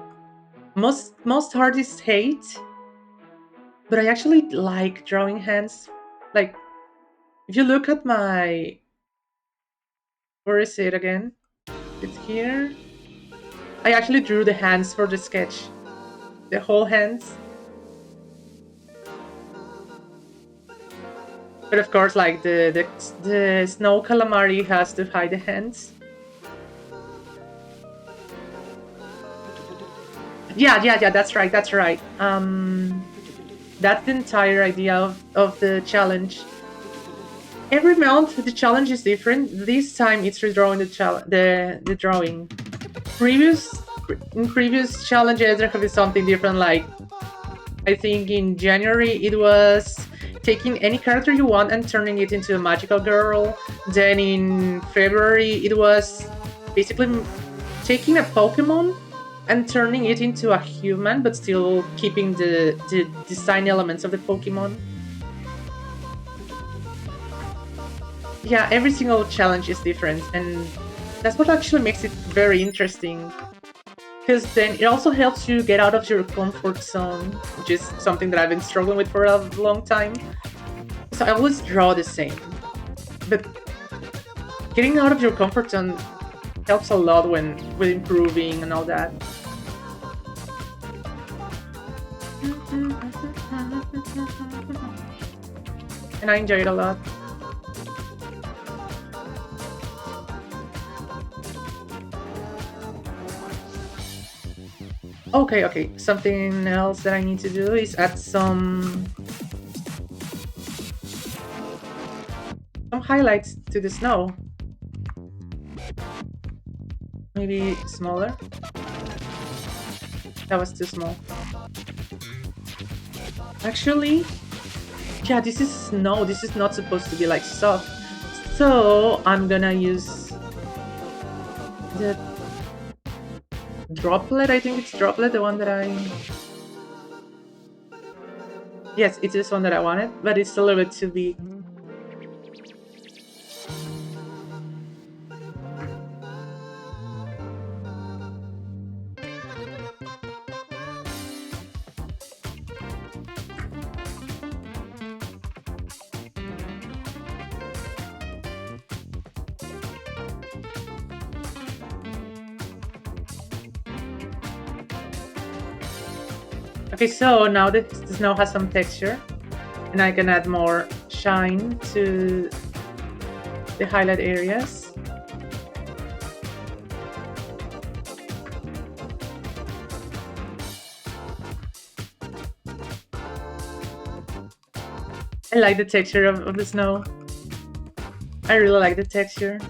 S2: most artists hate, but I actually like drawing hands. Like, if you look at my... Where is it again? It's here. I actually drew the hands for the sketch. The whole hands. But of course, like, the snow calamari has to hide the hands. Yeah, that's right. That's the entire idea of the challenge. Every month the challenge is different. This time it's redrawing the drawing. In previous challenges there have been something different, like I think in January it was taking any character you want and turning it into a magical girl. Then in February it was basically taking a Pokemon and turning it into a human, but still keeping the design elements of the Pokemon. Yeah, every single challenge is different, and that's what actually makes it very interesting. Because then it also helps you get out of your comfort zone, which is something that I've been struggling with for a long time. So I always draw the same. But getting out of your comfort zone helps a lot with improving and all that. And I enjoy it a lot. Okay. Something else that I need to do is add some highlights to the snow. Maybe smaller. That was too small. Actually, yeah, this is snow. This is not supposed to be like soft. So I'm gonna use the droplet. I think it's droplet, the one that I... Yes, it's this one that I wanted, but it's a little bit too big. Okay, so now that the snow has some texture, and I can add more shine to the highlight areas. I like the texture of the snow. I really like the texture.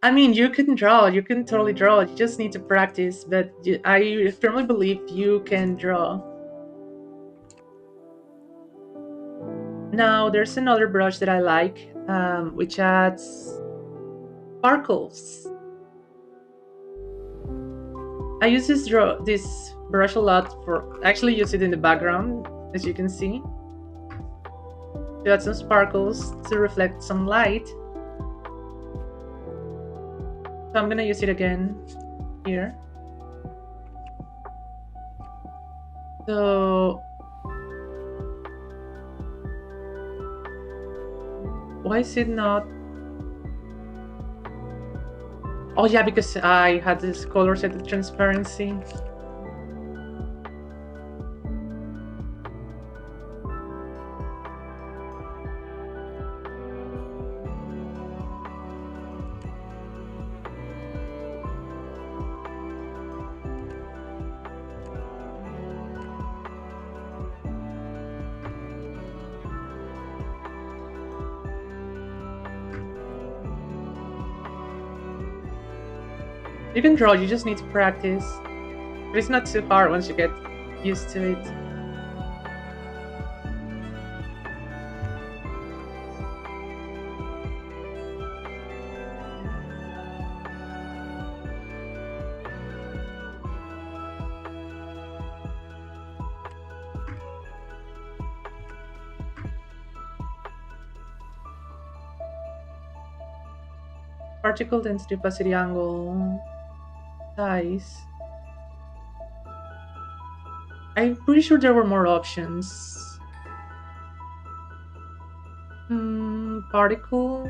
S2: I mean, you can draw, you can totally draw, you just need to practice, but I firmly believe you can draw. Now, there's another brush that I like, which adds sparkles. I use this brush a lot I actually use it in the background, as you can see, to add some sparkles to reflect some light. So I'm gonna use it again here. So why is it not? Oh yeah, because I had this color set to transparency. You can draw, you just need to practice. But it's not too hard once you get used to it. Particle density, opacity, angle, size. I'm pretty sure there were more options. Particle.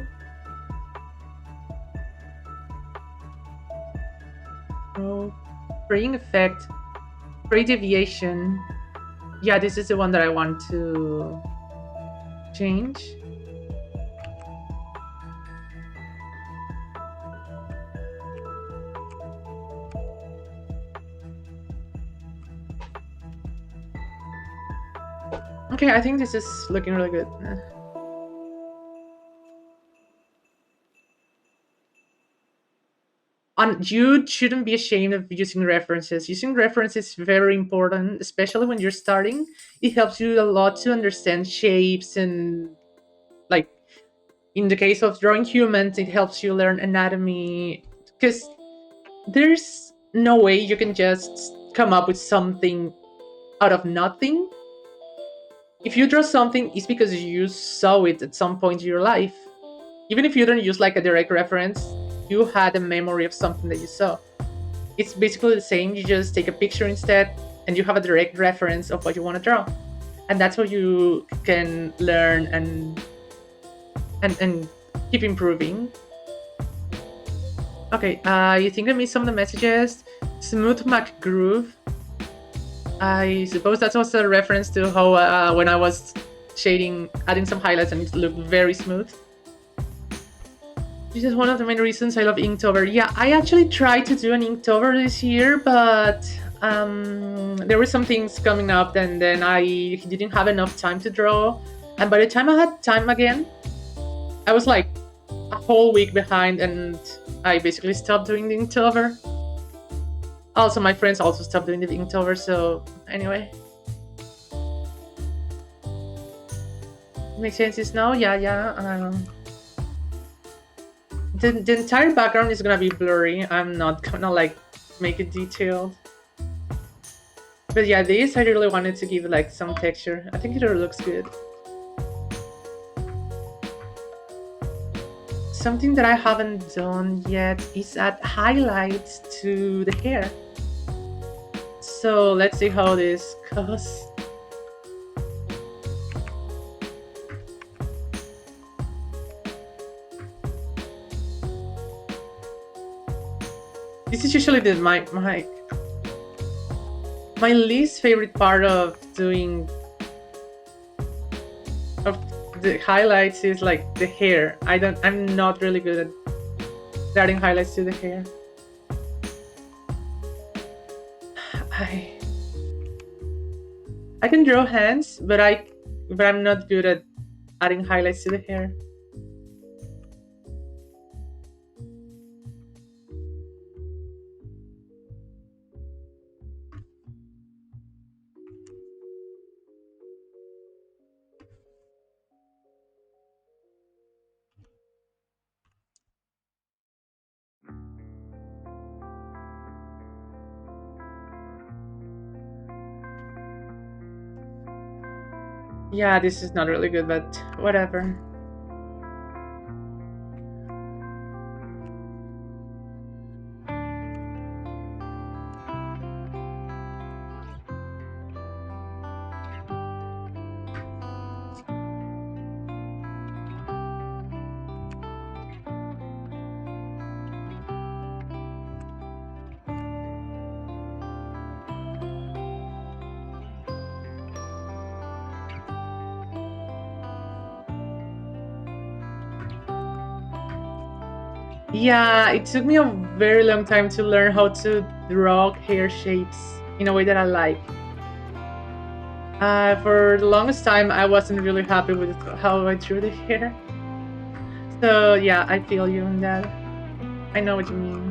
S2: Oh, spraying effect. Spray deviation. Yeah, this is the one that I want to change. Okay, I think this is looking really good. You shouldn't be ashamed of using references. Using references is very important, especially when you're starting. It helps you a lot to understand shapes and, like, in the case of drawing humans, it helps you learn anatomy. Because there's no way you can just come up with something out of nothing. If you draw something, it's because you saw it at some point in your life. Even if you don't use like a direct reference, you had a memory of something that you saw. It's basically the same. You just take a picture instead, and you have a direct reference of what you want to draw, and that's how you can learn and keep improving. Okay, you think I missed some of the messages? Smooth McGroove. I suppose that was a reference to how when I was shading, adding some highlights and it looked very smooth. This is one of the main reasons I love Inktober. Yeah, I actually tried to do an Inktober this year, but there were some things coming up and then I didn't have enough time to draw. And by the time I had time again, I was like a whole week behind and I basically stopped doing the Inktober. Also, my friends also stopped doing the Inktober, so anyway. Makes sense now? Yeah. The entire background is gonna be blurry. I'm not gonna like make it detailed. But yeah, this I really wanted to give like some texture. I think it looks good. Something that I haven't done yet is add highlights to the hair. So let's see how this goes. This is usually my least favorite part of doing the highlights is like the hair. I'm not really good at adding highlights to the hair. I can draw hands, but I'm not good at adding highlights to the hair. Yeah, this is not really good, but whatever. Yeah, it took me a very long time to learn how to draw hair shapes in a way that I like. For the longest time, I wasn't really happy with how I drew the hair. So yeah, I feel you on that. I know what you mean.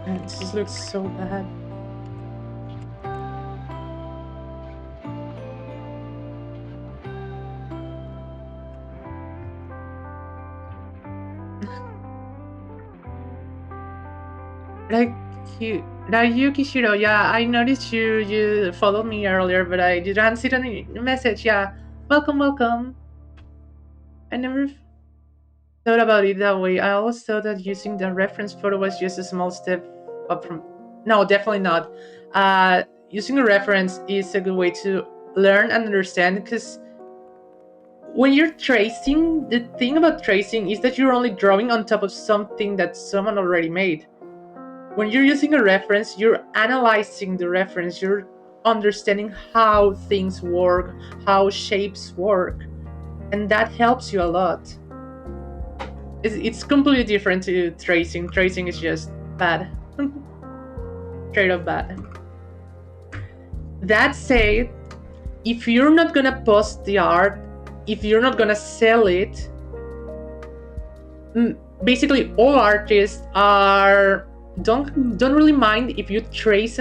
S2: Man, this just looks so bad. Ryuki Shiro, yeah, I noticed you followed me earlier, but I didn't see any message. Yeah, welcome. I never thought about it that way. I always thought that using the reference photo was just a small step up from. No, definitely not. Using a reference is a good way to learn and understand because when you're tracing, the thing about tracing is that you're only drawing on top of something that someone already made. When you're using a reference, you're analyzing the reference, you're understanding how things work, how shapes work, and that helps you a lot. It's completely different to tracing. Tracing is just bad. Straight up bad. That said, if you're not gonna post the art, if you're not gonna sell it, basically all artists don't really mind if you trace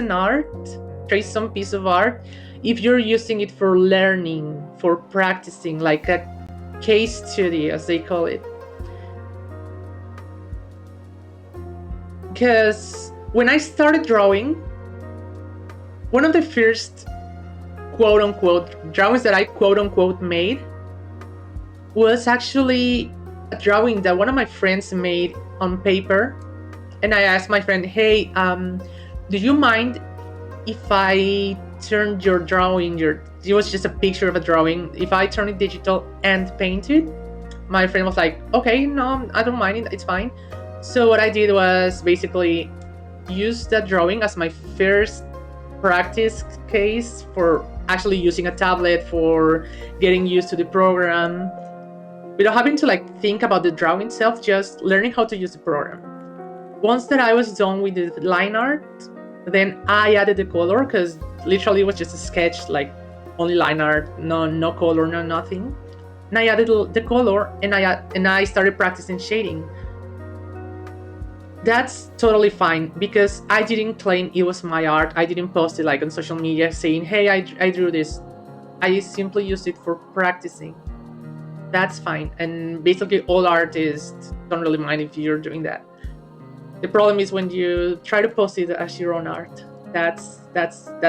S2: some piece of art, if you're using it for learning, for practicing, like a case study, as they call it. Because when I started drawing, one of the first quote-unquote drawings that I quote-unquote made was actually a drawing that one of my friends made on paper. And I asked my friend, hey, do you mind if I turned your drawing, it was just a picture of a drawing, if I turn it digital and paint it? My friend was like, okay, no, I don't mind it, it's fine. So what I did was basically use that drawing as my first practice case for actually using a tablet, for getting used to the program, without having to like think about the drawing itself, just learning how to use the program. Once that I was done with the line art, then I added the color, because literally it was just a sketch, like only line art, no color, no nothing. And I added the color, and I started practicing shading. That's totally fine, because I didn't claim it was my art. I didn't post it like on social media saying, hey, I drew this. I simply used it for practicing. That's fine. And basically all artists don't really mind if you're doing that. The problem is when you try to post it as your own art. That's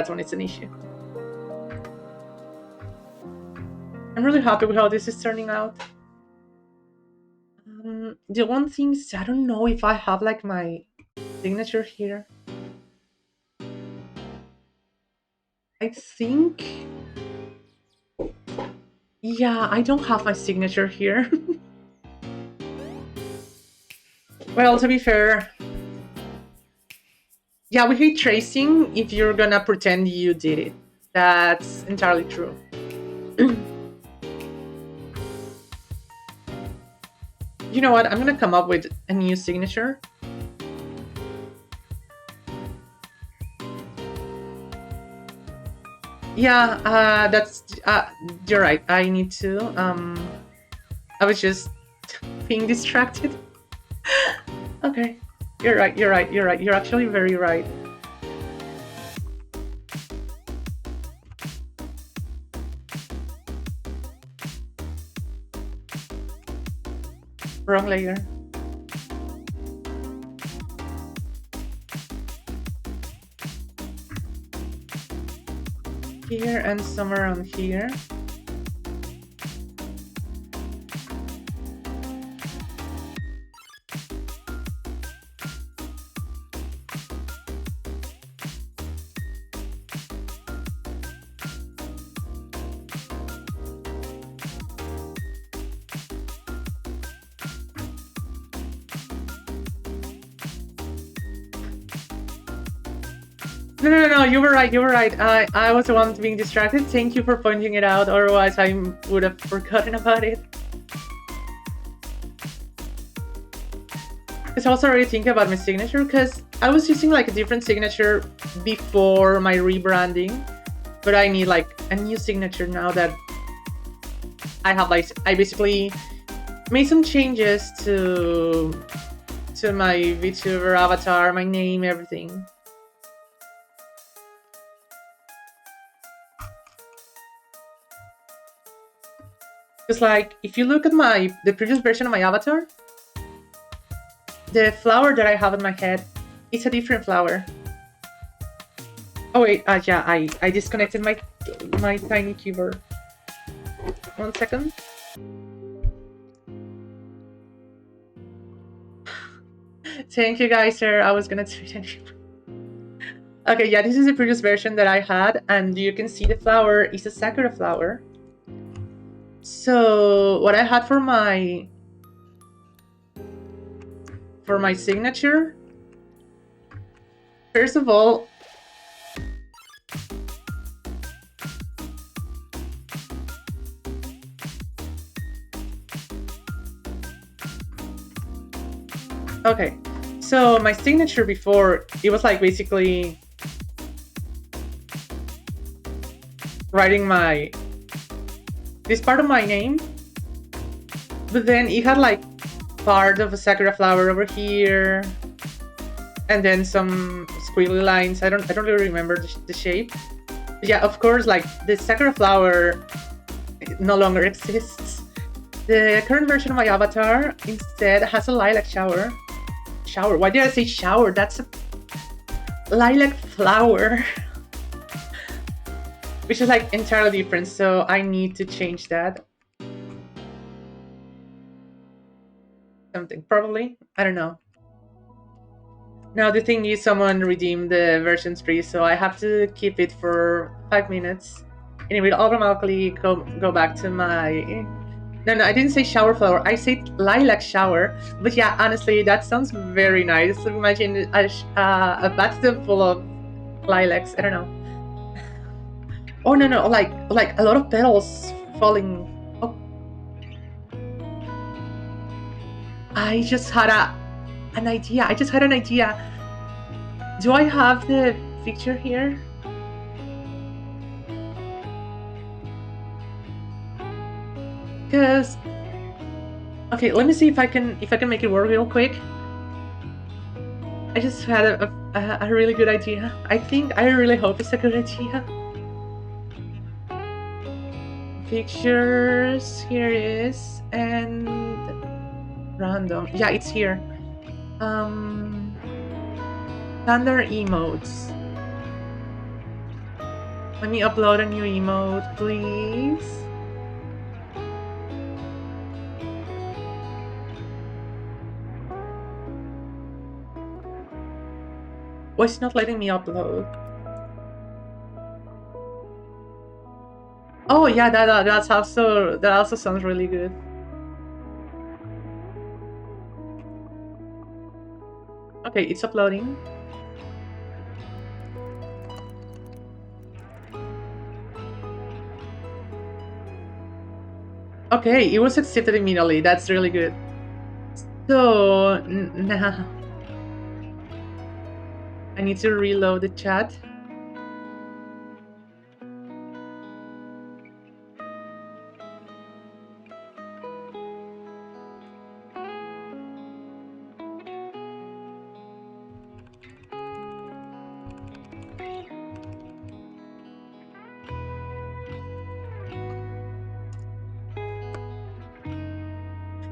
S2: when it's an issue. I'm really happy with how this is turning out. The one thing is, I don't know if I have like my signature here. I think, yeah, I don't have my signature here. Well, to be fair, yeah, we hate tracing if you're gonna pretend you did it. That's entirely true. You know what? I'm gonna come up with a new signature. Yeah, that's you're right. I need to. I was just being distracted. Okay, you're right. You're actually very right. Wrong layer. Here and somewhere around here. No, you were right. I was the one being distracted. Thank you for pointing it out, otherwise I would have forgotten about it. Because I was already thinking about my signature, because I was using like a different signature before my rebranding, but I need like a new signature now that I have like, I basically made some changes to my VTuber avatar, my name, everything. Because like, if you look at the previous version of my avatar, the flower that I have on my head is a different flower. Oh wait, yeah, I disconnected my tiny keyboard. 1 second. Thank you guys, sir. I was gonna do it anyway. Okay, yeah, this is the previous version that I had, and you can see the flower is a sakura flower. So what I had for my signature, first of all, okay, so my signature before, it was like basically writing this part of my name, but then it had like part of a sakura flower over here, and then some squiggly lines. I don't really remember the shape. Yeah, of course, like the sakura flower no longer exists. The current version of my avatar instead has a lilac shower. Shower? Why did I say shower? That's a lilac flower. Which is like entirely different, so I need to change that. Something, probably. I don't know. Now the thing is someone redeemed the version 3, so I have to keep it for 5 minutes. And it will automatically go back to my... No, I didn't say shower flower. I said lilac shower. But yeah, honestly, that sounds very nice. Imagine a bathtub full of lilacs. I don't know. Oh no, like a lot of petals falling. Oh, I just had an idea. Do I have the picture here? Because okay, let me see if I can make it work real quick. I just had a really good idea. I really hope it's a good idea. Pictures, here it is, and random. Yeah, it's here. Standard emotes. Let me upload a new emote, please. Why it's not letting me upload? Oh yeah, that also sounds really good. Okay, it's uploading. Okay, it was accepted immediately. That's really good. So now I need to reload the chat.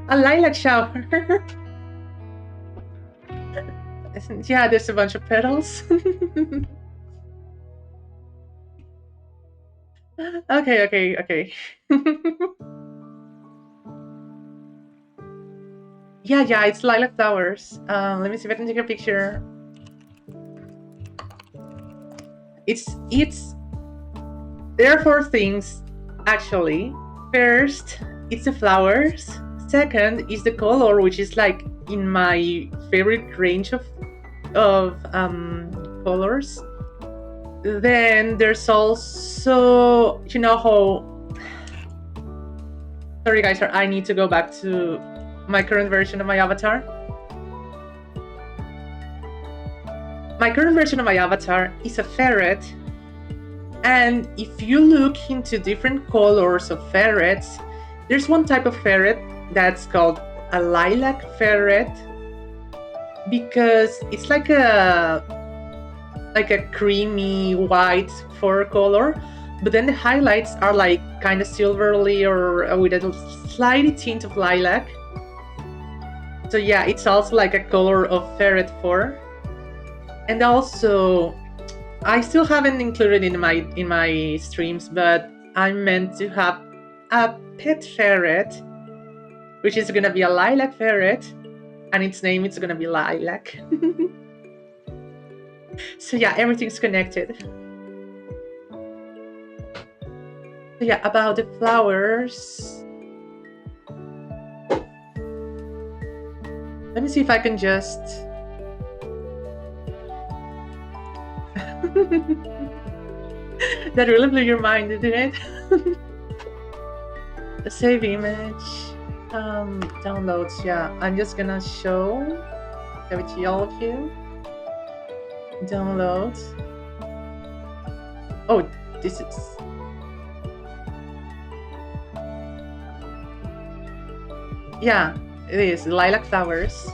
S2: A lilac shower. Yeah, there's a bunch of petals. Okay. Yeah, it's lilac flowers. Let me see if I can take a picture. There are 4 things, actually. First, it's the flowers. Second is the color, which is like in my favorite range of colors. Then there's also, you know how... Sorry guys, I need to go back to my current version of my avatar. My current version of my avatar is a ferret, and if you look into different colors of ferrets, there's one type of ferret that's called a lilac ferret, because it's like a creamy white fur color, but then the highlights are like kind of silvery or with a slight tint of lilac. So yeah, it's also like a color of ferret fur. And also, I still haven't included in my streams, but I'm meant to have a pet ferret, which is gonna be a lilac ferret, and its name is gonna be Lilac. So yeah, everything's connected. So yeah, about the flowers. Let me see if I can just... That really blew your mind, didn't it? The save image. Downloads, yeah. I'm just gonna show it to all of you. Downloads. Oh, this is... Yeah, it is. Lilac flowers.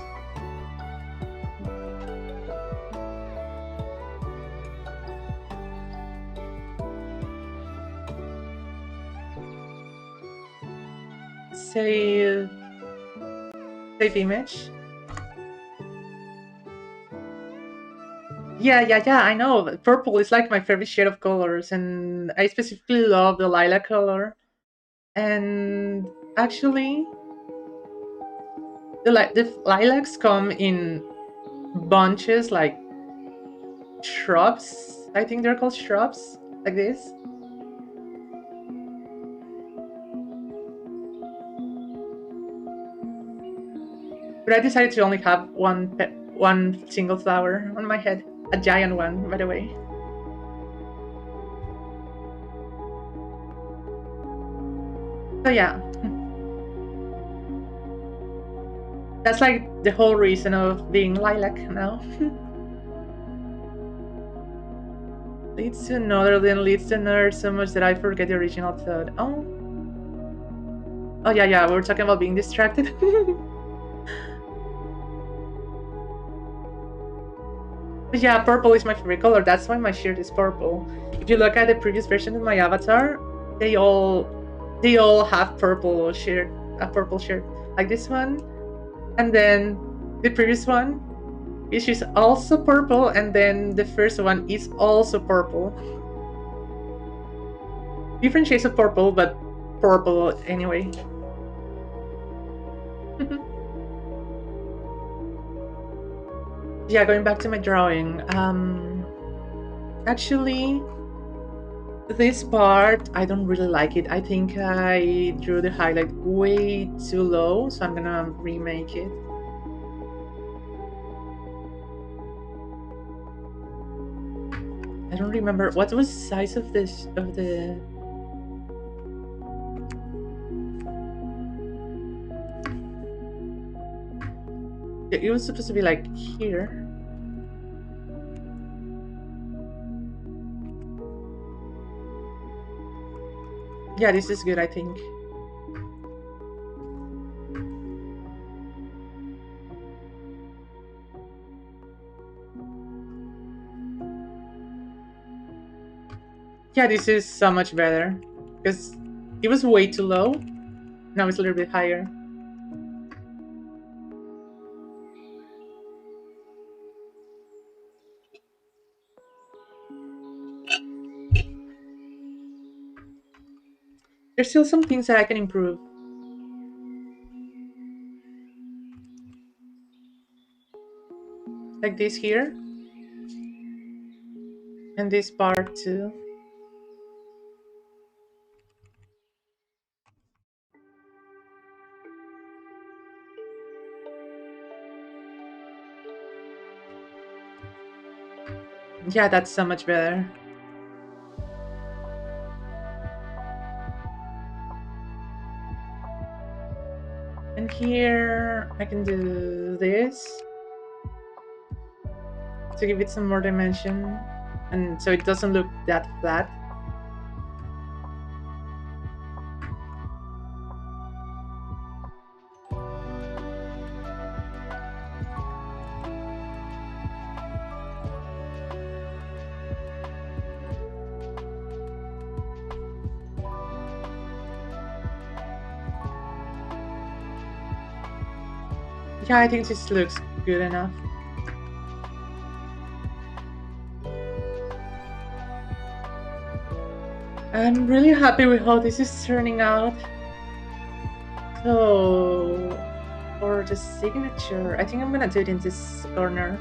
S2: Save image. Yeah, I know. Purple is like my favorite shade of colors, and I specifically love the lilac color. And actually, the lilacs come in bunches, like shrubs. I think they're called shrubs, like this. But I decided to only have one single flower on my head, a giant one, by the way. So yeah, that's like the whole reason of being lilac now. Leads to another, then leads to another, so much that I forget the original thought. Oh yeah, we were talking about being distracted. But yeah, purple is my favorite color. That's why my shirt is purple. If you look at the previous version of my avatar, they all have purple shirt, a purple shirt, like this one, and then the previous one, which is also purple, and then the first one is also purple. Different shades of purple, but purple anyway. Yeah, going back to my drawing. Actually, this part, I don't really like it. I think I drew the highlight way too low, so I'm gonna remake it. I don't remember what was the size of this of the. It was supposed to be like here. Yeah, this is good, I think. Yeah, this is so much better because it was way too low. Now it's a little bit higher. There's still some things that I can improve. Like this here. And this part too. Yeah, that's so much better. And here I can do this to give it some more dimension, and so it doesn't look that flat. Yeah, I think this looks good enough. I'm really happy with how this is turning out. So, for the signature, I think I'm gonna do it in this corner.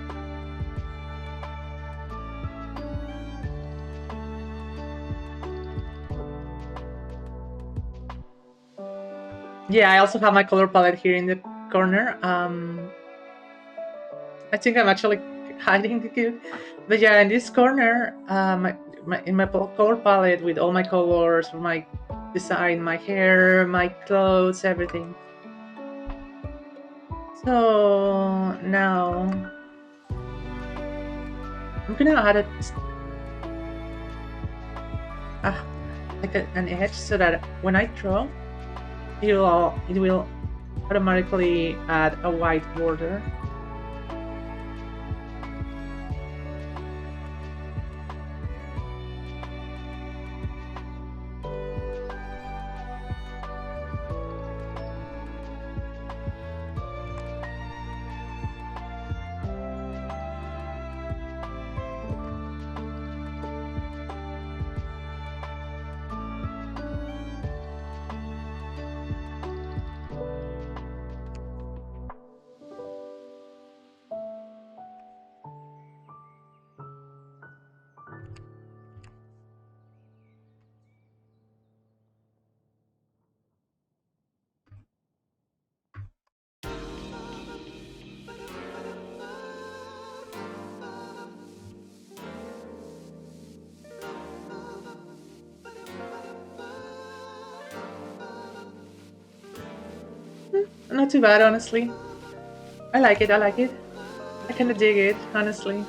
S2: Yeah, I also have my color palette here in the corner. I think I'm actually hiding the cube. But yeah, in this corner, in my color palette with all my colors, my design, my hair, my clothes, everything. So now I'm gonna add an edge so that when I draw, it will automatically add a white border. Not too bad, honestly. I like it, I like it. I kinda dig it, honestly.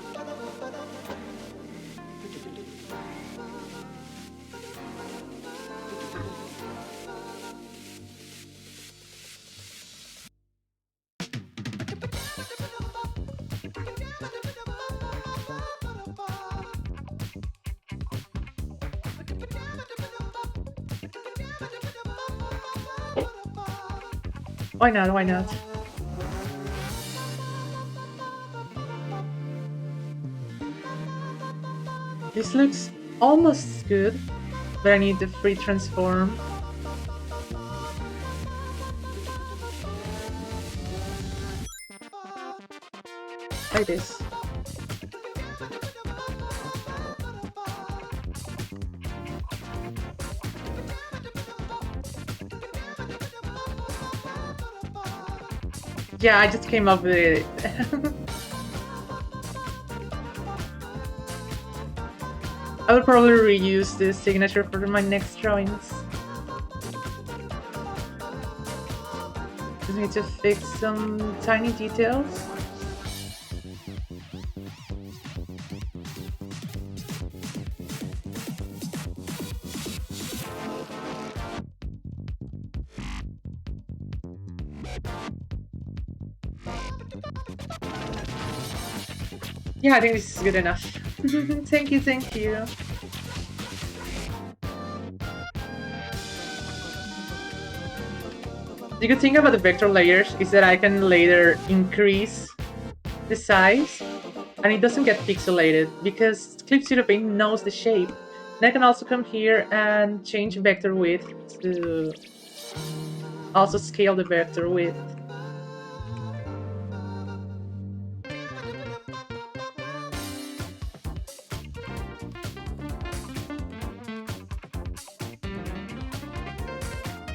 S2: Why not, why not? This looks almost good, but I need the free transform. Like this. Yeah, I just came up with it. I will probably reuse this signature for my next drawings. Just need to fix some tiny details. Yeah, I think this is good enough. Thank you, thank you. The good thing about the vector layers is that I can later increase the size and it doesn't get pixelated because Clip Studio Paint knows the shape. And I can also come here and change vector width to also scale the vector width.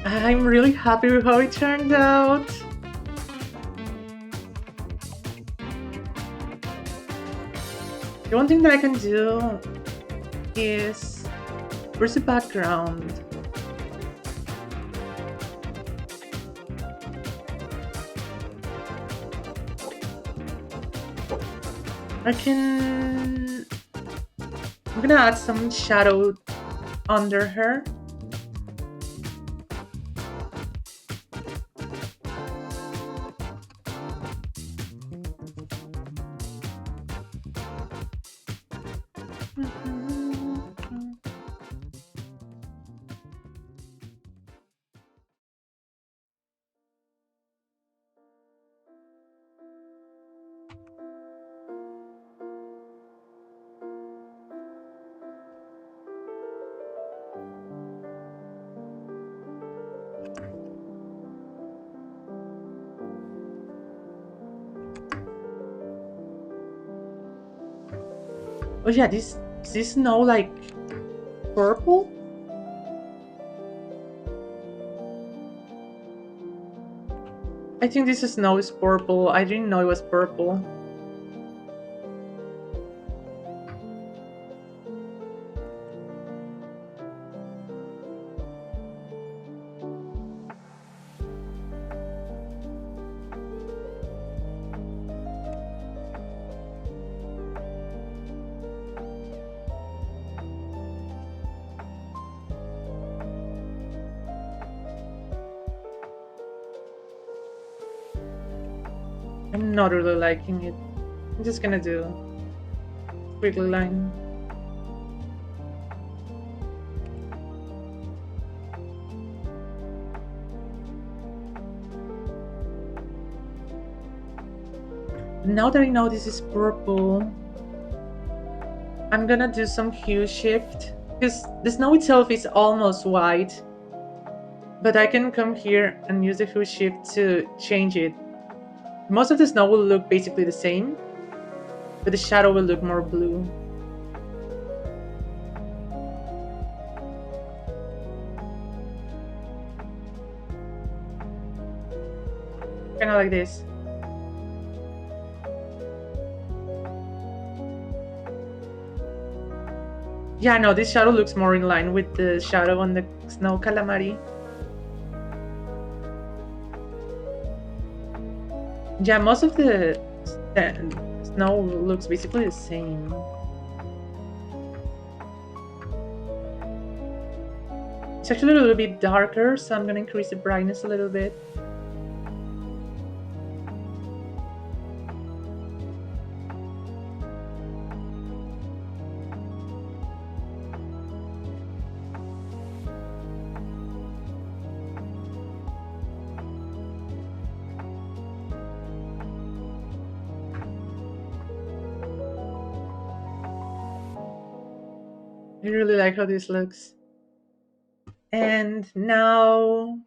S2: I'm really happy with how it turned out. The one thing that I can do is, where's the background? I'm gonna add some shadow under her. Oh yeah, is this snow like purple? I think this snow is purple. I didn't know it was purple. I'm not really liking it. I'm just gonna do a squiggly line. Now that I know this is purple, I'm gonna do some hue shift because the snow itself is almost white, but I can come here and use the hue shift to change it. Most of the snow will look basically the same, but the shadow will look more blue. Kind of like this. Yeah, no, this shadow looks more in line with the shadow on the snow calamari. Yeah, most of the snow looks basically the same. It's actually a little bit darker, so I'm gonna increase the brightness a little bit. I really like how this looks. And now,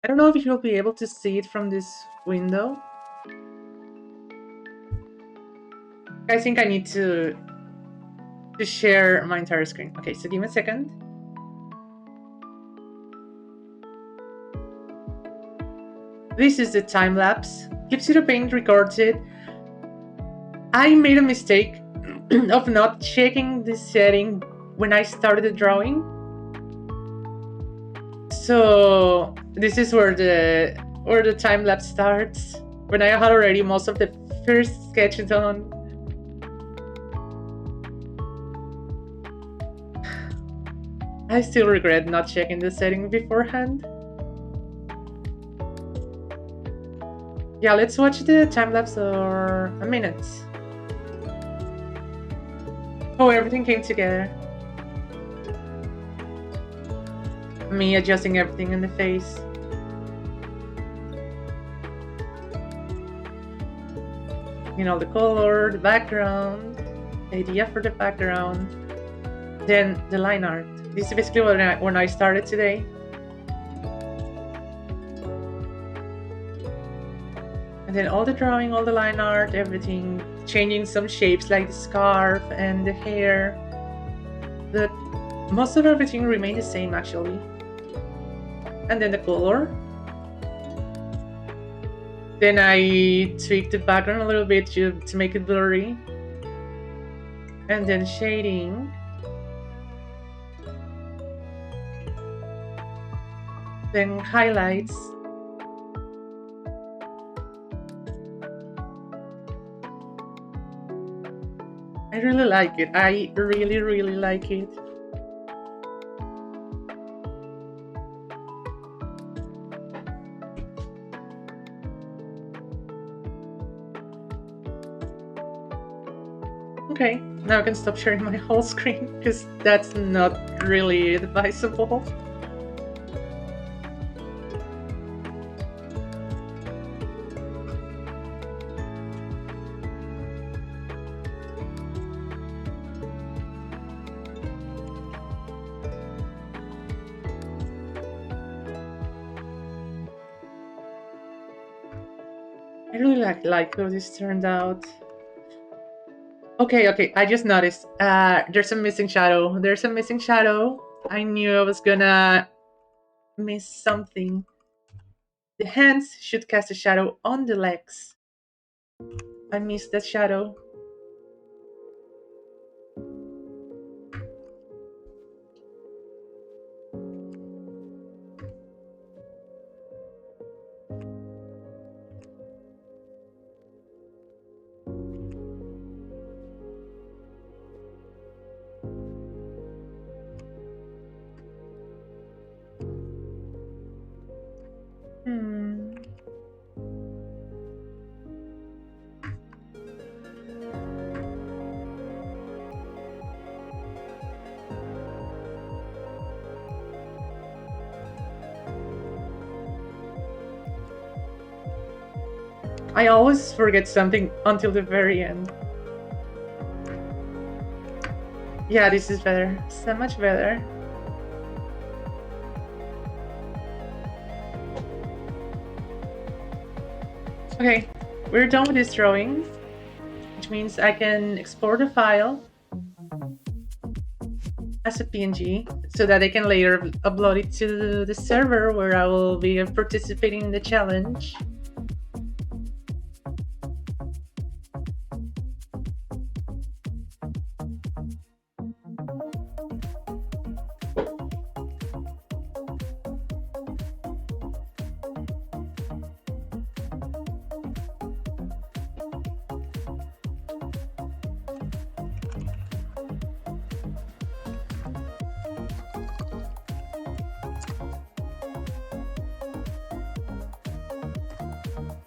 S2: I don't know if you'll be able to see it from this window. I think I need to share my entire screen. Okay, so give me a second. This is the time lapse. Keep Zero Paint records it. I made a mistake of not checking this setting when I started the drawing. So this is where the time lapse starts. When I had already most of the first sketch done. I still regret not checking the setting beforehand. Yeah, let's watch the time lapse for a minute. Oh, everything came together. Me adjusting everything in the face. You know, the color, the background, the idea for the background, then the line art. This is basically when I started today. And then all the drawing, all the line art, everything, changing some shapes like the scarf and the hair. But most of everything remained the same actually. And then the color. Then I tweaked the background a little bit to make it blurry. And then shading. Then highlights. I really like it. I really, really like it. Okay, now I can stop sharing my whole screen because that's not really advisable. I really like how this turned out. Okay, I just noticed. There's a missing shadow. There's a missing shadow. I knew I was gonna miss something. The hands should cast a shadow on the legs. I missed that shadow. Hmm. I always forget something until the very end. Yeah, this is better. So much better. Okay, we're done with this drawing, which means I can export the file as a PNG so that I can later upload it to the server where I will be participating in the challenge.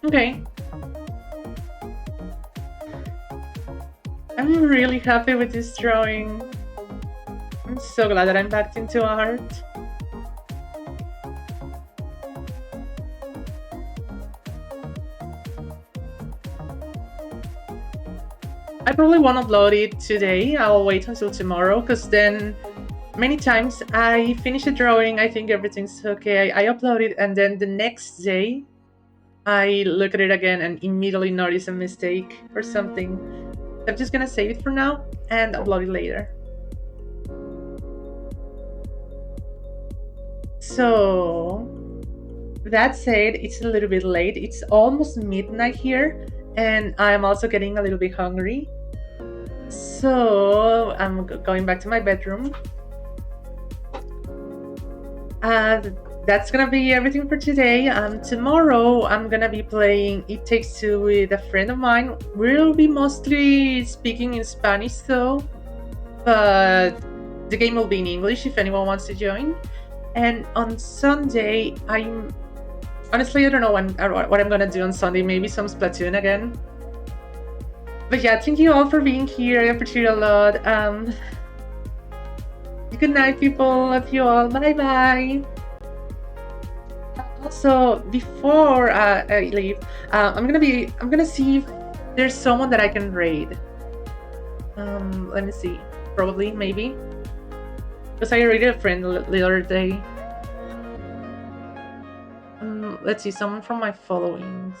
S2: Okay. I'm really happy with this drawing. I'm so glad that I'm back into art. I probably won't upload it today. I'll wait until tomorrow, because then many times I finish a drawing, I think everything's okay, I upload it, and then the next day I look at it again and immediately notice a mistake or something. I'm just gonna save it for now and upload it later. So that said, it's a little bit late. It's almost midnight here, and I'm also getting a little bit hungry. So I'm going back to my bedroom. That's gonna be everything for today. Tomorrow I'm gonna be playing It Takes Two with a friend of mine. We'll be mostly speaking in Spanish though, but the game will be in English if anyone wants to join. And on Sunday, honestly, I don't know what I'm gonna do on Sunday. Maybe some Splatoon again. But yeah, thank you all for being here. I appreciate it a lot. Good night, people. Love you all. Bye bye. Also, before I leave, I'm gonna see if there's someone that I can raid. Let me see. Probably, maybe, because I raided a friend the other day. Let's see, someone from my followings.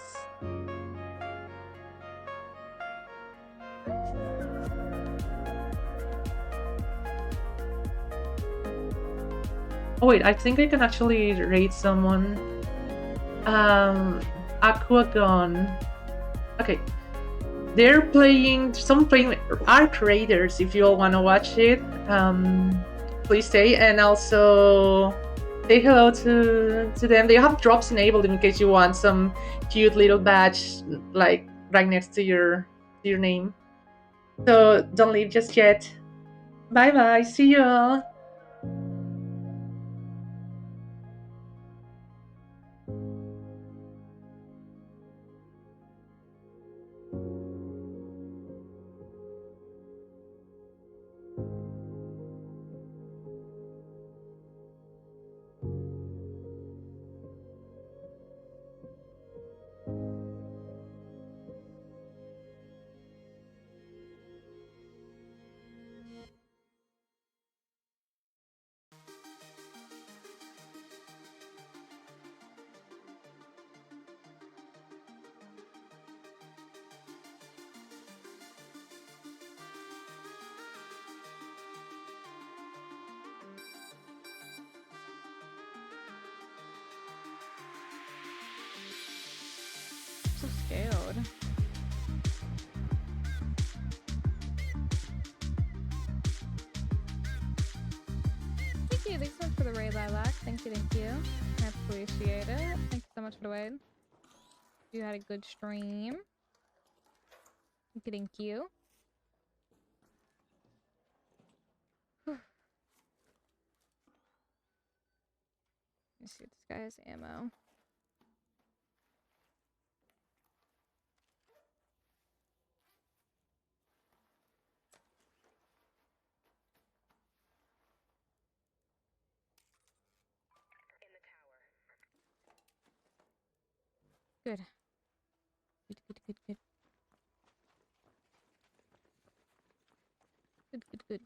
S2: Oh wait, I think I can actually raid someone. Aquagon. Okay. They're playing Arc Raiders. If you all want to watch it, please stay, and also say hello to them. They have drops enabled in case you want some cute little badge like right next to your name. So don't leave just yet. Bye bye. See you all.
S4: So scared. Thank you. Thanks so much for the raid, Lilac. Thank you. I appreciate it. Thank you so much for the raid. You had a good stream. Thank you. Let me see if this guy has ammo. Good. Good. Good.